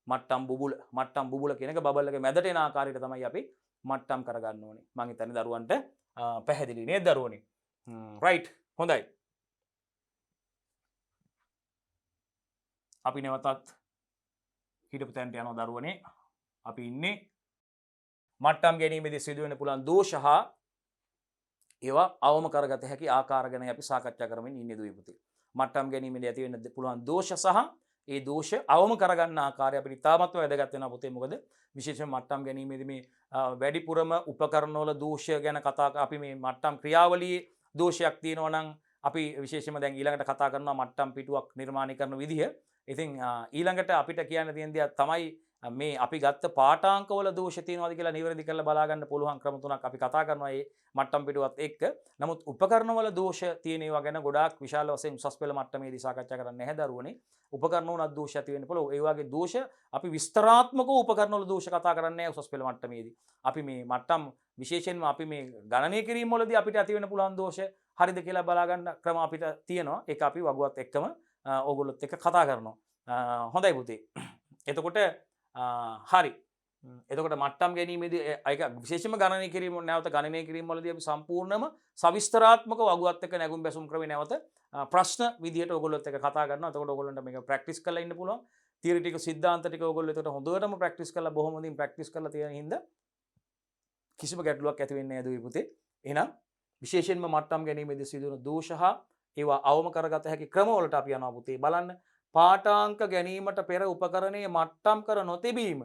මට්ටම් බුබුල කියන එක බබල් එක මැදට එන ආකාරයට තමයි අපි මට්ටම් කරගන්න ඕනේ. මම හිතන්නේ දරුවන්ට පැහැදිලි නේද දරුවනේ? රයිට් හොඳයි. අපි නැවතත් හිටපු තැනට යනවා දරුවනේ. අපි ඉන්නේ මට්ටම් ගැනීමේදී සිදුවෙන පුළුවන් දෝෂ හා ඒවා අවම කරගත හැකි ආකාර ගැන අපි සාකච්ඡා කරමින් ඉන්නේ දුවේ පුතේ. මට්ටම් ගැනීමේදී ඇති වෙන පුළුවන් දෝෂ සහ ඒ දෝෂ අවම කරගන්න ආකාරය අපිට ඉතාමත්ම වැදගත් වෙනවා පුතේ. මොකද විශේෂයෙන් මට්ටම් ගැනීමේදී මේ වැඩිපුරම උපකරණවල දෝෂ ගැන කතා අපි මේ මට්ටම් ක්‍රියාවලියේ දෝෂයක් තියෙනවා නම් අපි විශේෂයෙන්ම දැන් ඊළඟට කතා කරනවා මට්ටම් පිටුවක් නිර්මාණය කරන විදිහ. ඉතින් ඊළඟට අපිට කියන්න තියෙන දේ තමයි මේ අපි ගත්ත පාඨාංකවල දෝෂ තියෙනවද කියලා නිවැරදි කරලා බලා ගන්න පුළුවන් ක්‍රම තුනක් අපි කතා කරනවා මේ මට්ටම් පිටුවත් එක්ක. නමුත් උපකරණවල දෝෂ තියෙන ඒවා ගැන ගොඩාක් විශාල වශයෙන් උසස් පෙළ මට්ටමේදී සාකච්ඡා කරන්නේ නැහැ දරුවනේ. උපකරණ උනත් දෝෂ ඇති වෙන්න පුළුවන්. ඒ වගේ දෝෂ අපි විස්තරාත්මකව උපකරණවල දෝෂ කතා කරන්නේ නැහැ උසස් පෙළ මට්ටමේදී. අපි මේ මට්ටම් විශේෂයෙන්ම අපි මේ ගණනය කිරීම වලදී අපිට ඇති වෙන්න පුළුවන් දෝෂ හරිද කියලා බලා ගන්න ක්‍රම අපිට තියෙනවා. ඒක අපි වගුවත් එක්කම ඕගොල්ලොත් එක්ක කතා කරනවා. හොඳයි පුතේ. එතකොට හරි. එතකොට මට්ටම් ගැනීමේදී ඒක විශේෂයෙන්ම ගණනය කිරීම නැවත ගණනය කිරීම වලදී අපි සම්පූර්ණම සවිස්තරාත්මක වගුවත් එක්ක නැගුම් බැසුම් ක්‍රමේ නැවත ප්‍රශ්න විදියට ඕගොල්ලොත් එක්ක කතා කරනවා. එතකොට ඕගොල්ලන්ට මේක ප්‍රැක්ටිස් කරලා ඉන්න පුළුවන්. තියරි ටික සිද්ධාන්ත ටික ඕගොල්ලෝ එතකොට හොඳටම ප්‍රැක්ටිස් කරලා බොහොම හොඳින් ප්‍රැක්ටිස් කරලා තියෙන හින්දා කිසිම ගැටලුවක් ඇති වෙන්නේ නැහැ දුවේ පුතේ. එහෙනම් විශේෂයෙන්ම මට්ටම් ගැනීමේදී සිදුවන දෝෂ හා ඒවා අවම කරගත හැකි ක්‍රම වලට අපි යනවා පුතේ. බලන්න පාඨාංක ගැනීමට පෙර උපකරණයේ මට්ටම් කර නොතිබීම.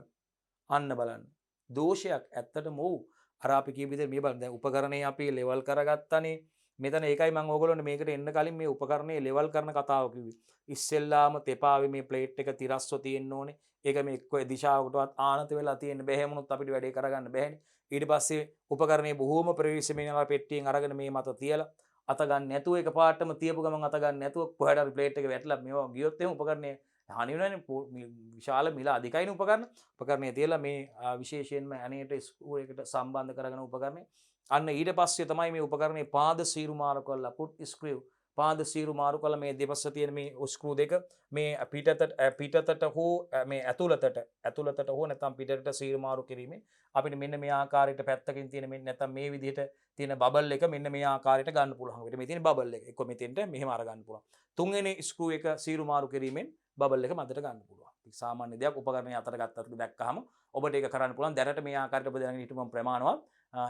අන්න බලන්න. දෝෂයක් ඇත්තටම ඔව්. අර අපි කියපු විදිහට මේ බලන්න දැන් උපකරණේ අපි ලෙවල් කරගත්තානේ. මෙතන ඒකයි මම ඕගොල්ලන්ට මේකට එන්න කලින් මේ උපකරණේ ලෙවල් කරන කතාව කිව්වේ. ඉස්සෙල්ලාම තෙපාවේ මේ ප්ලේට් එක තිරස්ව තියෙන්න ඕනේ. ඒක මේ එක්ක දිශාවකටවත් ආනත වෙලා තියෙන්න බැහැ මොනොත් අපිට වැඩේ කරගන්න බැහැනේ. ඊට පස්සේ උපකරණේ බොහෝම ප්‍රවේශමෙන් පෙට්ටියෙන් අරගෙන මේ මත තියලා අත ගන්න නැතුව එක පාටම තියපු ගමන් අත ගන්න නැතුව කොහෙද හරි ප්ලේට් එක වැටලා මේවා ගියොත් එහෙම උපකරණේ හානි වෙනවනේ. විශාල මිල අධිකයිනේ උපකරණේ තියලා මේ විශේෂයෙන්ම ඇනේට ස්ක්‍රූ එකට සම්බන්ධ කරගෙන උපකරණේ අන්න ඊට පස්සේ තමයි මේ උපකරණේ පාද සීරු මාරු කරලා put screw පාද සීරු මාරු කරලා මේ දෙපස්ස තියෙන මේ ස්ක්‍රූ දෙක මේ පිටතට හෝ මේ ඇතුළතට හෝ නැත්නම් පිටතට සීරු මාරු කිරීමෙන් අපිට මෙන්න මේ ආකාරයට පැත්තකින් තියෙන මෙන්න නැත්නම් මේ විදිහට තියෙන බබල් එක මෙන්න මේ ආකාරයට ගන්න පුළුවන්. අපිට මේ තියෙන බබල් එක එක්ක මෙතෙන්ට මෙහෙම අර ගන්න පුළුවන්. තුන්වෙනි ස්ක්‍රූ එක සීරු මාරු කිරීමෙන් බබල් එක මැදට ගන්න පුළුවන්. සාමාන්‍ය දෙයක් උපකරණය අතර ගත්තත් දැක්කහම ඔබට ඒක කරන්න පුළුවන්. දැනට මේ ආකාරයට ඔබ දැනගෙන හිටපුවම ප්‍රමාණවත්.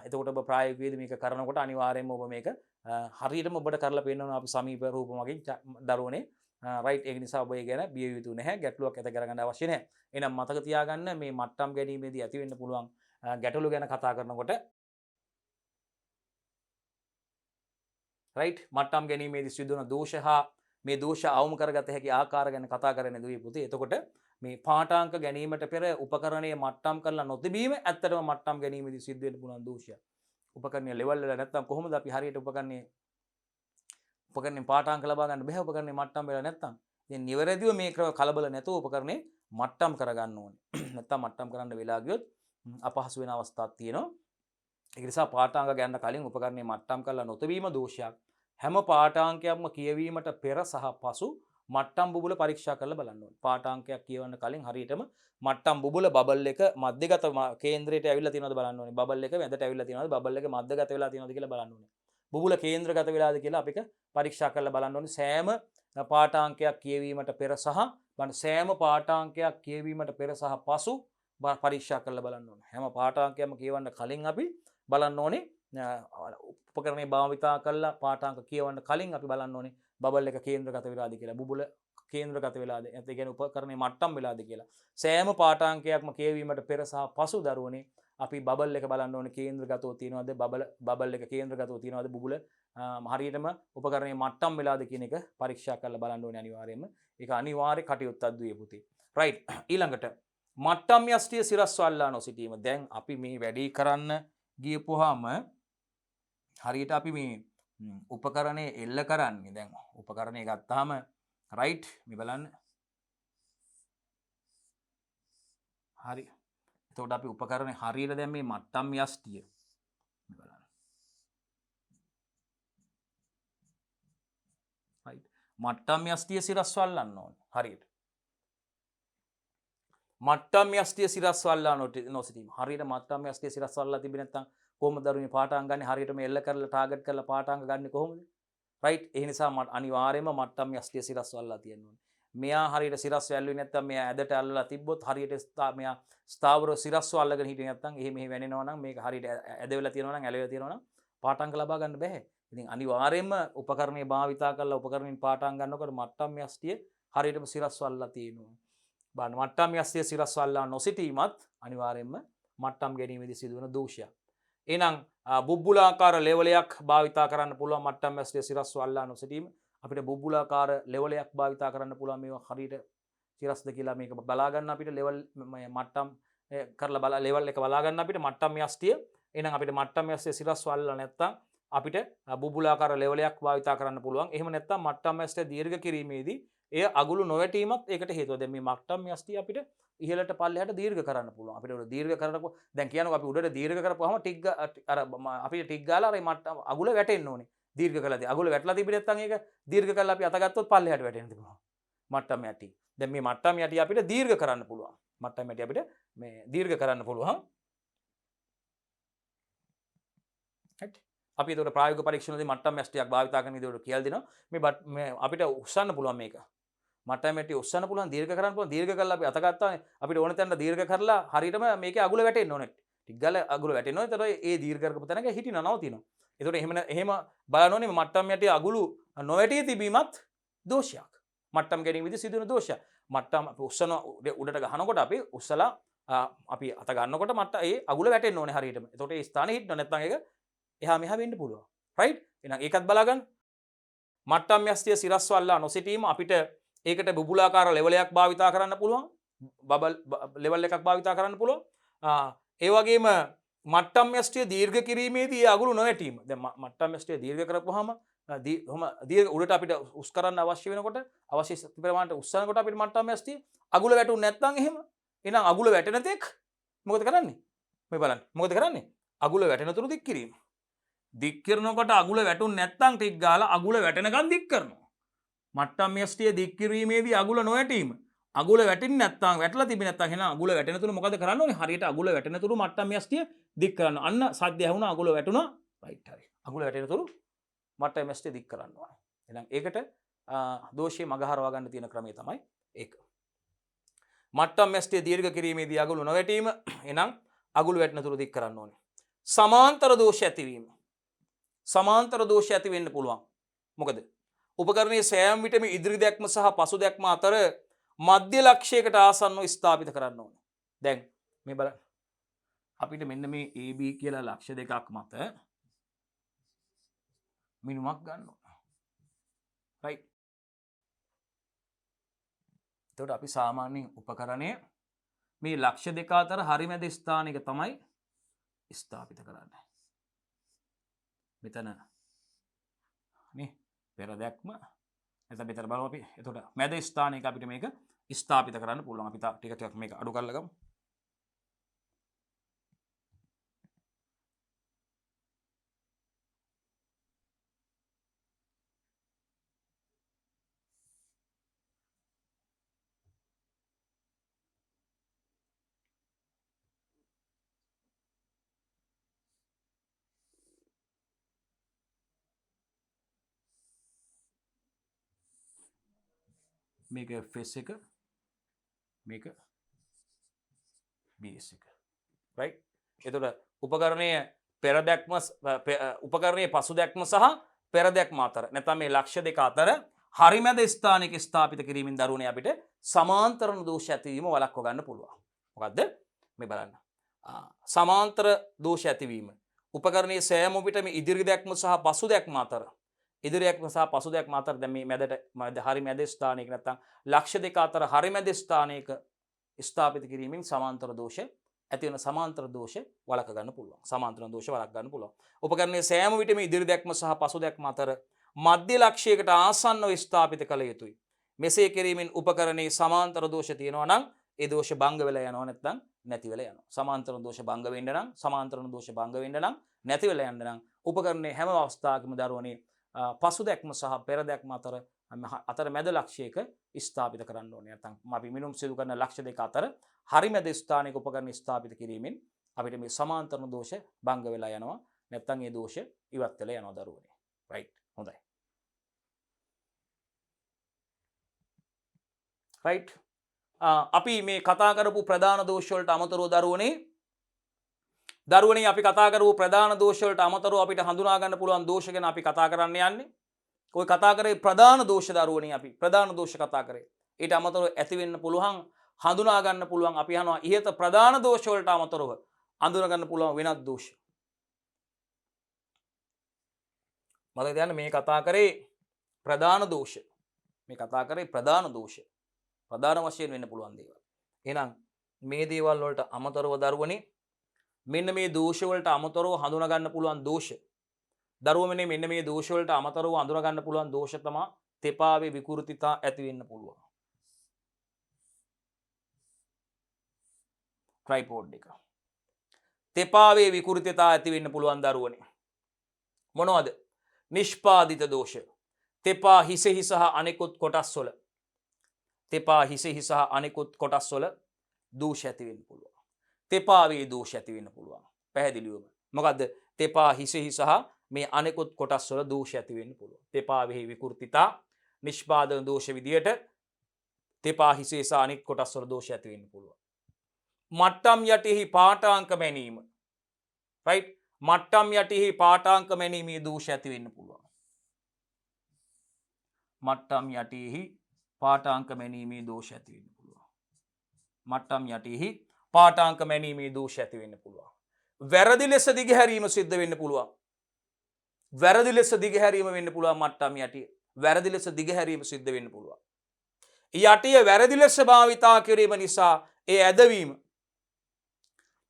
එතකොට ඔබ ප්‍රායෝගිකව මේක කරනකොට අනිවාර්යයෙන්ම ඔබ මේක හරියටම ඔබට කරලා පෙන්නනවා අපි සමීප රූප මගින් දරුවනේ. රයිට් ඒක නිසා ඔබ ඒ ගැන බිය යුතු නැහැ. ගැටලුවක් ඇති කරගන්න අවශ්‍ය නැහැ. එහෙනම් මතක තියාගන්න මේ මට්ටම් ගැනීමේදී ඇති වෙන්න පුළුවන් ගැටලු ගැන කතා කරනකොට රයිට් මට්ටම් ගැනීමේදී සිදුවන දෝෂ හා මේ දෝෂ අවම කරගත හැකි ආකාර ගැන කතා කරන්නේ දුවේ පුතේ. එතකොට මේ පාඨාංක ගැනීමට පෙර උපකරණයේ මට්ටම් කරලා නොතිබීම ඇත්තටම මට්ටම් ගැනීමේදී සිද්ධ වෙන්න පුළුවන් දෝෂයක්. උපකරණයේ ලෙවල් වෙලා නැත්නම් කොහොමද අපි හරියට උපකරණේ පාඨාංක ලබා ගන්න බැහැ උපකරණේ මට්ටම් වෙලා නැත්නම්. ඉතින් නිවැරදිව මේ කලබල නැතුව උපකරණේ මට්ටම් කරගන්න ඕනේ. නැත්නම් මට්ටම් කරන්න වෙලා ගියොත් අපහසු වෙන අවස්ථාවක් තියෙනවා. ඒ නිසා පාඨාංක ගන්න කලින් උපකරණේ මට්ටම් කරලා නොතිබීම දෝෂයක්. හැම පාඨාංකයක්ම කියවීමට පෙර සහ පසු මට්ටම් බුබුල පරීක්ෂා කරලා බලන්න ඕනේ. පාඨාංකයක් කියවන්න කලින් හරියටම මට්ටම් බුබුල බබල් එක මධ්‍යගත කේන්ද්‍රයට ඇවිල්ලා තියෙනවද බලන්න ඕනේ. බබල් එක වැදට ඇවිල්ලා තියෙනවද බබල් එක මධ්‍යගත වෙලා තියෙනවද කියලා බලන්න ඕනේ. බුබුල කේන්ද්‍රගත වෙලාද කියලා අපිට පරීක්ෂා කරලා බලන්න ඕනේ. සෑම පාඨාංකයක් කියවීමට පෙර සහ සෑම පාඨාංකයක් කියවීමට පෙර සහ පසු පරීක්ෂා කරලා බලන්න ඕනේ. හැම පාඨාංකයක්ම කියවන්න කලින් අපි බලන්න ඕනේ උපකරණේ භාවිතා කරලා පාඨාංක කියවන්න කලින් අපි බලන්න ඕනේ බබල් එක කේන්ද්‍රගත වෙලාද කියලා. බුබුල කේන්ද්‍රගත වෙලාද? ඒ කියන්නේ උපකරණේ මට්ටම් වෙලාද කියලා. සෑම පාඨාංකයක්ම කියවීමට පෙර සහ පසු දරුවනේ අපි බබල් එක බලන්න ඕනේ කේන්ද්‍රගතව තියෙනවද බබල් එක කේන්ද්‍රගතව තියෙනවද බුබුල හරියටම උපකරණේ මට්ටම් වෙලාද කියන එක පරීක්ෂා කරලා බලන්න ඕනේ අනිවාර්යයෙන්ම. ඒක අනිවාර්ය කටයුත්තක් දුවේ පුතේ. රයිට්. ඊළඟට මට්ටම් යෂ්ටිය සිරස්වල්ලා නොසිටීම. දැන් අපි මේ වැඩේ කරන්න ගියපුවාම හරියට අපි මේ උපකරණය එල්ල කරන්නේ දැන් උපකරණය ගත්තාම රයිට් මේ බලන්න හරි එතකොට අපි උපකරණය හරියට දැන් මේ මට්ටම් යෂ්ටිය මේ බලන්න රයිට් මට්ටම් යෂ්ටිය සිරස්වල්ලන්න ඕනේ හරියට මට්ටම් යෂ්ටිය සිරස්වල්ලා නොසිටීම හරියට මට්ටම් යෂ්ටිය සිරස්වල්ලා තිබෙන්නේ නැත්නම් කොහොමද දරුවනේ පාඨාංග ගන්න හරියටම එල්ල කරලා ටාගට් කරලා පාඨාංග ගන්න කොහොමද රයිට් ඒ නිසා අනිවාර්යයෙන්ම මට්ටම් යෂ්ටිය සිරස්වල්ලා තියෙන්න ඕනේ මෙයා හරියට සිරස් වැල්ලුවේ නැත්නම් මෙයා ඇදට අල්ලලා තිබ්බොත් හරියට මෙයා ස්ථාවරව සිරස්ව අල්ලගෙන හිටියේ නැත්නම් එහෙම වැනෙනවා නම් මේක හරියට ඇද වෙලා තියෙනවා නම් ඇලවිලා තියෙනවා නම් පාඨාංග ලබා ගන්න බෑ ඉතින් අනිවාර්යයෙන්ම උපකරණේ භාවිතා කරලා උපකරණෙන් පාඨාංග ගන්නකොට මට්ටම් යෂ්ටිය හරියටම සිරස්වල්ලා තියෙනවා. බලන්න මට්ටම් යස්තිය සිරස්වල්ලා නොසිටීමත් අනිවාර්යයෙන්ම මට්ටම් ගැනීමේදී සිදුවන දෝෂයක්. එහෙනම් බුබ්බුලාකාර ලෙවලයක් භාවිතා කරන්න පුළුවන් මට්ටම් යස්තිය සිරස්වල්ලා නොසිටීම. අපිට බුබ්බුලාකාර ලෙවලයක් භාවිතා කරන්න පුළුවන් මේවා හරියට සිරස්ද කියලා මේක බලා ගන්න අපිට ලෙවල් මට්ටම් කරලා බලා ලෙවල් එක බලා ගන්න අපිට මට්ටම් යස්තිය. එහෙනම් අපිට මට්ටම් යස්තිය සිරස්වල්ලා නැත්තම් අපිට බුබුලාකාර ලෙවලයක් භාවිතා කරන්න පුළුවන්. එහෙම නැත්නම් මට්ටම් යස්තිය දීර්ඝ කිරීමේදී එය අගුළු නොවැටීමත් ඒකට හේතුව. දැන් මේ මට්ටම් යස්තිය අපිට ඉහළට පල්ලෙහාට දීර්ඝ කරන්න පුළුවන්. අපිට උඩ දීර්ඝ කරනකොට දැන් කියනවා අපි උඩට දීර්ඝ කරපුවාම ටික් අර අපිට ටික් ගාලා අර මට්ටම් අගුල වැටෙන්න ඕනේ. දීර්ඝ කළාදී අගුල වැටලා තිබි නැත්නම් ඒක දීර්ඝ කරලා අපි අත ගත්තොත් පල්ලෙහාට වැටෙන්න තිබුණා. මට්ටම් යටි. දැන් මේ මට්ටම් යටි අපිට දීර්ඝ කරන්න පුළුවන්. මට්ටම් යටි අපිට මේ දීර්ඝ කරන්න පුළුවන්. අපි ඒකට ප්‍රායෝගික පරීක්ෂණවලදී මට්ටම් යස්තියක් භාවිතා කරන විදිහට කියලා දෙනවා. මේ අපිට උස්සන්න පුළුවන් මේක. මට්ටම් යටි උස්සන්න පුළුවන් දීර්ඝ කරන්න පුළුවන්. දීර්ඝ කරලා අපි අත ගත්තානේ. අපිට ඕන තැනට දීර්ඝ කරලා හරියටම මේකේ අගුල වැටෙන්න ඕනේ. ටික ගාලා අගුල වැටෙන්න ඕනේ. ඒතකොට ඒ දීර්ඝ කරපු තැනක හිටිනවා නවතිනවා. ඒතකොට එහෙම බලන්න ඕනේ මට්ටම් යටි අගුළු නොවැටී තිබීමත් දෝෂයක්. මට්ටම් ගැනීමේදී සිදුවන දෝෂයක්. මට්ටම් අපි උස්සන උඩට ගහනකොට අපි උස්සලා අපි අත ගන්නකොට මට්ටම් ඒ අගුල වැටෙන්න ඕනේ හරියටම. ඒතකොට ඒ ස්ථානේ හිටිනවා නැත්නම් ඒක එහා මෙහා වෙන්න පුළුවන්. රයිට්? එහෙනම් ඒකත් බලාගන්න. මට්ටම් යස්තිය සිරස්වල්ලා නොසිටීම අපිට ඒකට බුබුලාකාර ලෙවලයක් භාවිතා කරන්න පුළුවන්. බබල් ලෙවල් එකක් භාවිතා කරන්න පුළුවන්. ඒ වගේම මට්ටම් යස්තිය දීර්ඝ කිරීමේදී අගුළු නොවැටීම. දැන් මට්ටම් යස්තිය දීර්ඝ කරපුවාම දීර්ඝ උඩට අපිට උස් කරන්න අවශ්‍ය වෙනකොට අවශ්‍ය ප්‍රමාණයට උස්සනකොට අපිට මට්ටම් යස්තිය අගුල වැටුනේ නැත්නම් එහෙම. එහෙනම් අගුල වැටෙන තෙක් මොකද කරන්නේ? මේ බලන්න. මොකද කරන්නේ? අගුල වැටෙන තුරු දික් කිරීම. දික් කරනකොට අගුල වැටුනේ නැත්නම් ටික ගාලා අගුල වැටෙනකන් දික් කරනවා. මට්ටම් යස්තිය දික් කිරීමේදී අගුල නොවැටීම. අගුල වැටෙන්නේ නැත්නම් වැටලා තිබෙන්නේ නැත්නම් එහෙනම් අගුල වැටෙන තුරු මොකද කරන්න ඕනේ? හරියට අගුල වැටෙන තුරු මට්ටම් යස්තිය දික් කරන්න. අන්න සද්ද ඇහුණා අගුල වැටුණා. රයිට් හරි. අගුල වැටෙන තුරු මට්ටම් යස්තිය දික් කරන්න ඕනේ. එහෙනම් ඒකට දෝෂයේ මග හරවා ගන්න තියෙන ක්‍රමය තමයි ඒක. මට්ටම් යස්තිය දීර්ඝ කිරීමේදී අගුල නොවැටීම. එහෙනම් අගුල වැටෙන තුරු දික් කරන්න ඕනේ. සමාන්තර දෝෂ ඇතිවීම. සමාන්තර දෝෂ ඇති වෙන්න පුළුවන්. මොකද? උපකරණයේ සෑම විටම ඉදිරි දැක්ම සහ පසු දැක්ම අතර මධ්‍ය ලක්ෂයකට ආසන්නව ස්ථාපිත කරන්න ඕනේ. දැන් මේ බලන්න. අපිට මෙන්න මේ AB කියලා ලක්ෂ දෙකක් මත මිනුමක් ගන්න ඕන. රයිට්. එතකොට අපි සාමාන්‍යයෙන් උපකරණයේ මේ ලක්ෂ දෙක අතර හරිමැද ස්ථානික තමයි ස්ථාපිත කරන්නේ. මෙතන නේ පෙර දැක්ම එතන මෙතන බලමු අපි. එතකොට මැද ස්ථානයක අපිට මේක ස්ථාපිත කරන්න පුළුවන්. අපි ටික ටිකක් මේක අඩු කරලා ගමු. මේක ෆේස් එක මේක බේස් එක. රයිට්. එතකොට උපකරණයේ පෙර දැක්ම උපකරණයේ පසු දැක්ම සහ පෙර දැක්ම අතර නැත්නම් මේ ලක්ෂ්‍ය දෙක අතර හරිමැද ස්ථානයක ස්ථාපිත කිරීමෙන් දරුවනේ අපිට සමාන්තරණ දෝෂ ඇතිවීම වළක්ව ගන්න පුළුවන්. මොකද්ද? මේ බලන්න. සමාන්තර දෝෂ ඇතිවීම. උපකරණයේ සෑම විටම ඉදිරි දැක්ම සහ පසු දැක්ම අතර ඉදිරි දැක්ම සහ පසු දැක්ම අතර දැන් මේ මැදට හරි මැද ස්ථානයක නැත්නම් ලක්ෂ්‍ය දෙක අතර හරි මැද ස්ථානයක ස්ථාපිත කිරීමෙන් සමාන්තර දෝෂ ඇති වෙන සමාන්තර දෝෂ වළක්ව ගන්න පුළුවන්. සමාන්තර දෝෂ වළක්ව ගන්න පුළුවන්. උපකරණයේ සෑම විටම ඉදිරි දැක්ම සහ පසු දැක්ම අතර මධ්‍ය ලක්ෂයකට ආසන්නව ස්ථාපිත කළ යුතුයි. මෙසේ කිරීමෙන් උපකරණයේ සමාන්තර දෝෂ තියෙනවා නම් ඒ දෝෂ භංග වෙලා යනවා නැත්නම් නැති වෙලා යනවා. සමාන්තර දෝෂ භංග වෙන්න නම් සමාන්තර දෝෂ භංග වෙන්න නම් නැති වෙලා යන්න නම් උපකරණයේ හැම අවස්ථාවකම දරුවනේ පසු දැක්ම සහ පෙර දැක්ම අතර මැද ලක්ෂයක ස්ථාපිත කරන්න ඕනේ. නැත්නම් අපි මිනුම් සිදු කරන ලක්ෂ්‍ය දෙක අතර හරි මැද ස්ථානයක උපකරණ ස්ථාපිත කිරීමෙන් අපිට මේ සමාන්තර දෝෂ භංග වෙලා යනවා. නැත්නම් ඒ දෝෂ ඉවත් වෙලා යනවා දරුවනේ. රයිට්. හොඳයි. රයිට්. අපි මේ කතා කරපු ප්‍රධාන දෝෂ වලට අමතරව දරුවනේ අපි කතා කරපු ප්‍රධාන දෝෂ වලට අමතරව අපිට හඳුනා ගන්න පුළුවන් දෝෂ ගැන අපි කතා කරන්න යන්නේ. ඔය කතා කරේ ප්‍රධාන දෝෂ දරුවනේ අපි ප්‍රධාන දෝෂ කතා කරේ. ඊට අමතරව ඇති වෙන්න පුළුවන් හඳුනා ගන්න පුළුවන් අපි අහනවා ඉහත ප්‍රධාන දෝෂ වලට අමතරව හඳුනා ගන්න පුළුවන් වෙනත් දෝෂ. මතක තියාගන්න මේ කතා කරේ ප්‍රධාන දෝෂ. මේ කතා කරේ ප්‍රධාන දෝෂ. ප්‍රධාන වශයෙන් වෙන්න පුළුවන් දේවල්. එහෙනම් මේ දේවල් වලට අමතරව දරුවනේ මෙන්න මේ දෝෂ වලට අමතරව හඳුනා ගන්න පුළුවන් දෝෂ. දරුවනේ මෙන්න මේ දෝෂ වලට අමතරව හඳුනා ගන්න පුළුවන් දෝෂ තමයි තෙපාවේ විකෘතිතා ඇති වෙන්න පුළුවන්. ට්‍රයිපෝඩ් එක. තෙපාවේ විකෘතිතා ඇති වෙන්න පුළුවන් දරුවනේ. මොනවද? නිෂ්පාදිත දෝෂ. තෙපා හිසෙහි සහ අනෙකුත් කොටස් වල තෙපා හිසෙහි සහ අනෙකුත් කොටස් වල දෝෂ ඇති වෙන්න පුළුවන්. තෙපාවේ දෝෂ ඇති වෙන්න පුළුවන්. පැහැදිලිවම. මොකද්ද? තෙපා හිසෙහි සහ මේ අනෙකුත් කොටස් වල දෝෂ ඇති වෙන්න පුළුවන්. තෙපාවේ විකෘතිතා නිෂ්පාදන දෝෂ විදියට තෙපා හිසේ සහ අනෙක් කොටස් වල දෝෂ ඇති වෙන්න පුළුවන්. මට්ටම් යටෙහි පාඨාංක මැනීම. රයිට්? මට්ටම් යටෙහි පාඨාංක මැනීමේ දෝෂ ඇති වෙන්න පුළුවන්. මට්ටම් යටෙහි පාඨාංක මැනීමේ දෝෂ ඇති වෙන්න පුළුවන්. මට්ටම් යටෙහි පාඨාංක මැනීමේ දෝෂ ඇති වෙන්න පුළුවන්. වැරදි ලෙස දිගහැරීම සිද්ධ වෙන්න පුළුවන්. වැරදි ලෙස දිගහැරීම වෙන්න පුළුවන් මට්ටම් යටිය. වැරදි ලෙස දිගහැරීම සිද්ධ වෙන්න පුළුවන්. යටිය වැරදි ලෙස භාවිතා කිරීම නිසා ඒ ඇදවීම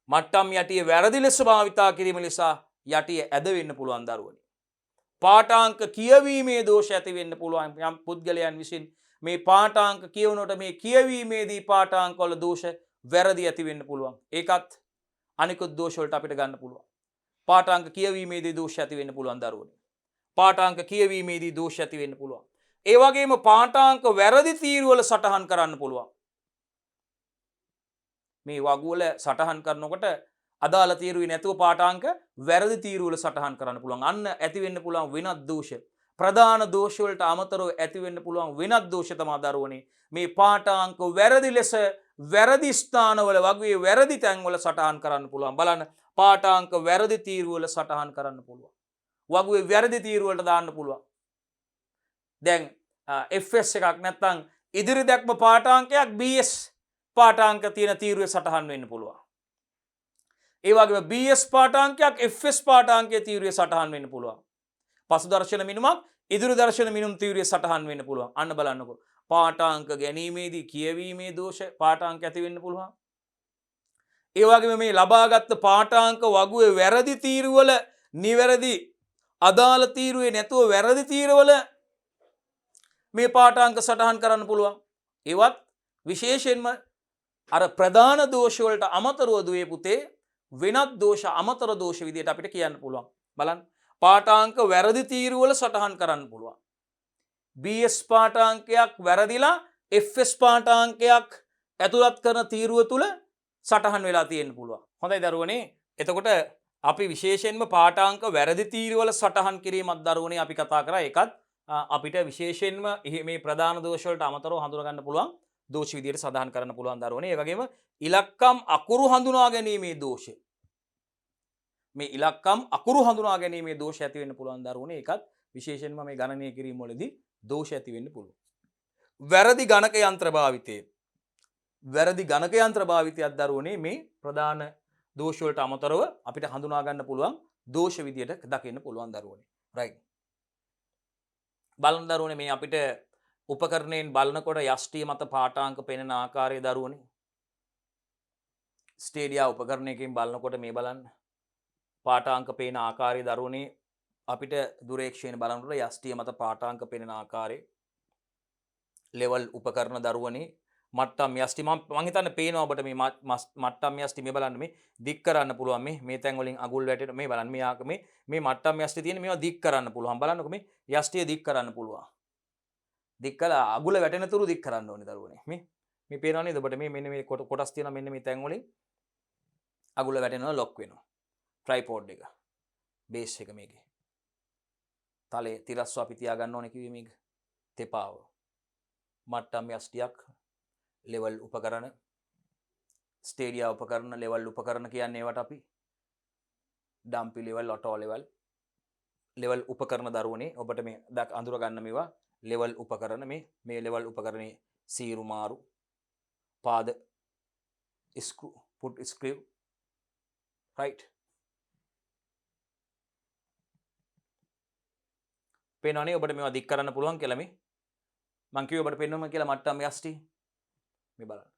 මට්ටම් යටිය වැරදි ලෙස භාවිතා කිරීම නිසා යටිය ඇද වෙන්න පුළුවන් දරුවනි. පාඨාංක කියවීමේ දෝෂ ඇති වෙන්න පුළුවන් යම් පුද්ගලයන් විසින් මේ පාඨාංක කියවනකොට මේ කියවීමේදී පාඨාංක වල දෝෂ වැරදි ඇති වෙන්න පුළුවන්. ඒකත් අනිකුත් දෝෂ වලට අපිට ගන්න පුළුවන්. පාඨාංක කියවීමේදී දෝෂ ඇති වෙන්න පුළුවන් දරුවනි. පාඨාංක කියවීමේදී දෝෂ ඇති වෙන්න පුළුවන්. ඒ වගේම පාඨාංක වැරදි තීරු වල සටහන් කරන්න පුළුවන්. මේ වගුවල සටහන් කරනකොට අදාළ තීරුවේ නැතුව පාඨාංක වැරදි තීරු වල සටහන් කරන්න පුළුවන්. අන්න ඇති වෙන්න පුළුවන් වෙනත් දෝෂ. ප්‍රධාන දෝෂ වලට අමතරව ඇති වෙන්න පුළුවන් වෙනත් දෝෂ තමයි දරුවනේ මේ පාඨාංක වැරදි ලෙස වැරදි ස්ථානවල වගේ වැරදි තැන්වල සටහන් කරන්න පුළුවන්. බලන්න පාඨාංක වැරදි තීරු වල සටහන් කරන්න පුළුවන්. වගුවේ වැරදි තීරු වලට දාන්න පුළුවන්. දැන් FS එකක් නැත්නම් ඉදිරි දැක්ම පාඨාංකයක් BS පාඨාංක තියෙන තීරුවේ සටහන් වෙන්න පුළුවන්. ඒ වගේම BS පාඨාංකයක් FS පාඨාංකයේ තීරුවේ සටහන් වෙන්න පුළුවන්. පසු දර්ශන මිනුමක් ඉදිරි දර්ශන මිනුම් තීරුවේ සටහන් වෙන්න පුළුවන්. අන්න බලන්නකෝ. පාඨාංක ගැනීමේදී කියවීමේ දෝෂ පාඨාංක ඇති වෙන්න පුළුවන්. ඒ වගේම මේ ලබාගත් පාඨාංක වගුවේ වැරදි තීරුවල නිවැරදි අදාළ තීරුවේ නැතුව වැරදි තීරවල මේ පාඨාංක සටහන් කරන්න පුළුවන්. ඒවත් විශේෂයෙන්ම අර ප්‍රධාන දෝෂ වලට අමතරව දුවේ පුතේ වෙනත් දෝෂ අමතර දෝෂ විදියට අපිට කියන්න පුළුවන්. බලන්න පාඨාංක වැරදි තීරු වල සටහන් කරන්න පුළුවන්. BS පාඨාංකයක් වැරදිලා FS පාඨාංකයක් ඇතුළත් කරන තීරුව තුල සටහන් වෙලා තියෙන්න පුළුවන්. හොඳයි දරුවනේ. එතකොට අපි විශේෂයෙන්ම පාඨාංක වැරදි තීරු වල සටහන් කිරීමත් දරුවනේ අපි කතා කරා. ඒකත් අපිට විශේෂයෙන්ම මේ ප්‍රධාන දෝෂ වලට අමතරව හඳුනා ගන්න පුළුවන් දෝෂ විදියට සඳහන් කරන්න පුළුවන් දරුවනේ. ඒ වගේම ඉලක්කම් අකුරු හඳුනා ගැනීමේ දෝෂ. මේ ඉලක්කම් අකුරු හඳුනා ගැනීමේ දෝෂ ඇති වෙන්න පුළුවන් දරුවනේ. ඒකත් විශේෂයෙන්ම මේ ගණනය කිරීම වලදී දෝෂ ඇති වෙන්න පුළුවන්. වැරදි ගණක යන්ත්‍ර භාවිතය. වැරදි ගණක යන්ත්‍ර භාවිතයක් දරුවනේ මේ ප්‍රධාන දෝෂ වලට අමතරව අපිට හඳුනා ගන්න පුළුවන් දෝෂ විදියට දකින්න පුළුවන් දරුවනේ. රයිට්. බලන දරුවනේ මේ අපිට උපකරණයෙන් බලනකොට යෂ්ටිය මත පාඨාංක පෙනෙන ආකාරය දරුවනේ. ස්ටේඩියා උපකරණයකින් බලනකොට මේ බලන්න. පාඨාංක පේන ආකාරය දරුවනේ අපිට දුරේක්ෂයෙන් බලනකොට යෂ්ටිය මත පාඨාංක පෙනෙන ආකාරය. ලෙවල් උපකරණ දරුවනේ මට්ටම් යෂ්ටි මම හිතන්නේ පේනවා ඔබට මේ මට්ටම් යෂ්ටි මේ බලන්න මේ දික් කරන්න පුළුවන් මේ තැන් වලින් අගුල් වැටෙන මේ බලන්න මේ මට්ටම් යෂ්ටි තියෙන මේවා දික් කරන්න පුළුවන්. බලන්නකො මේ යෂ්ටිය දික් කරන්න පුළුවන්. දික් කළා අගුල වැටෙන තුරු දික් කරන්න ඕනේ දරුවනේ. මේ පේනවා නේද ඔබට මේ මෙන්න මේ කොටස් තියෙනවා මෙන්න මේ තැන් වලින් අගුල වැටෙනවා ලොක් වෙනවා. ට්‍රයිපෝඩ් එක බේස් එක මේකේ. තලයේ තිරස්ව අපි තියා ගන්න ඕනේ කිව්වේ මේක. තෙපාව. මට්ටම් යෂ්ටියක් ලෙවල් උපකරණ ස්ටේඩියා උපකරණ ලෙවල් උපකරණ කියන්නේ ඒවට අපි ඩම්පි ලෙවල් ඔටෝ ලෙවල් ලෙවල් උපකරණ දරුවනේ ඔබට මේ අඳුර ගන්න මේවා ලෙවල් උපකරණ මේ ලෙවල් උපකරණේ සීරු මාරු පාද screw foot screw right පේනවනේ ඔබට මේවා දික් කරන්න පුළුවන් කියලා මේ මං කිව්වේ ඔබට පේන්නම කියලා මට්ටම් යෂ්ටි මේ බලන්න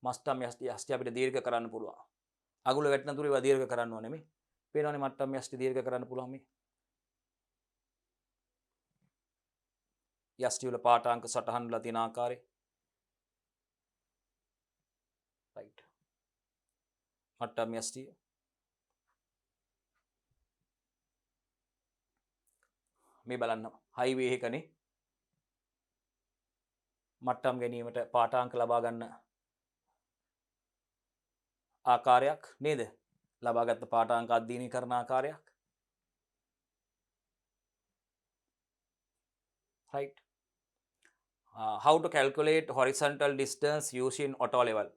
මට්ටම් යෂ්ටි අපිට දීර්ඝ කරන්න පුළුවන් අගුල වැටෙන තුරු ඒවා දීර්ඝ කරන්න ඕනේ මේ පේනවනේ මට්ටම් යෂ්ටි දීර්ඝ කරන්න පුළුවන් මේ යෂ්ටි වල පාඨාංක සටහන් වල තියෙන ආකාරය right මට්ටම් යෂ්ටි මේ බලන්න හයිවේ එකනේ මට්ටම් ගැනීමට පාඨාංක ලබා ගන්න ආකාරයක් නේද ලබාගත් පාඨාංක අධ්‍යයනය කරන ආකාරයක් right how to calculate horizontal distance using auto level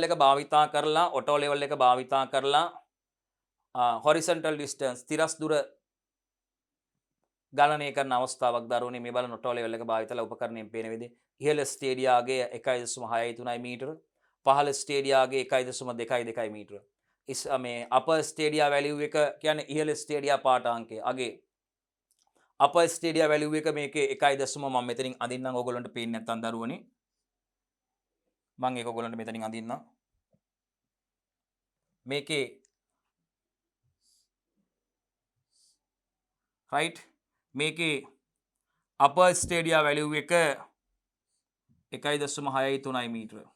එක භාවිතා කරලා auto level එක භාවිතා කරලා horizontal distance තිරස් දුර ගණනය කරන අවස්ථාවක් දරුවනේ මේ බලන auto level එක භාවිතලා උපකරණයෙන් පේන විදිහ ඉහළ ස්ටේඩියාගේ 1.63 මීටර පහළ ස්ටේඩියාගේ 1.22 මීටර මේ අපර් ස්ටේඩියා වැලියු එක කියන්නේ ඉහළ ස්ටේඩියා පාඨාංකය අගේ අපර් ස්ටේඩියා වැලියු එක මේකේ 1. මම මෙතනින් අඳින්නම් ඕගොල්ලන්ට පේන්නේ නැත්නම් දරුවනේ මම ඒක ඕගොල්ලන්ට මෙතනින් අඳින්නම් මේකේ right මේකේ අපර් ස්ටේඩියා වැලියු එක 1.63 මීටර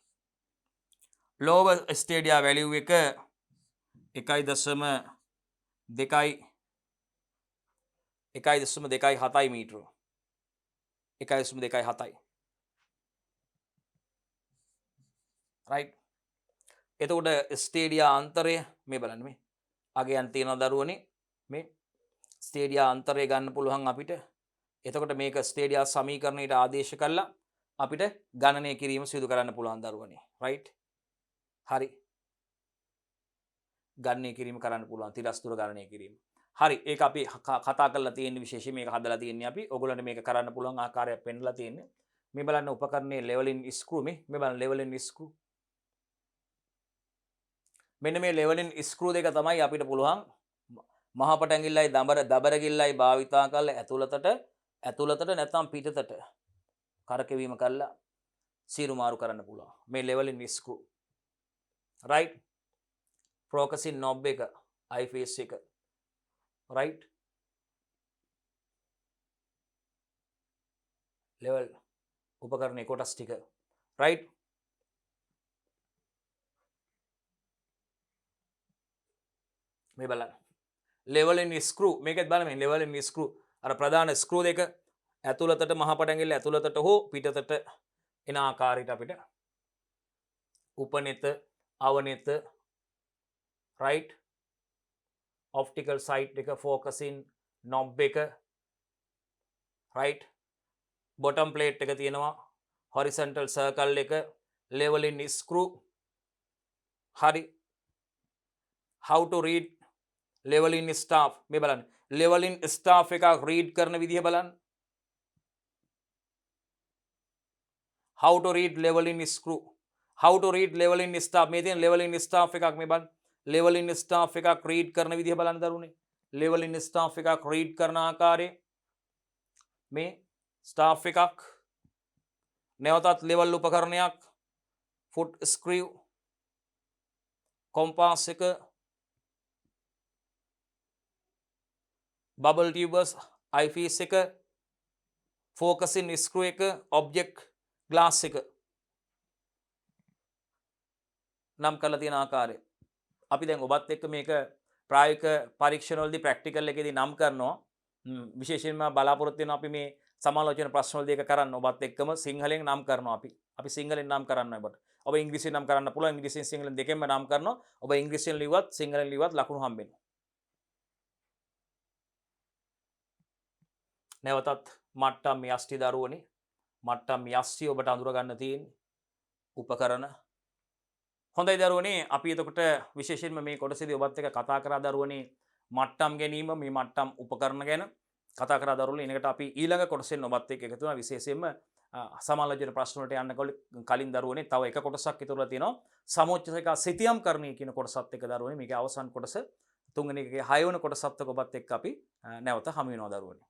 lower ස්ටේඩියා වැලියු එක 1.27 මීටර 1.27 right එතකොට ස්ටේඩියා අන්තරය මේ බලන්න මේ අගයන් තියෙන දරුවනේ මේ ස්ටේඩියා අන්තරය ගන්න පුළුවන් අපිට එතකොට මේක ස්ටේඩියා සමීකරණයට ආදේශ කළා අපිට ගණනය කිරීම සිදු කරන්න පුළුවන් දරුවනේ right හරි ගණනය කිරීම කරන්න පුළුවන් තිරස් දුර ගණනය කිරීම හරි ඒක අපි කතා කරලා තියෙන විශේෂයෙන් මේක හදලා තියෙන්නේ අපි ඕගොල්ලන්ට මේක කරන්න පුළුවන් ආකාරයක් පෙන්නලා තියෙන්නේ මේ බලන්න උපකරණයේ leveling screw මේ බලන්න leveling screw මෙන්න මේ leveling screw දෙක තමයි අපිට පුළුවන් මහපට ඇඟිල්ලයි දබරගිල්ලයි භාවිතා කරලා ඇතුළතට නැත්නම් පිටතට කරකැවීම කරලා සීරු මාරු කරන්න පුළුවන් මේ leveling screw right focusing knob එක eyepiece එක right level උපකරණේ කොටස් ටික right මේ බලන්න leveling screw මේකත් බලන්න මේ leveling screw අර ප්‍රධාන screw දෙක ඇතුළතට මහපට ඇඟිල්ල ඇතුළතට හෝ පිටතට එන ආකාරයට අපිට උපනෙත අවනෙත right optical sight එක focusing knob එක right bottom plate එක තියෙනවා horizontal circle එක leveling screw hari how to read leveling staff මේ බලන්න leveling staff එක read කරන විදිහ බලන්න how to read leveling screw how to read leveling staff මේ තියෙන leveling staff එකක් මේ බලන්න leveling staff එකක් read කරන විදිහ බලන්න දරුවනේ leveling staff එකක් read කරන ආකාරය මේ staff එකක් නැවතත් level උපකරණයක් foot screw compass එක bubble tubers eyepiece එක focusing screw එක object glass එක නම් කරලා තියෙන ආකාරය අපි දැන් ඔබත් එක්ක මේක ප්‍රායෝගික පරීක්ෂණවලදී ප්‍රැක්ටිකල් එකේදී නම් කරනවා විශේෂයෙන්ම බලාපොරොත්තු වෙනවා අපි මේ සමාලෝචන ප්‍රශ්නවලදී ඒක කරන්න ඔබත් එක්කම සිංහලෙන් නම් කරනවා අපි සිංහලෙන් නම් කරන්න ඔබට ඔබ ඉංග්‍රීසියෙන් නම් කරන්න පුළුවන් ඉංග්‍රීසියෙන් සිංහලෙන් දෙකෙන්ම නම් කරනවා ඔබ ඉංග්‍රීසියෙන් ලිව්වත් සිංහලෙන් ලිව්වත් ලකුණු හම්බෙනවා නැවතත් මට්ටම් යෂ්ටි දරුවනේ මට්ටම් යෂ්ටි ඔබට අඳුර ගන්න තියෙන උපකරණ හොඳයි දරුවනේ අපි එතකොට විශේෂයෙන්ම මේ කොටසේදී ඔබත් එක්ක කතා කරා දරුවනේ මට්ටම් ගැනීම මේ මට්ටම් උපකරණ ගැන කතා කරා දරුවෝ. එනකට අපි ඊළඟ කොටසෙන් ඔබත් එක්ක එකතු වෙනවා. විශේෂයෙන්ම සමාලෝචන ප්‍රශ්න වලට යන්න කලින් දරුවනේ තව එක කොටසක් ඉතුරුලා තියෙනවා. සමෝච්චක සිතියම් කරණය කියන කොටසත් එක්ක දරුවනේ මේකේ අවසන් කොටස 3 වෙනි එකේ 6 වෙනි කොටසත් එක්ක ඔබත් එක්ක අපි නැවත හමු වෙනවා දරුවනේ.